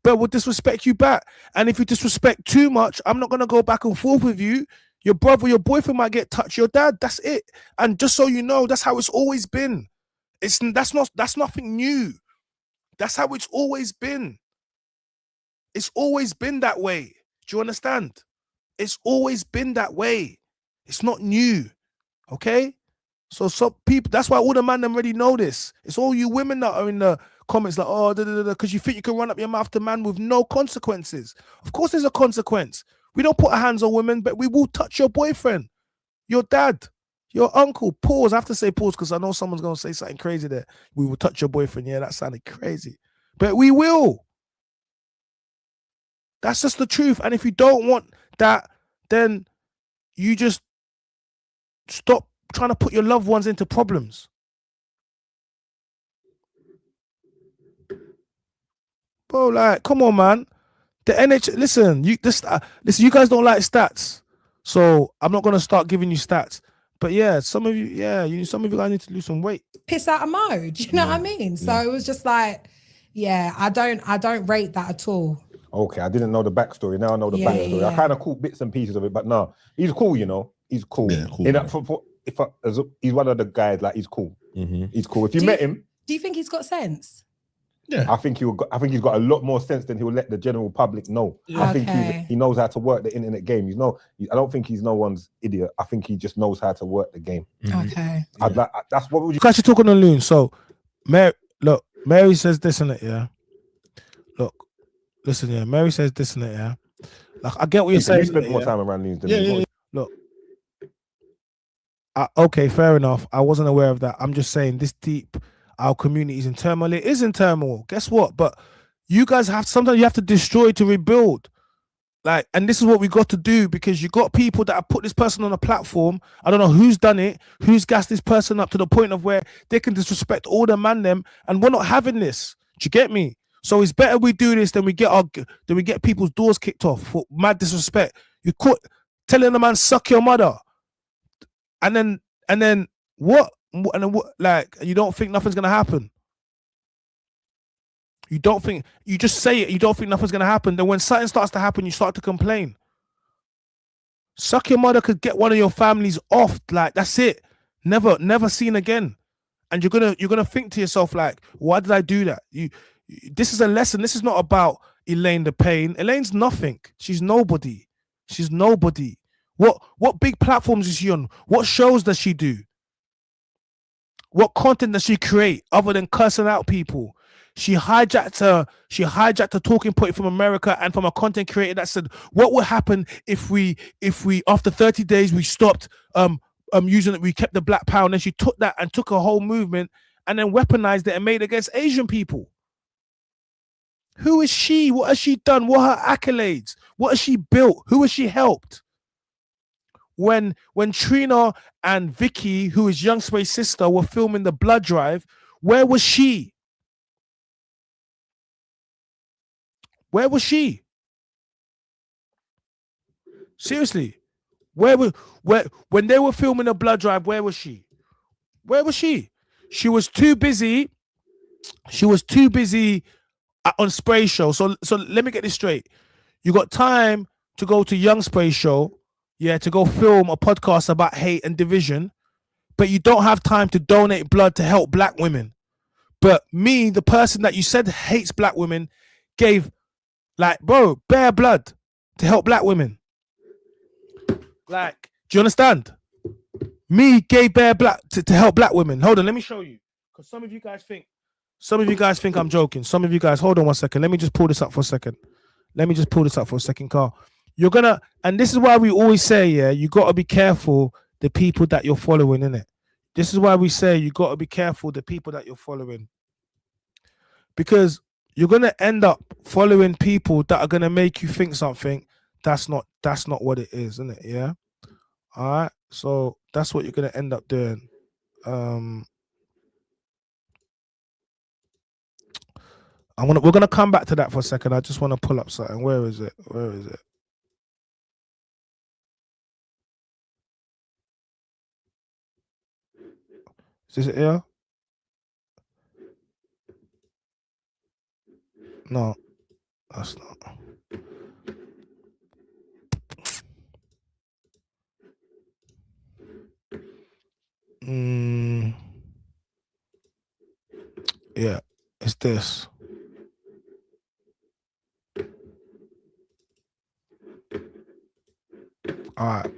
but we'll disrespect you back. And if you disrespect too much, I'm not going to go back and forth with you. Your brother, your boyfriend might get touched. Your dad, that's it. And just so you know, that's how it's always been. That's nothing new. That's how it's always been. It's always been that way. Do you understand? It's always been that way. It's not new. Okay? So some people, that's why all the man them already know this. It's all you women that are in the comments like, oh, because you think you can run up your mouth to man with no consequences. Of course there's a consequence. We don't put our hands on women, but we will touch your boyfriend, your dad, your uncle. Pause. I have to say pause because I know someone's going to say something crazy there. We will touch your boyfriend. Yeah, that sounded crazy. But we will. That's just the truth. And if you don't want that, then you just stop trying to put your loved ones into problems. Bro, like, come on, man. The NH, listen, you guys don't like stats, so I'm not gonna start giving you stats. But yeah, some of you guys need to lose some weight. Piss out of mode, you know what I mean? So it was just like, yeah, I don't rate that at all. Okay, I didn't know the backstory. Now I know the backstory. I kind of caught bits and pieces of it, but no, he's cool. You know, he's cool. Yeah, cool. He's one of the guys. Like he's cool. He's cool. If you met him, do you think he's got sense? Yeah, I think he's got a lot more sense than he'll let the general public know. Yeah. I think he knows how to work the internet game. I don't think he's no one's idiot. I think he just knows how to work the game. Okay, that's what would you actually talking on Loons. So, Mary says this in it. Yeah, look, listen. Yeah, Mary says this in it. Yeah, like I get what you're saying. You spent more time around Loons than me. Look, okay, fair enough. I wasn't aware of that. I'm just saying this deep. Our community is in turmoil. It is in turmoil. Guess what? But you guys sometimes you have to destroy to rebuild. Like, and this is what we got to do because you got people that have put this person on a platform. I don't know who's done it, who's gassed this person up to the point of where they can disrespect all the man them, and we're not having this. Do you get me? So it's better we do this than we get people's doors kicked off for mad disrespect. You caught telling the man suck your mother, and then what? And then what? Like, you don't think nothing's gonna happen? You just say it. You don't think nothing's gonna happen. Then when something starts to happen, you start to complain. Suck your mother could get one of your families off. Like that's it. Never seen again. And you're gonna think to yourself like, why did I do that? This is a lesson. This is not about ELAINE the Pain. ELAINE's nothing. She's nobody. She's nobody. What big platforms is she on? What shows does she do? What content does she create other than cursing out people? She hijacked a talking point from America and from a content creator that said, what would happen if we after 30 days we stopped using it, we kept the black power. And then she took that and took a whole movement and then weaponized it and made it against Asian people. Who is she? What has she done? What are her accolades? What has she built? Who has she helped? When Trina and Vicky, who is Young Sway's sister, were filming the blood drive, where was she? Where was she? Seriously, Where when they were filming the blood drive, where was she? Where was she? She was too busy. She was too busy on Spray Show. So let me get this straight. You got time to go to Young Spray Show, yeah, to go film a podcast about hate and division, but you don't have time to donate blood to help black women. But me, the person that you said hates black women, gave, like, bro, bare blood to help black women. Like, do you understand? Me gave bare black to help black women. Hold on, let me show you. Because some of you guys think I'm joking. Some of you guys, hold on one second. Let me just pull this up for a second. Carl. You're gonna, and this is why we always say, yeah, you gotta be careful the people that you're following, innit? This is why we say you gotta be careful the people that you're following. Because you're gonna end up following people that are gonna make you think something that's not what it is, isn't it? Yeah. All right. So that's what you're gonna end up doing. We're gonna come back to that for a second. I just want to pull up something. Where is it? Is this it here? No, that's not. Yeah, it's this. All right.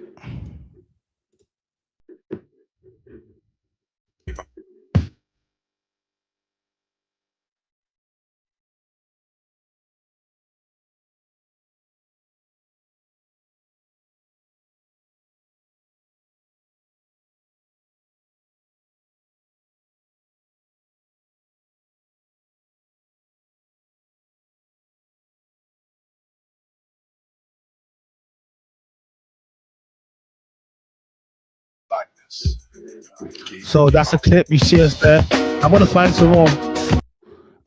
So that's a clip. You see us there. I'm gonna find some more.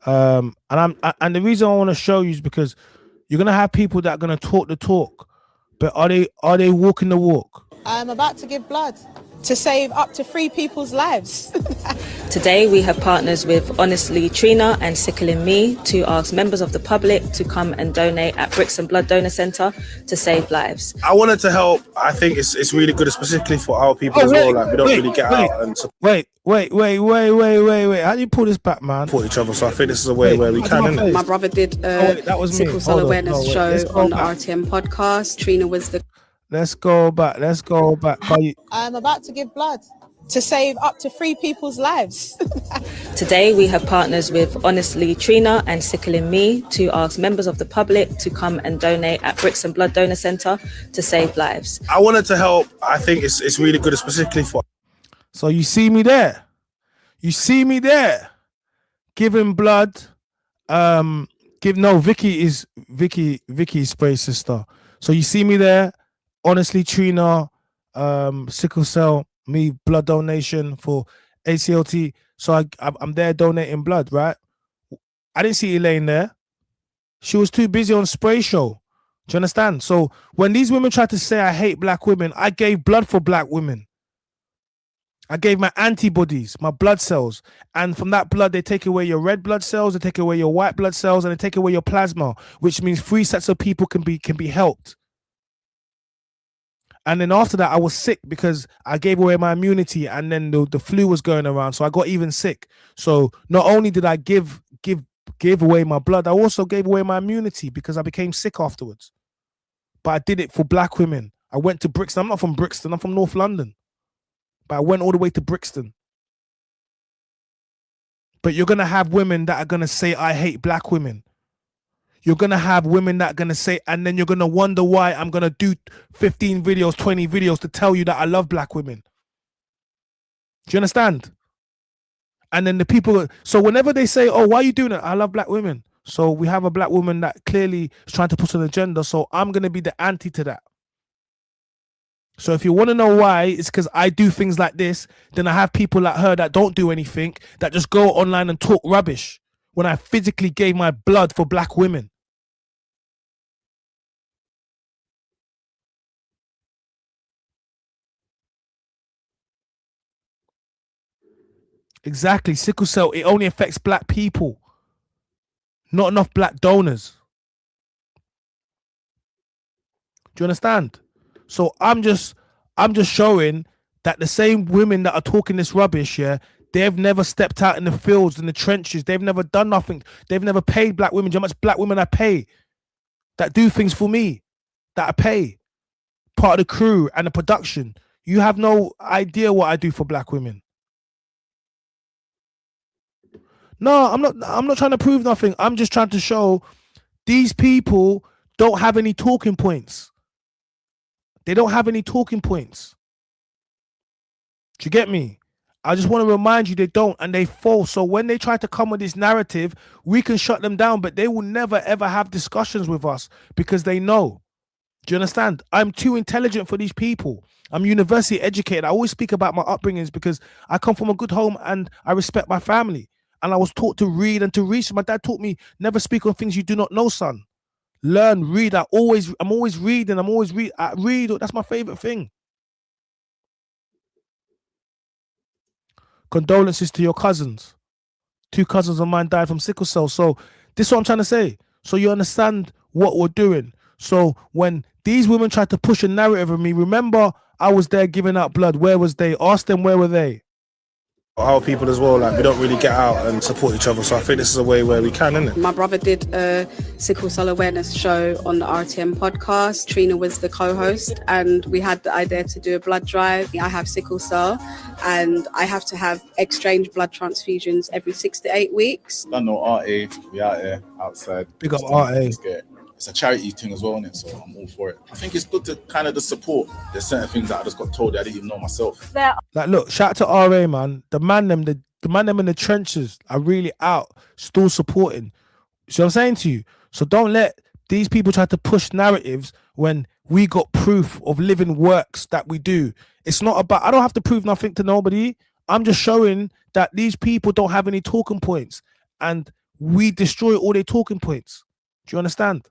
And the reason I want to show you is because you're gonna have people that are gonna talk the talk, but are they walking the walk? I'm about to give blood to save up to 3 people's lives. Today we have partners with Honestly Trina and Sickling Me to ask members of the public to come and donate at Brixton Blood Donor Centre to save lives. I wanted to help. I think it's really good, specifically for our people as well. Like, we don't really get out and wait. How do you pull this back, man? Support each other. So I think this is a way where we can. Innit? My brother did a sickle cell awareness show on the RTM podcast. Trina was the. Let's go back. I'm about to give blood to save up to 3 people's lives. Today we have partners with Honestly Trina and Sickling Me to ask members of the public to come and donate at Brixton Blood Donor Centre to save lives. I wanted to help. I think it's really good, specifically for. So you see me there. Giving blood. Vicky is Spray's sister. So you see me there. Honestly, Trina, sickle cell, me blood donation for ACLT. So I'm there donating blood, right? I didn't see Elaine there. She was too busy on Spray Show. Do you understand? So when these women tried to say I hate black women, I gave blood for black women. I gave my antibodies, my blood cells. And from that blood, they take away your red blood cells, they take away your white blood cells, and they take away your plasma, which means 3 sets of people can be helped. And then after that, I was sick because I gave away my immunity, and then the flu was going around, so I got even sick. So not only did I give away my blood, I also gave away my immunity because I became sick afterwards. But I did it for black women. I went to Brixton. I'm not from Brixton. I'm from North London. But I went all the way to Brixton. But you're going to have women that are going to say, I hate black women. You're going to have women that are going to say, and then you're going to wonder why I'm going to do 15 videos, 20 videos to tell you that I love black women. Do you understand? And then the people, so whenever they say, oh, why are you doing it? I love black women. So we have a black woman that clearly is trying to put an agenda. So I'm going to be the anti to that. So if you want to know why, it's because I do things like this. Then I have people like her that don't do anything, that just go online and talk rubbish when I physically gave my blood for black women. Exactly. Sickle cell, it only affects black people. Not enough black donors. Do you understand? So I'm just showing that the same women that are talking this rubbish, yeah, they've never stepped out in the fields, in the trenches. They've never done nothing. They've never paid black women. Do you know how much black women I pay that do things for me, that I pay? Part of the crew and the production. You have no idea what I do for black women. No, I'm not trying to prove nothing. I'm just trying to show these people don't have any talking points. They don't have any talking points. Do you get me? I just want to remind you they don't, and they fall. So when they try to come with this narrative, we can shut them down, but they will never ever have discussions with us because they know. Do you understand? I'm too intelligent for these people. I'm university educated. I always speak about my upbringings because I come from a good home and I respect my family. And I was taught to read and to research. My dad taught me never speak on things you do not know, son. Learn, read. I'm always reading. I read. That's my favorite thing. Condolences to your cousins. 2 cousins of mine died from sickle cell. So this is what I'm trying to say. So you understand what we're doing. So when these women tried to push a narrative of me, remember I was there giving out blood. Where was they? Ask them where were they? Our people as well, like we don't really get out and support each other. So I think this is a way where we can, isn't it? My brother did a sickle cell awareness show on the RTM podcast. Trina was the co-host, and we had the idea to do a blood drive. I have sickle cell, and I have to have exchange blood transfusions every 6 to 8 weeks. I know RA, we out there outside. Big up RA. It's a charity thing as well, isn't it? So I'm all for it. I think it's good to kind of the support. There's certain things that I just got told that I didn't even know myself. Like, look, shout out to RA, man. The man them in the trenches are really out, still supporting. See what I'm saying to you? So don't let these people try to push narratives when we got proof of living works that we do. It's not about, I don't have to prove nothing to nobody. I'm just showing that these people don't have any talking points and we destroy all their talking points. Do you understand?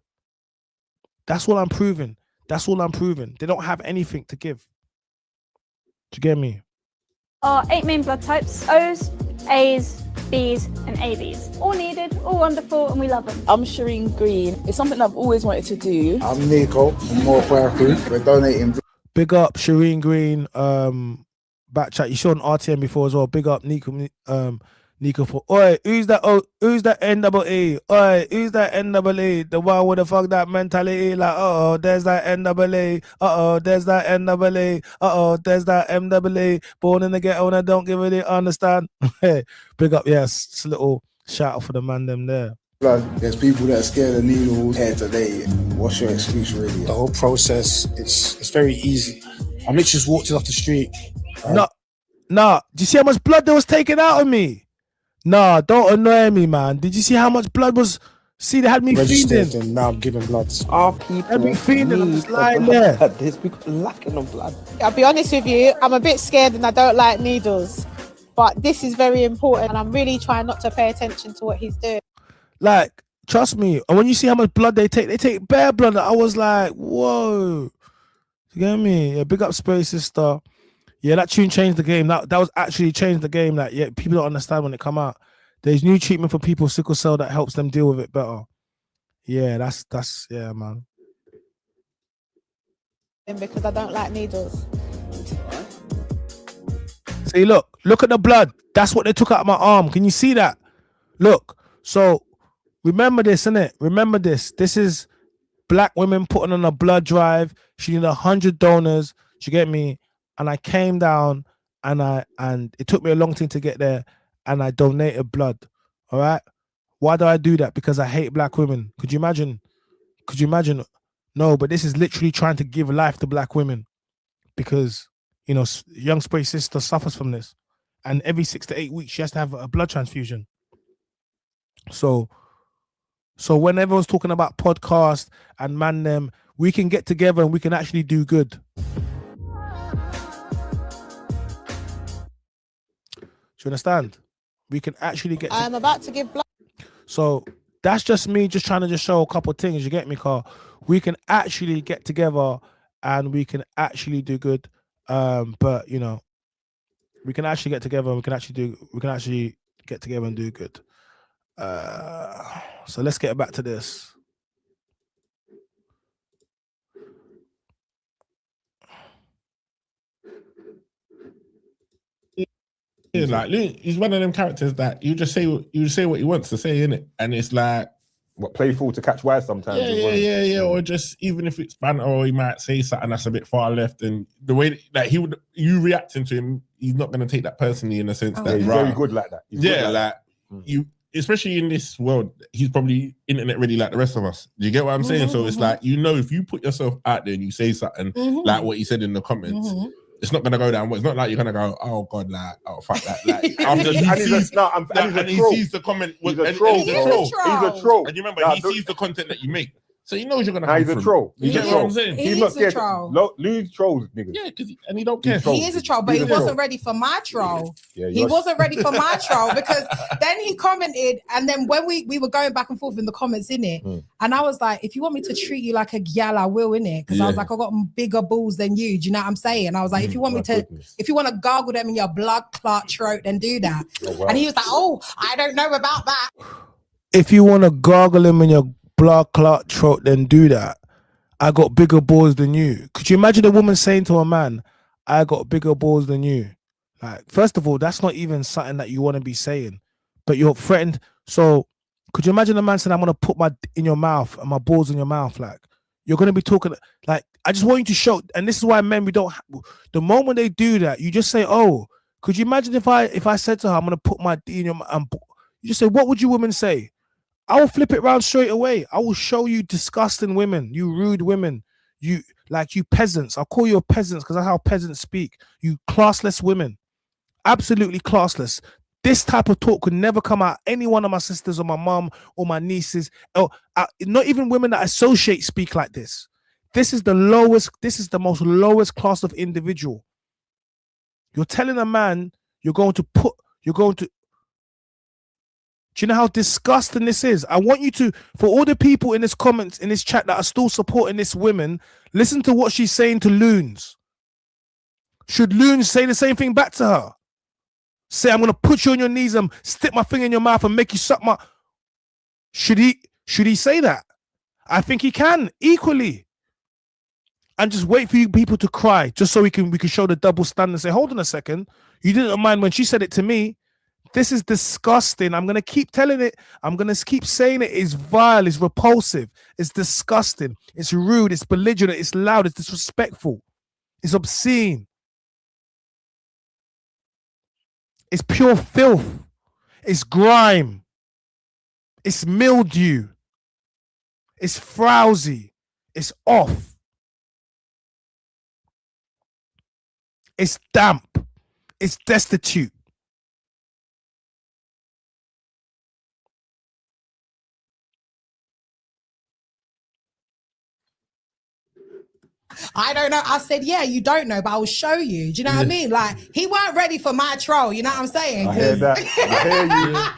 That's what I'm proving. That's all I'm proving. They don't have anything to give. Do you get me? Are 8 main blood types: O's, A's, B's, and ABs. All needed, all wonderful, and we love them. I'm Shireen Green. It's something I've always wanted to do. I'm Nico from More Fire Crew. We're donating. Big up Shireen Green. Back chat. You saw on RTM before as well. Big up Nico. Nico for oi, who's that NAA? Oi, who's that NAA? The one with the fuck that mentality, like there's that NAA, there's that NAA, there's that MAA, born in the ghetto and I don't give a understand. Big up, yes, it's a little shout out for the man them there. There's people that are scared of needles here today. What's your excuse really? The whole process, it's very easy. I'm literally just walked off the street. Nah, do you see how much blood that was taken out of me? Nah, don't annoy me, man. Did you see how much blood was? See, they had me feeding. And now I'm giving blood. Our people had me feeding. I'm just lying there. There's people lacking of blood. I'll be honest with you, I'm a bit scared and I don't like needles. But this is very important and I'm really trying not to pay attention to what he's doing. Like, trust me, and when you see how much blood they take bare blood. I was like, whoa. You get me? Yeah, big up Space Sister. Yeah, that tune changed the game. That was actually changed the game. Like, yeah, people don't understand when it come out. There's new treatment for people with sickle cell that helps them deal with it better. Yeah, that's yeah, man. Because I don't like needles. See, look at the blood. That's what they took out of my arm. Can you see that? Look. So remember this, innit? Remember this. This is black women putting on a blood drive. She needed 100 donors. Do you get me? And I came down and it took me a long time to get there and I donated blood. All right. Why do I do that? Because I hate black women. Could you imagine? No, but this is literally trying to give life to black women because, you know, young Spray Sister suffers from this. And every 6 to 8 weeks, she has to have a blood transfusion. So when everyone's talking about podcast and man them, we can get together and we can actually do good. Do you understand? We can actually get. I'm about to give blood. So that's just me just trying to just show a couple of things. You get me, Carl? We can actually get together and we can actually do good. But you know, We can actually get together. We can actually get together and do good. So let's get back to this. Yeah, like he's one of them characters that you say what he wants to say, innit? And it's like what playful to catch wise sometimes. Yeah. Or just even if it's banter, or he might say something that's a bit far left, and the way that you reacting to him, he's not gonna take that personally in the sense that he's very good like that. You, especially in this world, he's probably internet ready like the rest of us. Do you get what I'm saying? So it's like, if you put yourself out there and you say something like what he said in the comments. It's not gonna go down. It's not like you're gonna go, oh god, like, oh fuck that. Like after he sees the comment, he's a troll. He's a troll. And you remember, he sees the content that you make, so he knows you're gonna. He's a troll. You get what I'm saying? He's not scared. Loons trolls, nigga. Yeah, and he don't care. He is a troll, but he wasn't ready for my troll. He wasn't ready for my troll because then he commented, and then when we were going back and forth in the comments, innit? And I was like, if you want me to treat you like a gal, I will, innit? Because I was like, I got bigger balls than you. Do you know what I'm saying? I was like, if you want to gargle them in your blood clot throat, then do that. And he was like, oh, I don't know about that. If you want to gargle him in your blood clot throat, then do that. I got bigger balls than you. Could you imagine a woman saying to a man, I got bigger balls than you? Like, first of all, that's not even something that you want to be saying, but you're threatened. So could you imagine a man saying, I'm going to put my in your mouth and my balls in your mouth? Like, you're going to be talking, like, I just want you to show, and this is why men, the moment they do that, you just say, oh, could you imagine if I said to her, I'm going to put my D in your mouth? You just say, what would you women say? I will flip it around straight away. I will show you disgusting women, you rude women, you peasants. I'll call you peasants because that's how peasants speak. You classless women, absolutely classless. This type of talk could never come out any one of my sisters or my mom or my nieces, or not even women that associate speak like this. This is the most lowest class of individual. You're telling a man do you know how disgusting this is? I want you to, for all the people in this comments, in this chat that are still supporting this woman, listen to what she's saying to Loons. Should Loons say the same thing back to her? Say, I'm going to put you on your knees and stick my finger in your mouth and make you suck my... Should he say that? I think he can, equally. And just wait for you people to cry, just so we can show the double standard and say, hold on a second. You didn't mind when she said it to me. This is disgusting. I'm going to keep telling it. I'm going to keep saying it. It's vile. It's repulsive. It's disgusting. It's rude. It's belligerent. It's loud. It's disrespectful. It's obscene. It's pure filth. It's grime. It's mildew. It's frowsy. It's off. It's damp. It's destitute. I don't know. I said, yeah, you don't know, but I will show you. Do you know what I mean? Like, he weren't ready for my troll. You know what I'm saying? I hear that.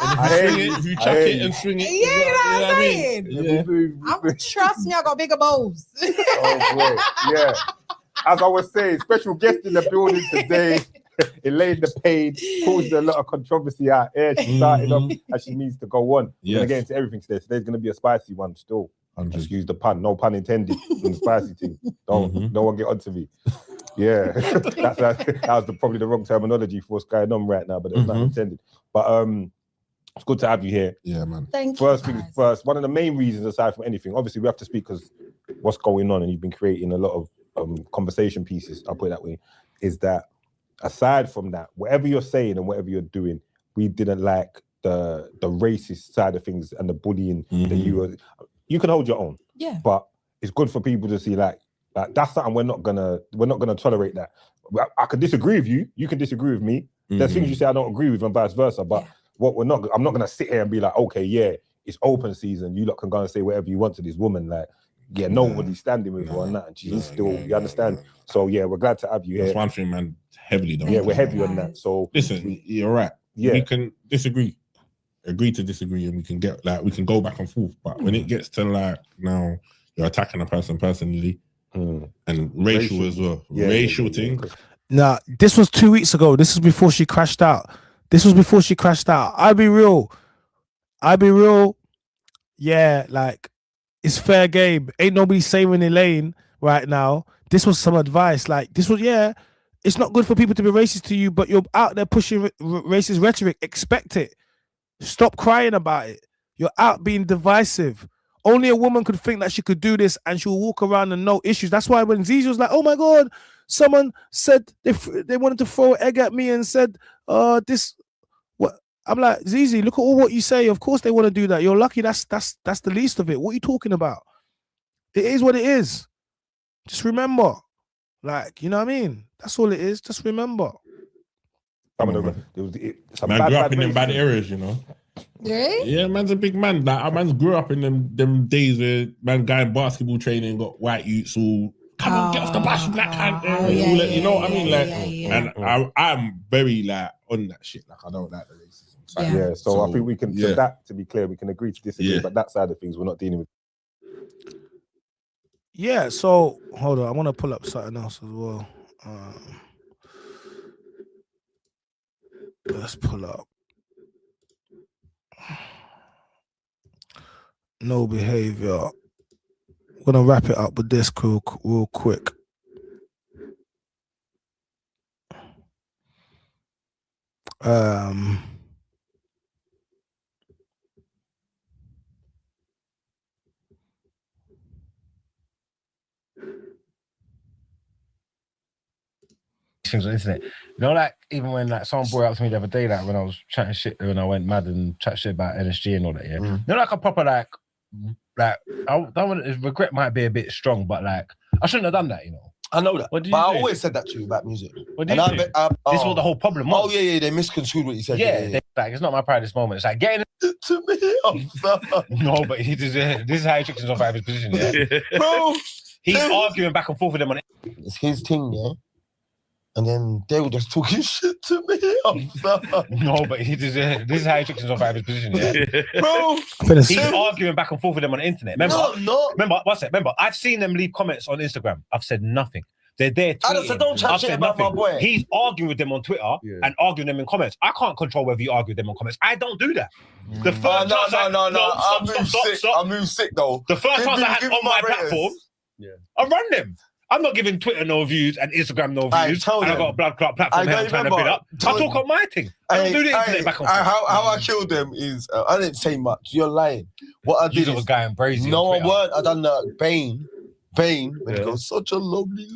I hear you. If you chuck it and swing it. Yeah, you know what I'm saying? Yeah. Trust me, I got bigger balls. Oh, boy. Yeah. As I was saying, special guest in the building today, ELAINE the Pain, caused a lot of controversy out here. She started off as she needs to go on. We're going to get into everything today. Today's going to be a spicy one still. Excuse the pun, no pun intended in the spicy thing. No one get onto me. Yeah, that was probably the wrong terminology for what's going on right now, but it's not intended. But it's good to have you here. Yeah, man. Thank you. First things first, one of the main reasons, aside from anything, obviously we have to speak because what's going on, and you've been creating a lot of conversation pieces, I'll put it that way, is that aside from that, whatever you're saying and whatever you're doing, we didn't like the racist side of things and the bullying that you can hold your own. Yeah. But it's good for people to see like that's something we're not gonna tolerate that. I could disagree with you, you can disagree with me. There's things you say I don't agree with and vice versa. But I'm not gonna sit here and be like, okay, yeah, it's open season. You lot can go and say whatever you want to this woman. Like, nobody's standing with her on that. And she's still, you understand? So yeah, we're glad to have you here. That's one thing, man. Heavily done. Yeah, we're heavy on that. So listen, you're right. Yeah. We can disagree. Agree to disagree, and we can go back and forth. But when it gets to like now you're attacking a person personally and racial as well, racial thing. Nah, this was 2 weeks ago. This was before she crashed out. I'll be real. Yeah, like, it's fair game. Ain't nobody saving Elaine right now. This was some advice. Like, this was, it's not good for people to be racist to you, but you're out there pushing racist rhetoric. Expect it. Stop crying about it. You're out being divisive. Only a woman could think that she could do this and she'll walk around and no issues. That's why when Zizi was like, oh my God, someone said they wanted to throw egg at me and said, this, what? I'm like, Zizi, look at all what you say. Of course they want to do that. You're lucky that's the least of it. What are you talking about? It is what it is. Just remember. Like, you know what I mean? That's all it is. Just remember. Man grew up in them bad areas, you know. Really? Yeah, man's a big man. Like, our man grew up in them days where man guy in basketball training got white youths all come on, get off the bus, black hand. You know what I mean? Like, and I'm very like on that shit. Like, I don't like the racism. So I think we can. So that, to be clear, we can agree to disagree. But that side of things, we're not dealing with. Yeah. So hold on, I want to pull up something else as well. Let's pull up. No behavior. I'm gonna wrap it up with this real quick. Things on the internet. You know, like, even when like someone brought up to me the other day, like when I was chatting shit, when I went mad and chat shit about NSG and all that, You know, like a proper like I don't want regret might be a bit strong, but like I shouldn't have done that, you know. I know that. What do you but do? I always said that to you about music. What do you do? This is what the whole problem was. Oh yeah, they misconstrued what you said. Yeah. Like, it's not my proudest moment. It's like getting to me. No, but this is how he tricks himself out of his position. Yeah, bro. He's arguing back and forth with them on it. It's his thing, yeah. And then they were just talking shit to me. No, but this is how he tricks himself out of his position. Yeah, bro. He's arguing back and forth with them on the internet. Remember, I've seen them leave comments on Instagram. I've said nothing. They're there tweeting. said, don't chat shit about my boy. He's arguing with them on Twitter and arguing them in comments. I can't control whether you argue with them on comments. I don't do that. The first I move sick though. The first chance I had on my platform, I run them. I'm not giving Twitter no views and Instagram no views. And I've got a blood clot platform here I'm trying to build up. I talk on my thing. I don't do the internet back and forth. How I killed them is, I didn't say much. You're lying. What I did was a guy in Brazy. No, I weren't. I done that. Bane, when it goes, such a lovely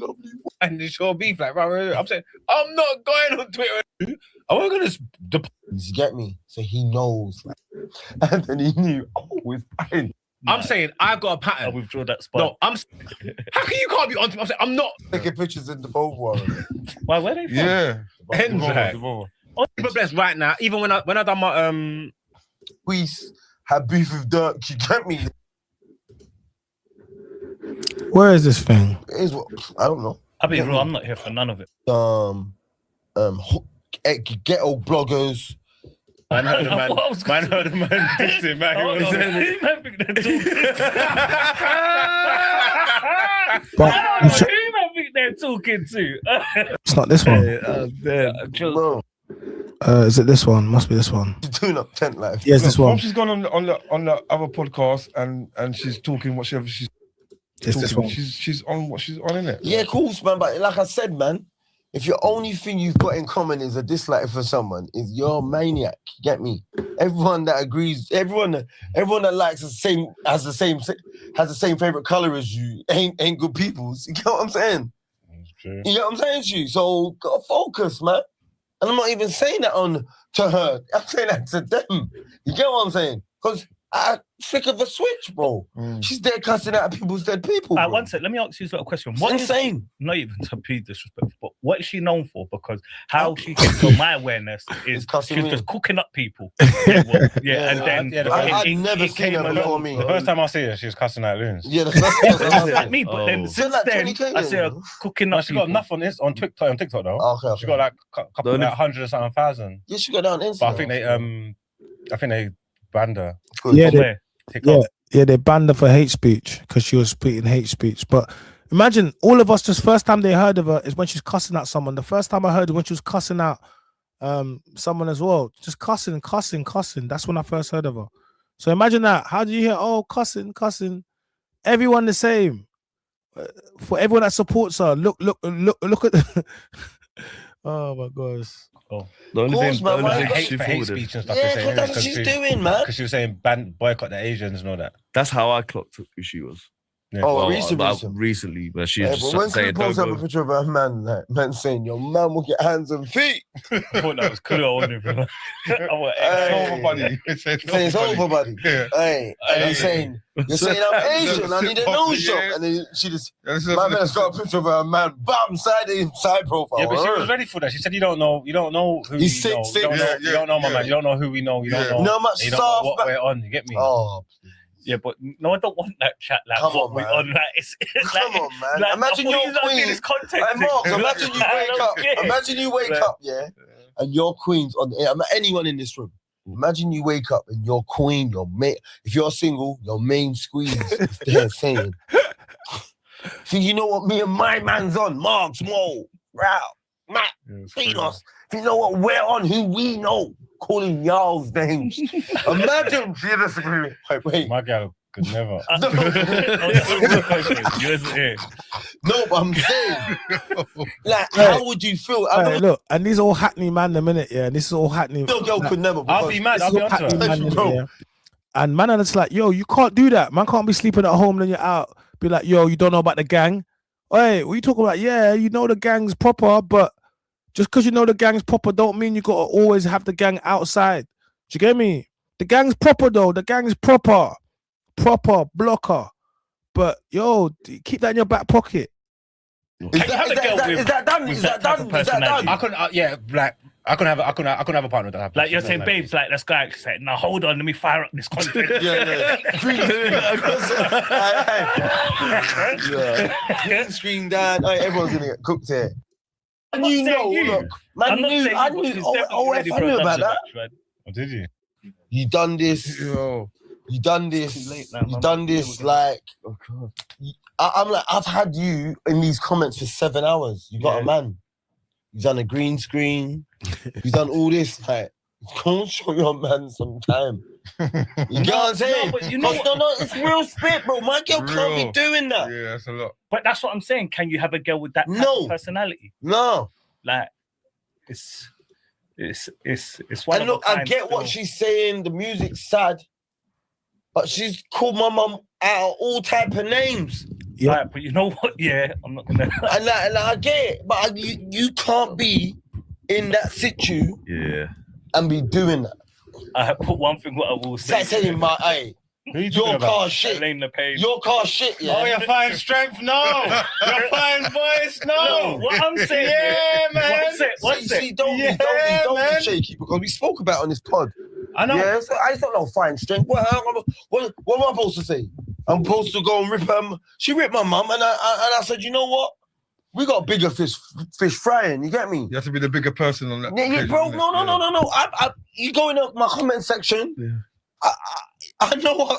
and it's your beef, like, I'm saying, I'm not going on Twitter. I'm going to. You get me? So he knows, like, and then he knew. Oh, it's fine. I'm saying I've got a pattern. I'll withdraw that spot. No, how can you can't be on? I'm saying I'm not taking pictures in the bowl one. Why? Where they from? Yeah, but bless right now. Even when I done my we had beef with Dirk. You get me? Where is this thing? It is what I don't know. I'll be real. I'm not here for none of it. Ghetto bloggers. Man heard a man dissing, man. Who man think they're talking to? It's not this one. Is it this one? Must be this one. Doing up tent life. Yes, this one. She's gone on the other podcast and she's talking whatever she's. It's this one. She's on what she's on, innit? Yeah, cool, man. But like I said, man, if your only thing you've got in common is a dislike for someone, is you're a maniac. You get me? Everyone that agrees, everyone that likes the same, has the same favorite color as you, ain't good peoples. You get what I'm saying? You get what I'm saying to you? So gotta focus, man. And I'm not even saying that to her. I'm saying that to them. You get what I'm saying? Because I flick of a switch, bro. She's there cussing out people's dead people. One sec, let me ask you a little question. What insane? Not even to be disrespectful, but what is she known for? Because how she gets on my awareness is she's just cooking up people. And then I'd never seen her before me. The first time I see her, she was cussing out Loons. Yeah, the first time like me, but then since then I see her cooking up. She got enough on this on TikTok though. Okay. She got like a couple like 100 or something thousand. Yeah, she got that on Instagram. But I think they banned her. They banned her for hate speech because she was speaking hate speech. But Imagine all of us just first time they heard of her is when she's cussing out someone. The first time I heard it when she was cussing out someone as well. Just cussing. That's when I first heard of her. So imagine that. How do you hear, oh, cussing? Everyone the same. For everyone that supports her, look at oh my gosh. Oh, the only thing hate speech and stuff. Yeah, because that's what she's doing, man. Because she was saying boycott the Asians and all that. That's how I clocked who she was. Yeah. Oh, well, recently, but she's just when saying, she posts up a picture of her man, like man saying, "Your man will get hands and feet." I thought that was cool. I wasn't even. It's over, buddy. It's over, buddy. Hey, and he's saying, "You're saying I'm Asian. I need a nose job." And then she just, my man's got a picture of her man, bam, side profile. Yeah, but she was ready for that. She said, "You don't know who he's we know. You don't know my man. You don't know who we know. You don't know much you don't know what we're on. You get me?" Oh. Yeah, but no, I don't want that chat. Like, come what on, we man. on, like, it's, come on, man. Like, imagine your queen. This content Mark, imagine you wake up. Imagine you wake up, yeah, and your queen's on. Anyone in this room. Imagine you wake up and your queen, your mate. If you're single, your main squeeze is there saying, "See, you know what? Me and my man's on. Mark's Mo, Rao, Matt, Finos. If you know what we're on, who we know." Calling y'all's names. Imagine. Wait. My girl could never. No, but I'm saying, like, how would you feel? Look, and these all Hackney man the minute, yeah. And this is all Hackney. No girl could never. I'll be mad. I'll be honest, bro. And man, and it's like, yo, you can't do that. Man can't be sleeping at home, then you're out. Be like, yo, you don't know about the gang. Hey, what you talking about? Yeah, you know the gang's proper, but just because you know the gang's proper don't mean you got to always have the gang outside. Do you get me? The gang's proper though. The gang's proper blocker. But yo, keep that in your back pocket. Is that done? I couldn't. Yeah, like I couldn't have a partner that. Like you're saying, babes, like let's go. Actually, say, now hold on, let me fire up this content. Green screen down. Everyone's gonna get cooked here. And you know, look, man, I knew about that. Oh, did you? You done this. You done this. You done this. Like, I'm like, I've had you in these comments for 7 hours. You got a man. You done a green screen. You done all this. Like, come on, show your man some time. You get what I'm saying? No, but you know no, it's real spit, bro. My girl can't be doing that. Yeah, that's a lot. But that's what I'm saying. Can you have a girl with that type of personality? No. Like, it's one. And look, I get what she's saying. The music's sad, but she's called my mum out all type of names. Yeah, right, but you know what? Yeah, I'm not gonna. and I get it, but you can't be in that situ. Yeah. And be doing that. I put one thing. What I will say. That's saying, my hey. Your car shit. ELAINE the Pain. Your car shit, yeah. Oh, your fine strength, no. Your fine voice, no. What I'm saying, yeah, man. Don't be shaky because we spoke about it on this pod. I know. Yeah, so I don't know fine strength. What am I supposed to say? I'm supposed to go and rip her. She ripped my mum, and I said, you know what? We got bigger fish frying. You get me? You have to be the bigger person on that. Yeah, bro. No. You go in my comment section. Yeah. I know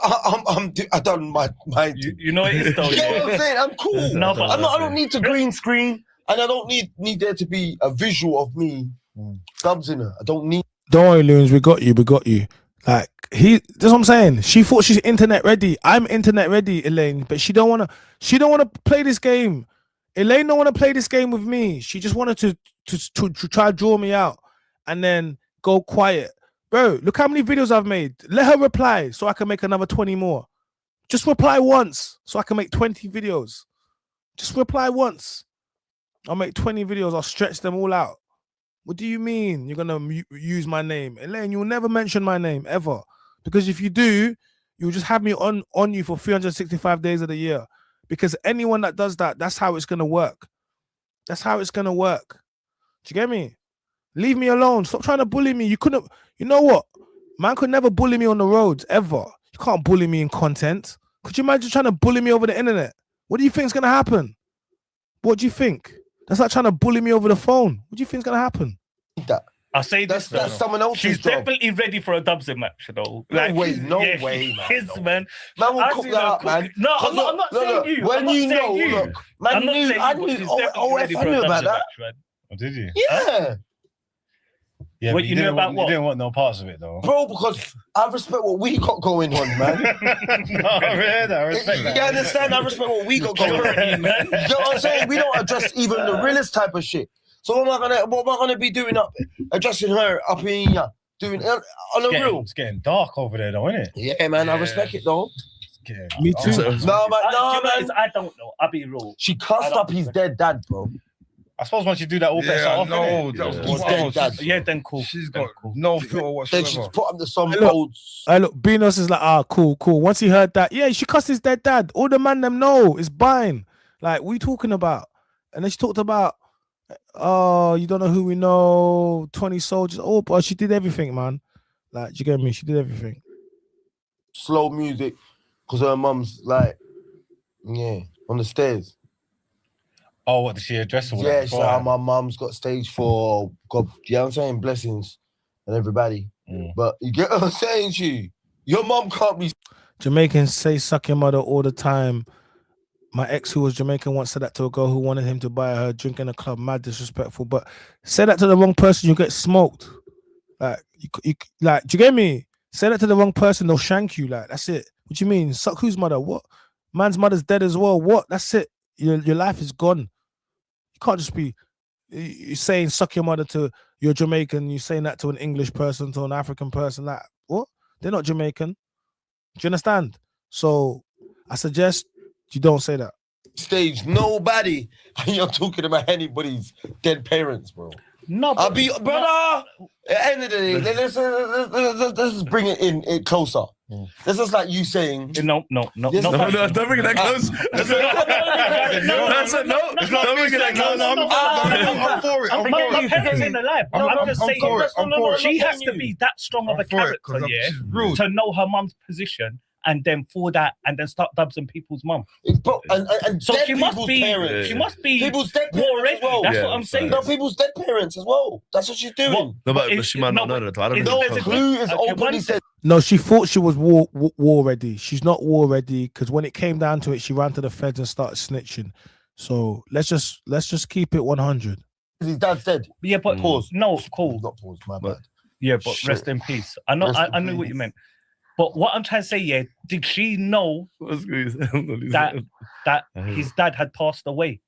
I done my you know it is though. You get what I'm saying? I'm cool. No, but I don't need to green screen, and I don't need there to be a visual of me dubs in her. I don't need. Don't worry, Loons, we got you. Like that's what I'm saying. She thought she's internet ready. I'm internet ready, ELAINE, but she don't wanna play this game. ELAINE don't wanna play this game with me. She just wanted to try to draw me out and then go quiet. Bro, look how many videos I've made. Let her reply so I can make another 20 more. Just reply once so I can make 20 videos. Just reply once. I'll make 20 videos. I'll stretch them all out. What do you mean you're going to use my name? ELAINE, you'll never mention my name, ever. Because if you do, you'll just have me on you for 365 days of the year. Because anyone that does that, that's how it's going to work. That's how it's going to work. Do you get me? Leave me alone. Stop trying to bully me. You couldn't... You know what? Man could never bully me on the roads, ever. You can't bully me in content. Could you imagine trying to bully me over the internet? What do you think is going to happen? What do you think? That's like trying to bully me over the phone. What do you think is going to happen? That. I'll say That's this. that's someone else's She's job. definitely ready for a Dubson match, though. No way, she- no yeah, way, she man. is, man. Man will I've cook seen that her up, cook man. it. No, I'm not, I'm not saying Look, you. when I'm not you saying know, you. look, man, I'm not knew, saying I you, but knew, she's oh, definitely ready I for a knew about Dubson that. match, man. Oh, did you? Yeah. Yeah, What but you knew didn't about want, what? You didn't want no parts of it, though. Bro, because I respect what we got going on, man. No, I respect that. You understand? I respect what we got going on. You know what I'm saying? We don't address even the realest type of shit. So what am I gonna be doing up, addressing her up in here, doing on the real? It's getting dark over there, though, isn't it? Yeah, man, I respect it though. Me too. No, man. I don't know. I'll be real. She cussed up his dead dad, bro. I suppose once you do that, all bets are off. no, innit? that was He's dead, dad. Yeah, then cool. She's got no filter Then she's whatsoever. put up the some Hey, look. folds. Look, Beanos is like, cool. Once he heard that, yeah, she cussed his dead dad. All the man them know it's buying. Like, what you talking about? And then she talked about, oh, you don't know who we know, 20 soldiers. Oh, but she did everything, man. Like, you get me? She did everything. Slow music, because her mum's like, yeah, on the stairs. Oh, what did she address? All Yeah, that she's like, beforehand? my mum's got stage 4. God, you know what I'm saying? Blessings and everybody. But you get what I'm saying to you? Your mum can't be. Jamaicans say suck your mother all the time. My ex, who was Jamaican, once said that to a girl who wanted him to buy her a drink in a club. Mad disrespectful. But say that to the wrong person, you get smoked. Like, you like, do you get me? Say that to the wrong person, they'll shank you. Like, that's it. What do you mean? Suck whose mother? What? Man's mother's dead as well. What? That's it. Your life is gone. You can't just be you saying suck your mother to you're Jamaican. You saying that to an English person, to an African person. Like, what? They're not Jamaican. Do you understand? So I suggest you don't say that. Stage nobody, and you're talking about anybody's dead parents, bro. No, I'll be brother. At the end of the day, let's just bring it in closer. This is like you saying no, don't bring it that close. Don't bring it that close. I'm for it. My parents ain't alive. I'm just saying, for it. she has to be that strong of a character, yeah, to know her mum's position. And then for that, and then start dubbing people's mum. And so dead she must people's be. parents. She must be. People's dead war parents ready. as well. That's what I'm saying. No, people's dead parents as well. That's what she's doing. No, but she might not know that. I don't know. Clue is openly said. No, she thought she was war ready. She's not war ready because when it came down to it, she ran to the feds and started snitching. So let's just keep it 100. His dad's dead. Yeah, but pause. No, cool. Not pause. My bad. Yeah, but Shit. rest in peace. I know. I knew what you meant. But what I'm trying to say, yeah, did she know that his dad had passed away,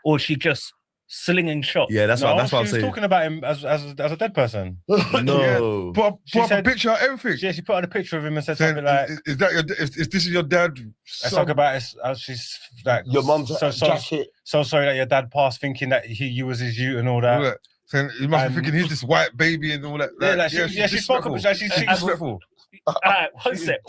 or she just slinging shots? Yeah, that's what I'm She was saying. talking about him as a dead person. No. Put up a picture of everything. Yeah, she put on a picture of him and said something like, "Is that your? Is this your dad?" I talk about it as she's like your mum's jacket. So sorry that your dad passed, thinking that you was his you and all that. All that. Saying he must be thinking he's this white baby and all that. She spoke about. She's disrespectful. All right, one sec.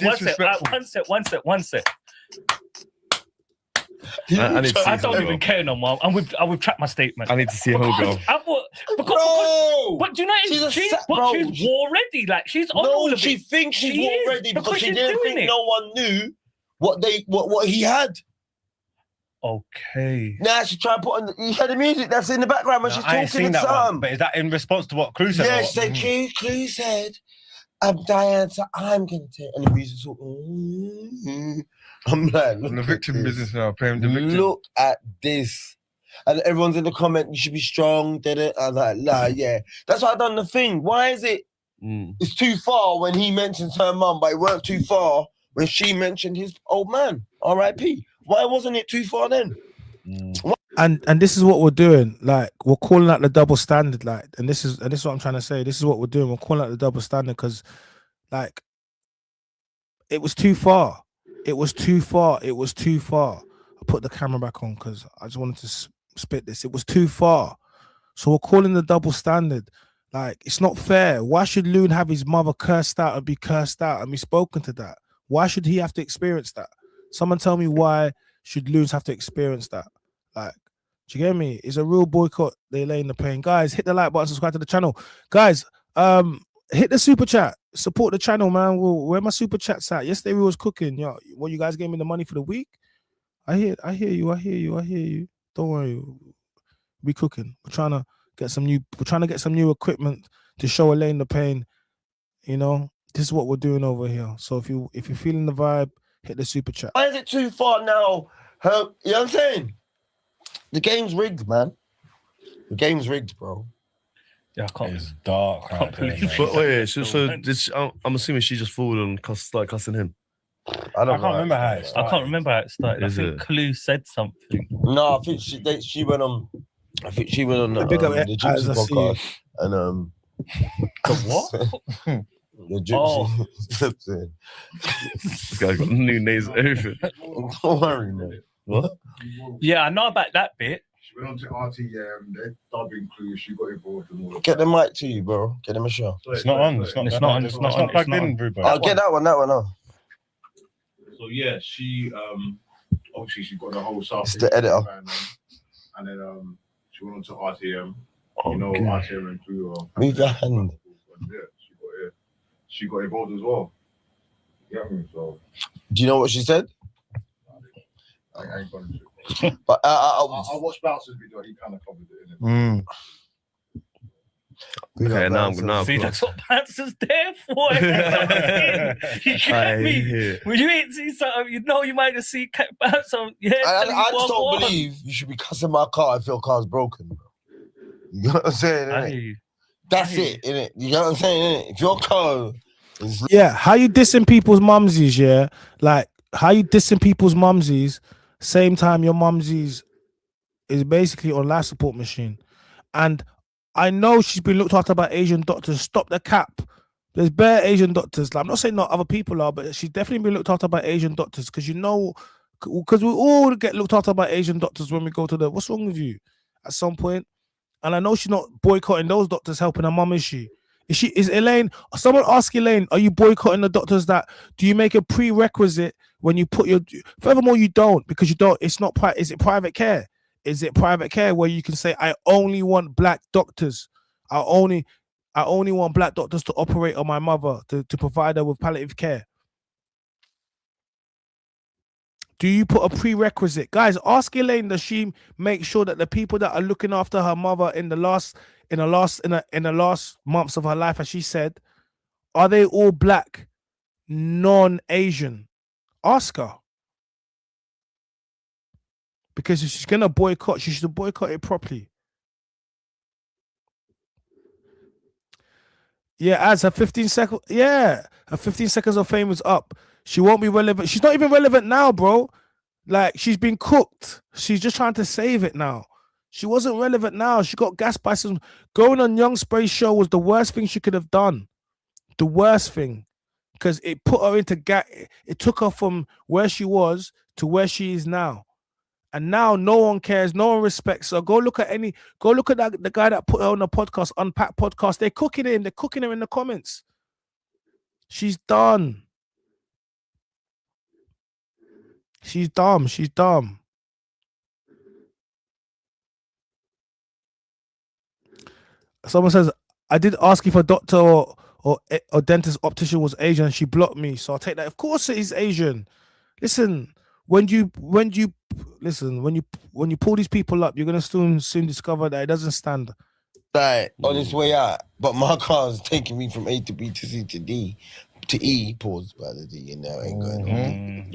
I don't even care no more. I retract my statement. I need to see her go. But do you know she's war ready? Like she's on all of it. She thinks she's war ready because she she's didn't doing think it. no one knew what he had. Okay. Nah, she tried to put on. You hear the music that's in the background when she's I ain't talking seen and that one, something. but is that in response to what Clue said? Yeah, or she what? said, Clue said, I'm dying, so I'm gonna take. And the music's all. I'm like, the victim business now, playing the victim. Look at this. And everyone's in the comment, you should be strong, did it? I'm like, nah, yeah. That's why I done the thing. Why is it? It's too far when he mentions her mum, but it weren't too far when she mentioned his old man, R.I.P. Why wasn't it too far then? And this is what we're doing. Like, we're calling out the double standard. Like, and this is what I'm trying to say. This is what we're doing. We're calling out the double standard because, like, it was too far. It was too far. It was too far. I put the camera back on because I just wanted to spit this. It was too far. So we're calling the double standard. Like, it's not fair. Why should Loon have his mother cursed out and be cursed out and be spoken to that? Why should he have to experience that? Someone tell me why should Loons have to experience that? Like, do you get me? It's a real boycott. They ELAINE the pain. Guys, hit the like button, subscribe to the channel. Guys, hit the super chat. Support the channel, man. Where my super chats at? Yesterday we was cooking. Yo, what, you guys gave me the money for the week? I hear you. Don't worry. We cooking. We're trying to get some new equipment to show Elaine the pain. You know, this is what we're doing over here. So if you're feeling the vibe, hit the super chat. Why is it too far now? You know what I'm saying? The game's rigged, man. The game's rigged, bro. Yeah, I can't. It's dark. I can't believe But wait, I'm assuming she just forward and started cussing him. I can't remember how it started. I can't remember how it started. I think Clue said something. No, I think she went on. I think she went on the Gypsy podcast and The what? the Gypsy. This guy's got new names over. Don't worry, man. What? Yeah, I know about that bit. She went on to RTM, they're dubbing Clue, she got involved and all that. Get the mic to you, bro. Get him a show. It's not on. It's not on. It's not plugged in, Ruben. I'll get that one. So yeah, she obviously she got the whole South. It's the editor. And then she went on to RTM. You know, RTM and Clue are. Move your hand. Yeah, she got involved as well. Yeah, so. Do you know what she said? I ain't gonna do. But I watched Bouncer's video. He kind of covered it. Mm. Okay, now See, that's what Bouncer's there for. You get me? When you ain't see something, you know you might have seen Bouncer. Yeah, I just don't believe you should be cussing my car if your car's broken, bro. You know what I'm saying? Innit? That's it, innit? You know what I'm saying? Innit? If your car is... Yeah, how you dissing people's mumsies, yeah? Like, how you dissing people's mumsies, same time your mumsies is basically on life support machine. And I know she's been looked after by Asian doctors. Stop the cap. There's bare Asian doctors. Like, I'm not saying not other people are, but she's definitely been looked after by Asian doctors because because we all get looked after by Asian doctors when we go to what's wrong with you at some point. And I know she's not boycotting those doctors helping her mum, is she? Is Elaine, someone ask Elaine, are you boycotting the doctors do you make a prerequisite when you put furthermore, you don't, because you don't, it's not, is it private care? Is it private care where you can say, I only want black doctors. I only want black doctors to operate on my mother, to provide her with palliative care. Do you put a prerequisite? Guys, ask Elaine, does she make sure that the people that are looking after her mother in the last months of her life, as she said, are they all black, non-Asian? Ask her. Because if she's gonna boycott, she should boycott it properly. Yeah, as her 15 seconds, her 15 seconds of fame is up. She won't be relevant. She's not even relevant now, bro. Like, she's been cooked. She's just trying to save it now. She wasn't relevant now. She got gassed by some... Going on Young Spray's show was the worst thing she could have done. The worst thing. Because it put her into... It took her from where she was to where she is now. And now no one cares. No one respects her. Go look at the guy that put her on the podcast, UNPACKD PODCAST. They're cooking him. They're cooking her in the comments. She's done. She's dumb. She's dumb. Someone says, I did ask if a doctor or dentist optician was Asian. She blocked me. So I'll take that. Of course it is Asian. Listen, when you pull these people up, you're gonna soon discover that it doesn't stand. Right, on its way out. But my car's taking me from A to B to C to D to E. Pause by the D, and now ain't going on.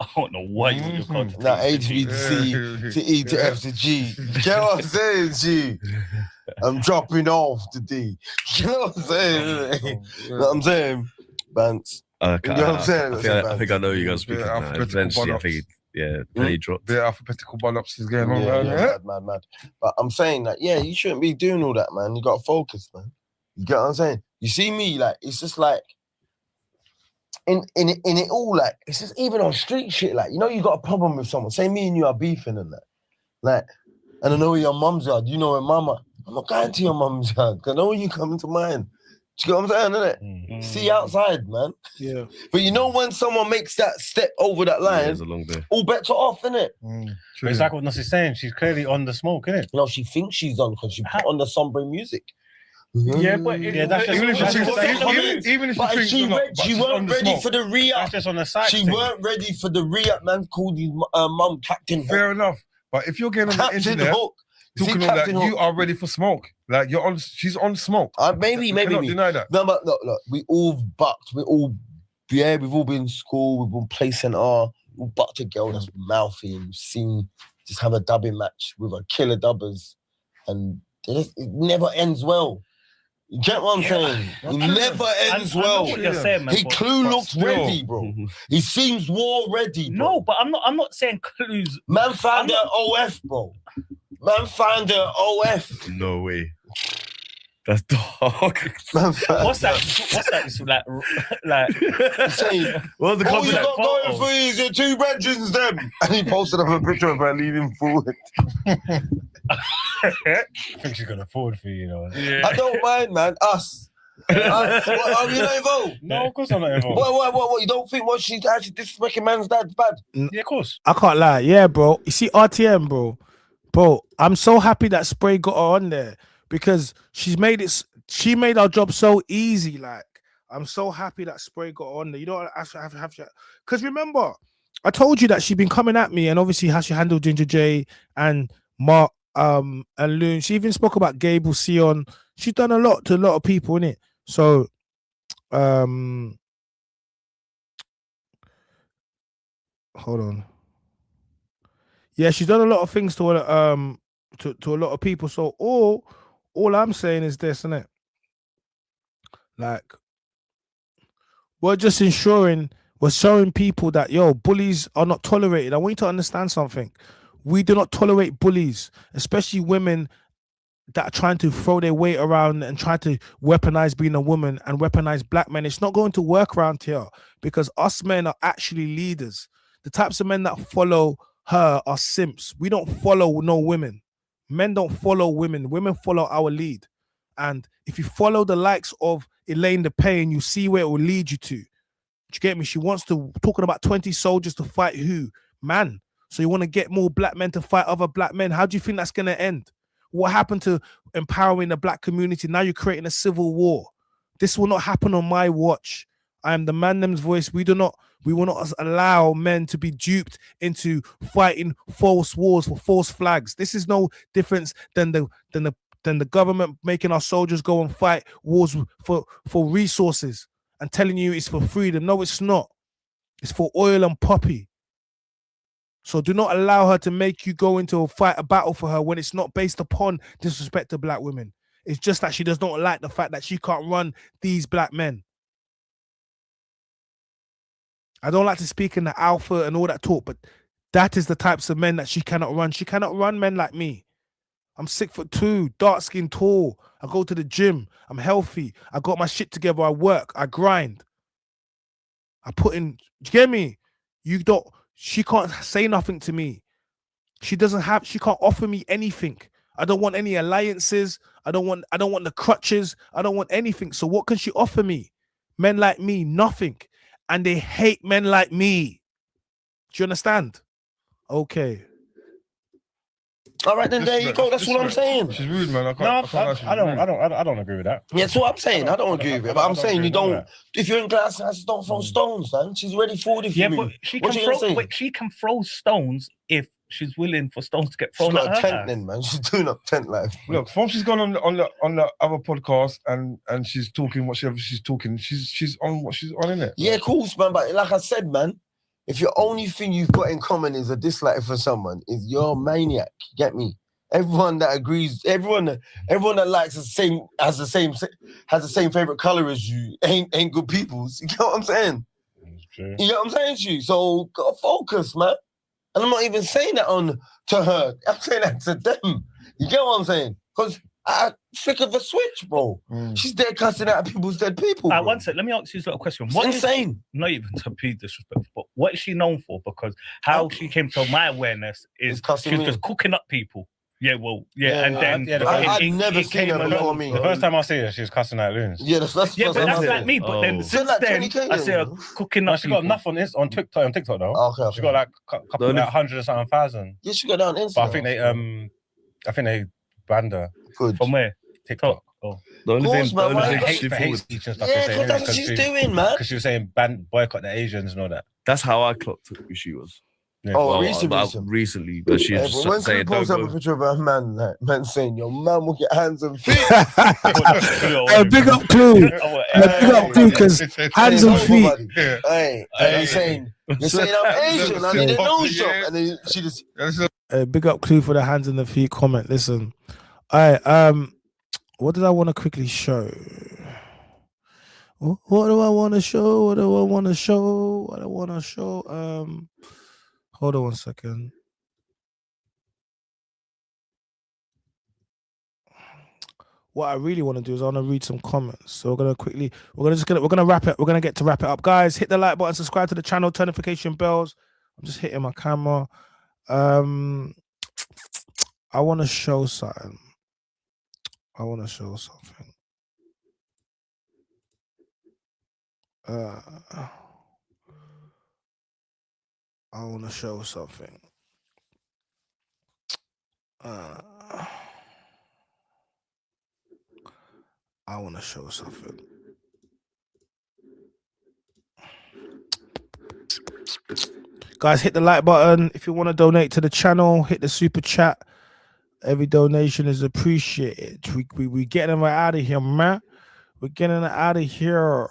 I don't know why you want your car to Now A to B to C to E to F to G. Get what I'm saying, G? I'm dropping off the D. You know what I'm saying? You know what I'm saying? Bants. Okay, you know what I'm saying? I think I know you guys speaking now. Eventually, I think penny dropped. The alphabetical bollocks going on. Mad. But I'm saying that, yeah, you shouldn't be doing all that, man. You got to focus, man. You get what I'm saying? You see me, like, it's just like, in it all, like, it's just even on street shit, like, you know, you got a problem with someone. Say me and you are beefing and that. Like, and I know where your mum's yard. You know where mama. I'm not going to your mum's yard, because I know when you come to mine. Do you get what I'm saying, innit? See outside, man. Yeah. But you know when someone makes that step over that line, it's a long day. All bets are off, innit? It's like what Nussie's saying. She's clearly on the smoke, innit? No, she thinks she's on because she put on the sombre music. Yeah, but that's just, even if she weren't ready for the re-up. That's just on the side. She weren't ready for the re-up, man. Called his mum Captain Hook. Fair enough. But if you're getting on the Captain internet, Hook. talking all that, you are ready for smoke. Like she's on smoke. Maybe. Cannot deny that. No, but look, we all bucked. We've all been in school. We've been play centre. We bucked a girl that's mouthy, and we've seen just have a dubbing match with a killer dubbers, and it never ends well. You get what I'm saying? It never ends well. What you're saying, man, Clue looks ready, bro. He seems war ready, bro. No, but I'm not saying Clue's. Man found her OF, bro. Man found her OF. No way. That's dark. What's that? It's like saying, what's the all you concept? got going for you is your two brethrens, them. And he posted up a picture of her leaning forward. I think she's gonna forward for you, know. Yeah. I don't mind, man. Us. What, are you not involved? No, of course I'm not involved. What? You don't think what she's actually disrespecting man's dad's bad? Yeah, of course. I can't lie. Yeah, bro. You see RTM, bro. Bro, I'm so happy that Spray got her on there because she made our job so easy. Like, I'm so happy that Spray got on there. You don't have to. Because remember, I told you that she'd been coming at me, and obviously how she handled Ginger J and Mark and Loons. She even spoke about Gable Sion. She's done a lot to a lot of people, innit? So hold on. Yeah, she's done a lot of things to a lot of people. So all I'm saying is this, innit? Like, we're just showing people that bullies are not tolerated. I want you to understand something. We do not tolerate bullies, especially women that are trying to throw their weight around and try to weaponize being a woman and weaponize black men. It's not going to work around here because us men are actually leaders. The types of men that follow her are simps. We don't follow no women. Men don't follow women. Women follow our lead. And if you follow the likes of ELAINE the Pain, you see where it will lead you to. Do you get me? She wants to, talking about 20 soldiers to fight who? Man. So you want to get more black men to fight other black men. How do you think that's going to end? What happened to empowering the black community? Now you're creating a civil war. This will not happen on my watch. I am the man them's voice. We will not allow men to be duped into fighting false wars for false flags. This is no difference than the government making our soldiers go and fight wars for resources and telling you it's for freedom. No, it's not. It's for oil and poppy. So do not allow her to make you go into a battle for her when it's not based upon disrespect to black women. It's just that she does not like the fact that she can't run these black men. I don't like to speak in the alpha and all that talk, but that is the types of men that she cannot run. She cannot run men like me. I'm 6'2", dark skin, tall. I go to the gym. I'm healthy. I got my shit together. I work. I grind. I put in. Do you get me? She can't say nothing to me. She can't offer me anything. I don't want any alliances. I don't want the crutches. I don't want anything. So what can she offer me? Men like me, nothing. And they hate men like me. Do you understand? Okay. All right, then there you go. That's what I'm saying. She's rude, man. I don't agree with that. Yeah, that's what I'm saying. I don't agree with it. But I'm saying you don't. If you're in glass house, don't throw stones, man. She's ready for it. Yeah, but she can throw stones if she's willing for stones to get thrown she's at got her. a tent then, man. She's doing up tent life. Look, from she's gone on the other podcast and she's talking whatever she's talking. She's on what she's on, innit? Yeah, cool, man. But like I said, man, if your only thing you've got in common is a dislike for someone, is you're a maniac. You get me? Everyone that agrees, everyone that likes has the same favorite color as you ain't good peoples. You get what I'm saying? You get what I'm saying to you? So gotta focus, man. And I'm not even saying that to her. I'm saying that to them. You get what I'm saying? Because I flick of a switch, bro. She's dead cussing out people's dead people. One sec, let me ask you a little question. It's insane. Not even to be disrespectful, but what is she known for? Because how she came to my awareness is she's just cooking up people. Yeah, well, and then I've never seen her before me. The first time I see her, she was cussing out Loons. Yeah, that's but that's like me. But then since then, I see her cooking up. She got enough on TikTok though. Okay. She got like a couple, like 100 or something thousand. Yeah, she got that on Instagram. But I think they banned her. Good. From where? TikTok. Oh. The only thing hate speech and stuff. Yeah, because that's what she's doing, man. Because she was saying boycott the Asians and all that. That's how I clocked who she was. Yeah. Oh, Well, recently. but she's Yeah, just but when saying, Chloe posts don't up a go. picture of a man, like man saying your man will get hands and feet. Big up Clue. Big up Clue, because hands and feet. Hey, you're saying I'm Asian. I need a nose shop, and then she just. Big up Clue for the hands and the feet comment. Listen, all right. What did I want to quickly show? What do I want to show? What do I want to show? What I want to show? Hold on 1 second. What I really want to do is I want to read some comments. So we're gonna wrap it. We're gonna get to wrap it up, guys. Hit the like button, subscribe to the channel, turn notification bells. I'm just hitting my camera. I want to show something. I want to show something. Guys, hit the like button. If you want to donate to the channel, hit the super chat. Every donation is appreciated. We getting right out of here, man. We're getting it out of here.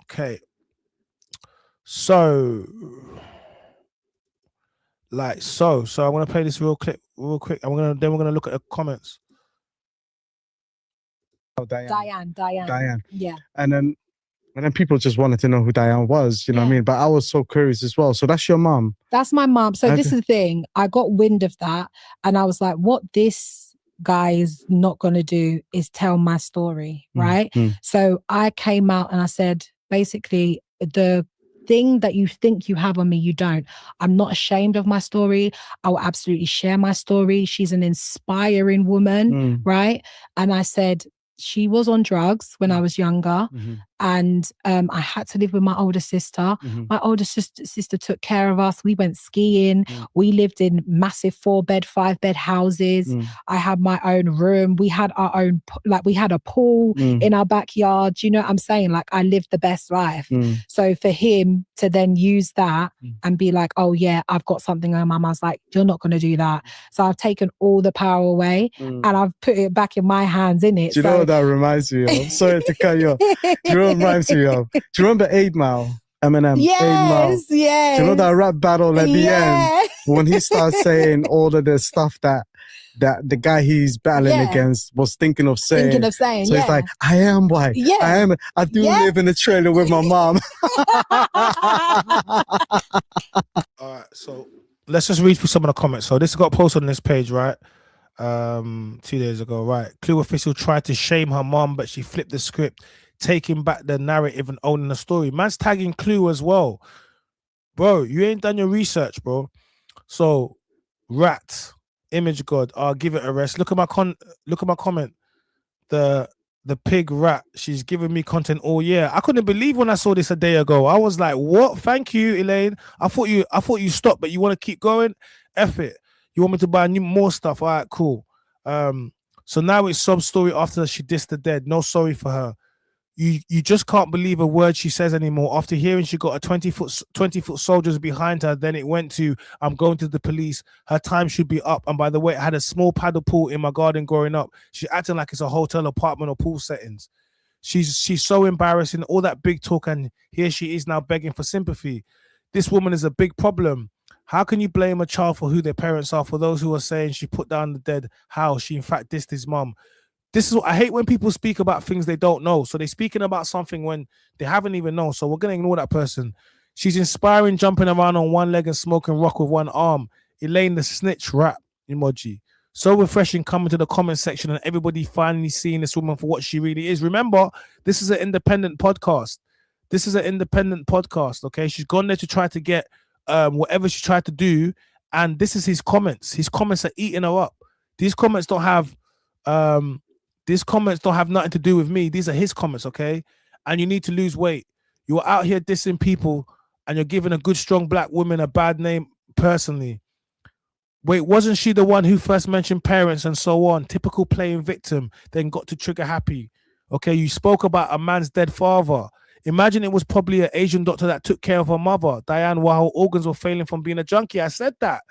Okay. So I'm gonna play this real quick. And we're gonna look at the comments. Oh, Diane. Yeah. And then people just wanted to know who Diane was, you know what I mean? But I was so curious as well. So that's your mom. That's my mom. So this is the thing. I got wind of that and I was like, what this guy is not going to do is tell my story, right? So I came out and I said, basically, the thing that you think you have on me, you don't. I'm not ashamed of my story. I will absolutely share my story. She's an inspiring woman, right? And I said, she was on drugs when I was younger, and I had to live with my older sister. My older sister took care of us. We went skiing. We lived in massive 4-bed, 5-bed houses. I had my own room. We had our own, we had a pool in our backyard. You know what I'm saying? Like, I lived the best life. So for him to then use that and be like, oh yeah, I've got something on my mum, I was like, you're not going to do that. So I've taken all the power away and I've put it back in my hands, innit? Do you know what that reminds me of? Sorry to cut you off. Do you know what reminds me of? Do you remember 8 Mile? Eminem. Yes, 8 Mile. yes. Do you know that rap battle at the end when he starts saying all of the stuff that the guy he's battling against was thinking of saying. So he's like, I am white. I do live in a trailer with my mom. All right, so let's just read through some of the comments. So this got posted on this page, right? 2 days ago, right? Clue official tried to shame her mom, but she flipped the script, taking back the narrative and owning the story. Man's tagging Clue as well. Bro, you ain't done your research, bro. So, Rat, Image God, I'll give it a rest. Look at my comment. The pig Rat, she's giving me content all year. I couldn't believe when I saw this a day ago. I was like, what? Thank you, Elaine. I thought you stopped, but you want to keep going? F it. You want me to buy more stuff? All right, cool. So now it's sub story after she dissed the dead. No sorry for her. You just can't believe a word she says anymore. After hearing she got a 20-foot soldiers behind her, then it went to, I'm going to the police. Her time should be up. And by the way, I had a small paddle pool in my garden growing up. She's acting like it's a hotel apartment or pool settings. She's so embarrassing. All that big talk, and here she is now begging for sympathy. This woman is a big problem. How can you blame a child for who their parents are? For those who are saying she put down the dead, how she in fact dissed his mum. This is what I hate, when people speak about things they don't know. So they're speaking about something when they haven't even known. So we're going to ignore that person. She's inspiring, jumping around on one leg and smoking rock with one arm. Elaine the snitch rap emoji. So refreshing coming to the comment section and everybody finally seeing this woman for what she really is. Remember, this is an independent podcast. Okay? She's gone there to try to get whatever she tried to do. And this is his comments. His comments are eating her up. These comments don't have nothing to do with me. These are his comments, okay? And you need to lose weight. You're out here dissing people and you're giving a good, strong black woman a bad name personally. Wait, wasn't she the one who first mentioned parents and so on? Typical playing victim, then got to trigger happy. Okay, you spoke about a man's dead father. Imagine it was probably an Asian doctor that took care of her mother, Diane, while her organs were failing from being a junkie. I said that.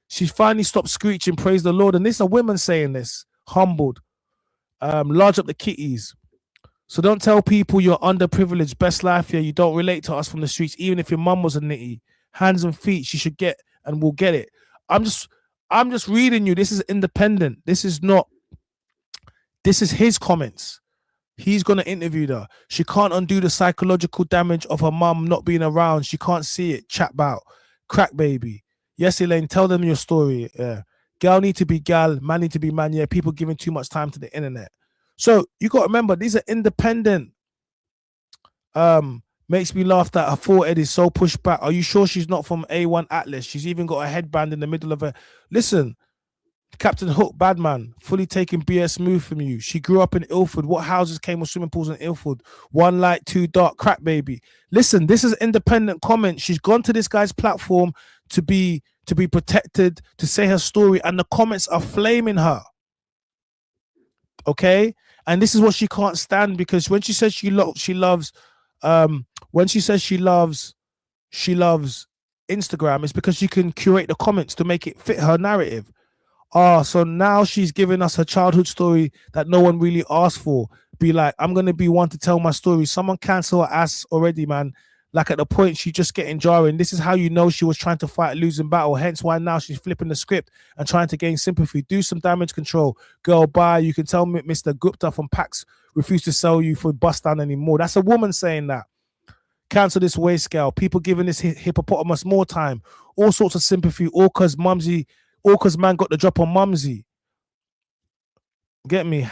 She finally stopped screeching, praise the Lord. And this is a woman saying this, humbled. Large up the kitties. So don't tell people you're underprivileged, best life here. You don't relate to us from the streets, even if your mum was a nitty. Hands and feet, she should get and will get it. I'm just reading you. This is independent. This is his comments. He's going to interview her. She can't undo the psychological damage of her mum not being around. She can't see it. Chat about. Crack baby. Yes, Elaine, tell them your story. Yeah. Gal need to be gal, man need to be man. Yeah, people giving too much time to the internet. So you got to remember, these are independent. Makes me laugh that her forehead is so pushed back. Are you sure she's not from A1 Atlas? She's even got a headband in the middle of her. Listen, Captain Hook, bad man, fully taking BS move from you. She grew up in Ilford. What houses came with swimming pools in Ilford? One light, two dark, crack baby. Listen, this is independent comment. She's gone to this guy's platform to be protected, to say her story, and the comments are flaming her. Okay? And this is what she can't stand, because when she says she loves Instagram, it's because she can curate the comments to make it fit her narrative. So now she's giving us her childhood story that no one really asked for. Be like, I'm going to be one to tell my story. Someone cancel her ass already, man. Like at the point she just getting jarring. This is how you know she was trying to fight a losing battle. Hence why now she's flipping the script and trying to gain sympathy. Do some damage control. Girl, bye. You can tell me Mr. Gupta from PAX refused to sell you for bust down anymore. That's a woman saying that. Cancel this weight scale. People giving this hippopotamus more time. All sorts of sympathy. All because man got the drop on Mumsy. Get me?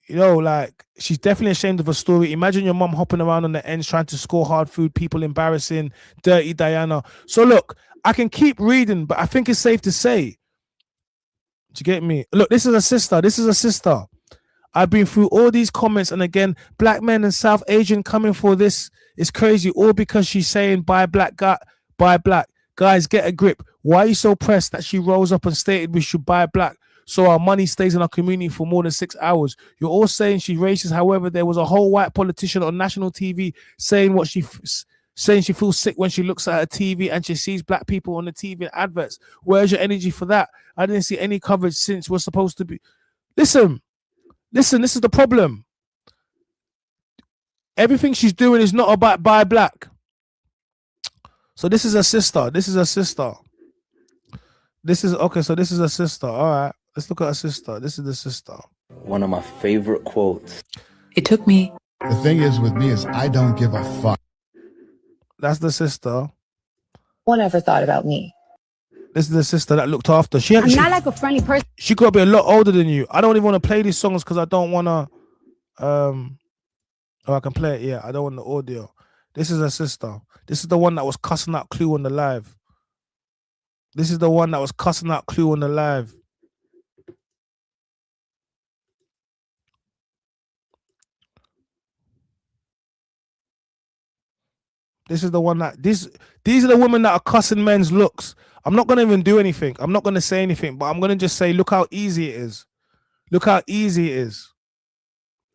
You know, like, she's definitely ashamed of her story. Imagine your mum hopping around on the ends trying to score hard food, people embarrassing, dirty Diana. So look, I can keep reading, but I think it's safe to say. Do you get me? Look, this is a sister. This is a sister. I've been through all these comments, and again, black men and South Asian coming for this is crazy. All because she's saying buy black, buy black. Guys, get a grip. Why are you so pressed that she rose up and stated we should buy black so our money stays in our community for more than 6 hours? You're all saying she's racist. However, there was a whole white politician on national TV saying she feels sick when she looks at her TV and she sees black people on the TV adverts. Where's your energy for that? I didn't see any coverage since we're supposed to be. Listen, this is the problem. Everything she's doing is not about buy black. So this is a sister. This is a sister. This is okay. So this is a sister. All right. Let's look at her sister. This is the sister. One of my favorite quotes. It took me. The thing is with me is I don't give a fuck. That's the sister. One ever thought about me. This is the sister that looked after. I'm not like a friendly person. She could be a lot older than you. I don't even want to play these songs because I don't want to. Oh, I can play it. Yeah, I don't want the audio. This is her sister. This is the one that was cussing out Clue on the live. This is the one that was cussing out Clue on the live. This is the one that these are the women that are cussing men's looks. I'm not gonna even do anything. I'm not gonna say anything, but I'm gonna just say, look how easy it is. Look how easy it is.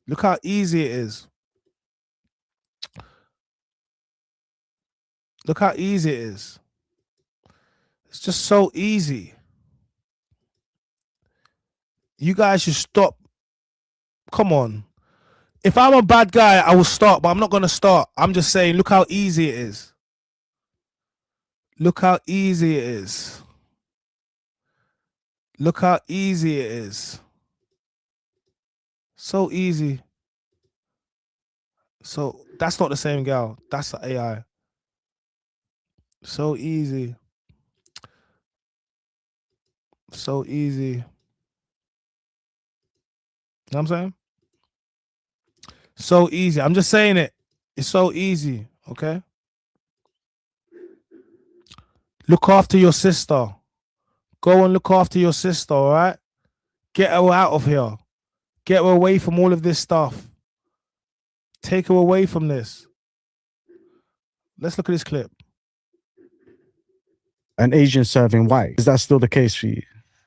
Look how easy it is. Look how easy it is. It's just so easy. You guys should stop. Come on. If I'm a bad guy, I will start, but I'm not going to start. I'm just saying, look how easy it is. Look how easy it is. Look how easy it is. So easy. So that's not the same gal. That's the AI. So easy. So easy. You know what I'm saying? So easy. I'm just saying it. It's so easy. Okay? Look after your sister. Go and look after your sister, all right? Get her out of here. Get her away from all of this stuff. Take her away from this. Let's look at this clip. An Asian serving white. Is that still the case for you?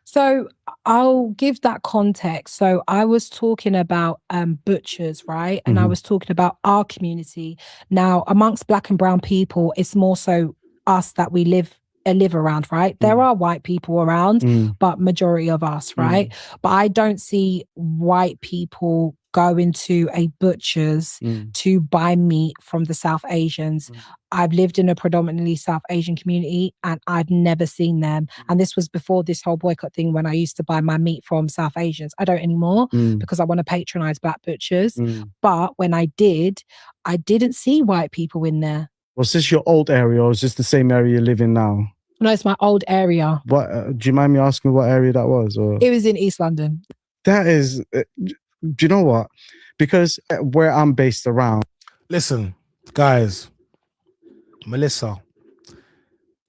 So I'll give that context. So I was talking about butchers, right? And I was talking about our community. Now, amongst Black and brown people, it's more so us that we live around, right? There are white people around, but majority of us, right? But I don't see white people go into a butcher's to buy meat from the South Asians. I've lived in a predominantly South Asian community and I've never seen them. And this was before this whole boycott thing when I used to buy my meat from South Asians. I don't anymore because I want to patronize Black butchers. But when I did, I didn't see white people in there. Was this your old area or is this the same area you live in now? No, it's my old area. What do you mind me asking what area that was? Or? It was in East London. That is, do you know what? Because where I'm based around. Listen, guys, Melissa,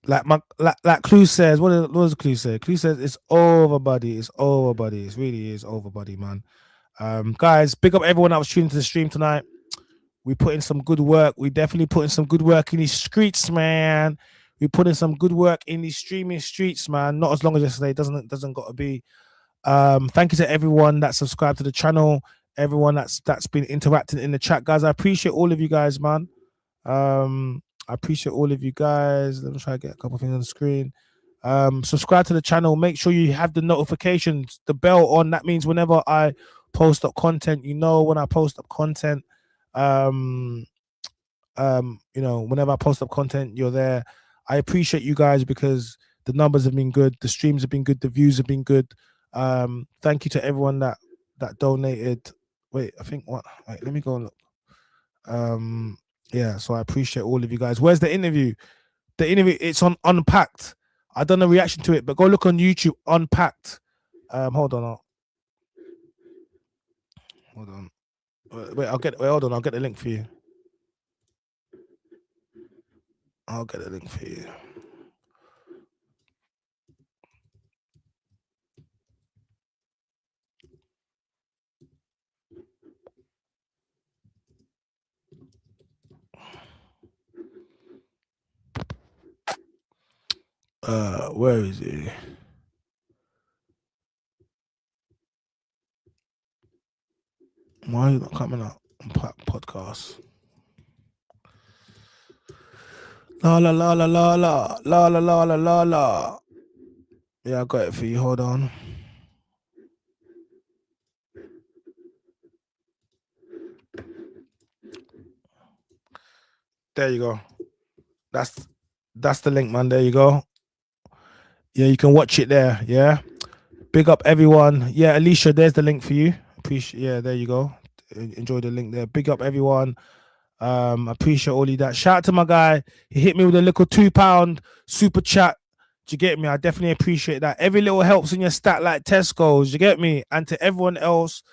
like Clue says, what does Clue say? Clue says it's over, buddy. It's over, buddy. It really is over, buddy, man. Guys, big up everyone that was tuning to the stream tonight. We put in some good work. We definitely put in some good work in these streets, man. We put in some good work in these streaming streets, man. Not as long as yesterday. Doesn't got to be. Thank you to everyone that subscribed to the channel. Everyone that's been interacting in the chat, guys. I appreciate all of you guys, man. I appreciate all of you guys. Let me try to get a couple of things on the screen. Subscribe to the channel. Make sure you have the notifications, the bell on. That means whenever I post up content, you know when I post up content. You know, whenever I post up content, you're there. I appreciate you guys because the numbers have been good, the streams have been good, the views have been good. Thank you to everyone that donated. Wait, I think what? Wait, let me go and look. Yeah, so I appreciate all of you guys. Where's the interview? The interview, it's on Unpacked. I done a reaction to it, but go look on YouTube, Unpacked. Hold on. Hold on. Wait, hold on, I'll get the link for you. I'll get a link for you. Where is it? Why are you not coming up on podcast? La la la la la la la la la la la la. Yeah, I got it for you. Hold on. There you go. That's the link, man. There you go. Yeah, you can watch it there. Yeah. Big up everyone. Yeah, Alicia, there's the link for you. Appreciate. Yeah, there you go. Enjoy the link there. Big up everyone. Appreciate all of that. Shout out to my guy. He hit me with a little £2 super chat. Do you get me? I definitely appreciate that. Every little helps in your stat like Tesco's. You get me? And to everyone else,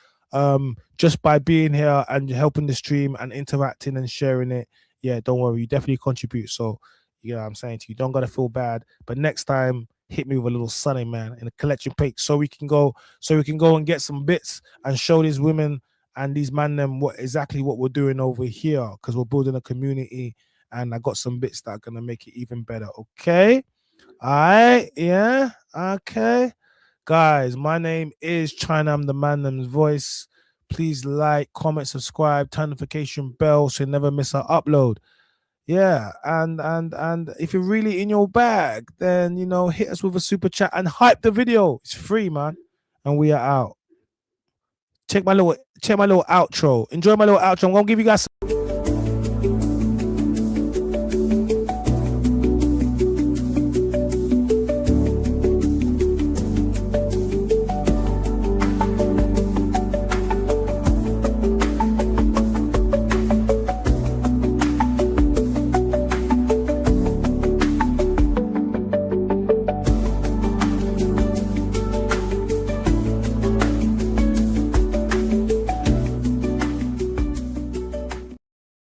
just by being here and helping the stream and interacting and sharing it. Yeah, don't worry. You definitely contribute. So, you know what I'm saying to you. Don't gotta feel bad. But next time, hit me with a little sunny, man, in a collection plate so we can go and get some bits and show these women and these man them exactly what we're doing over here, because we're building a community and I got some bits that are gonna make it even better. Okay, all right, yeah, okay, guys. My name is China. I'm the man them's voice. Please like, comment, subscribe, turn notification bell so you never miss an upload. Yeah, and if you're really in your bag, then you know, hit us with a super chat and hype the video. It's free, man, and we are out. Check my little outro. Enjoy my little outro. I'm gonna give you guys some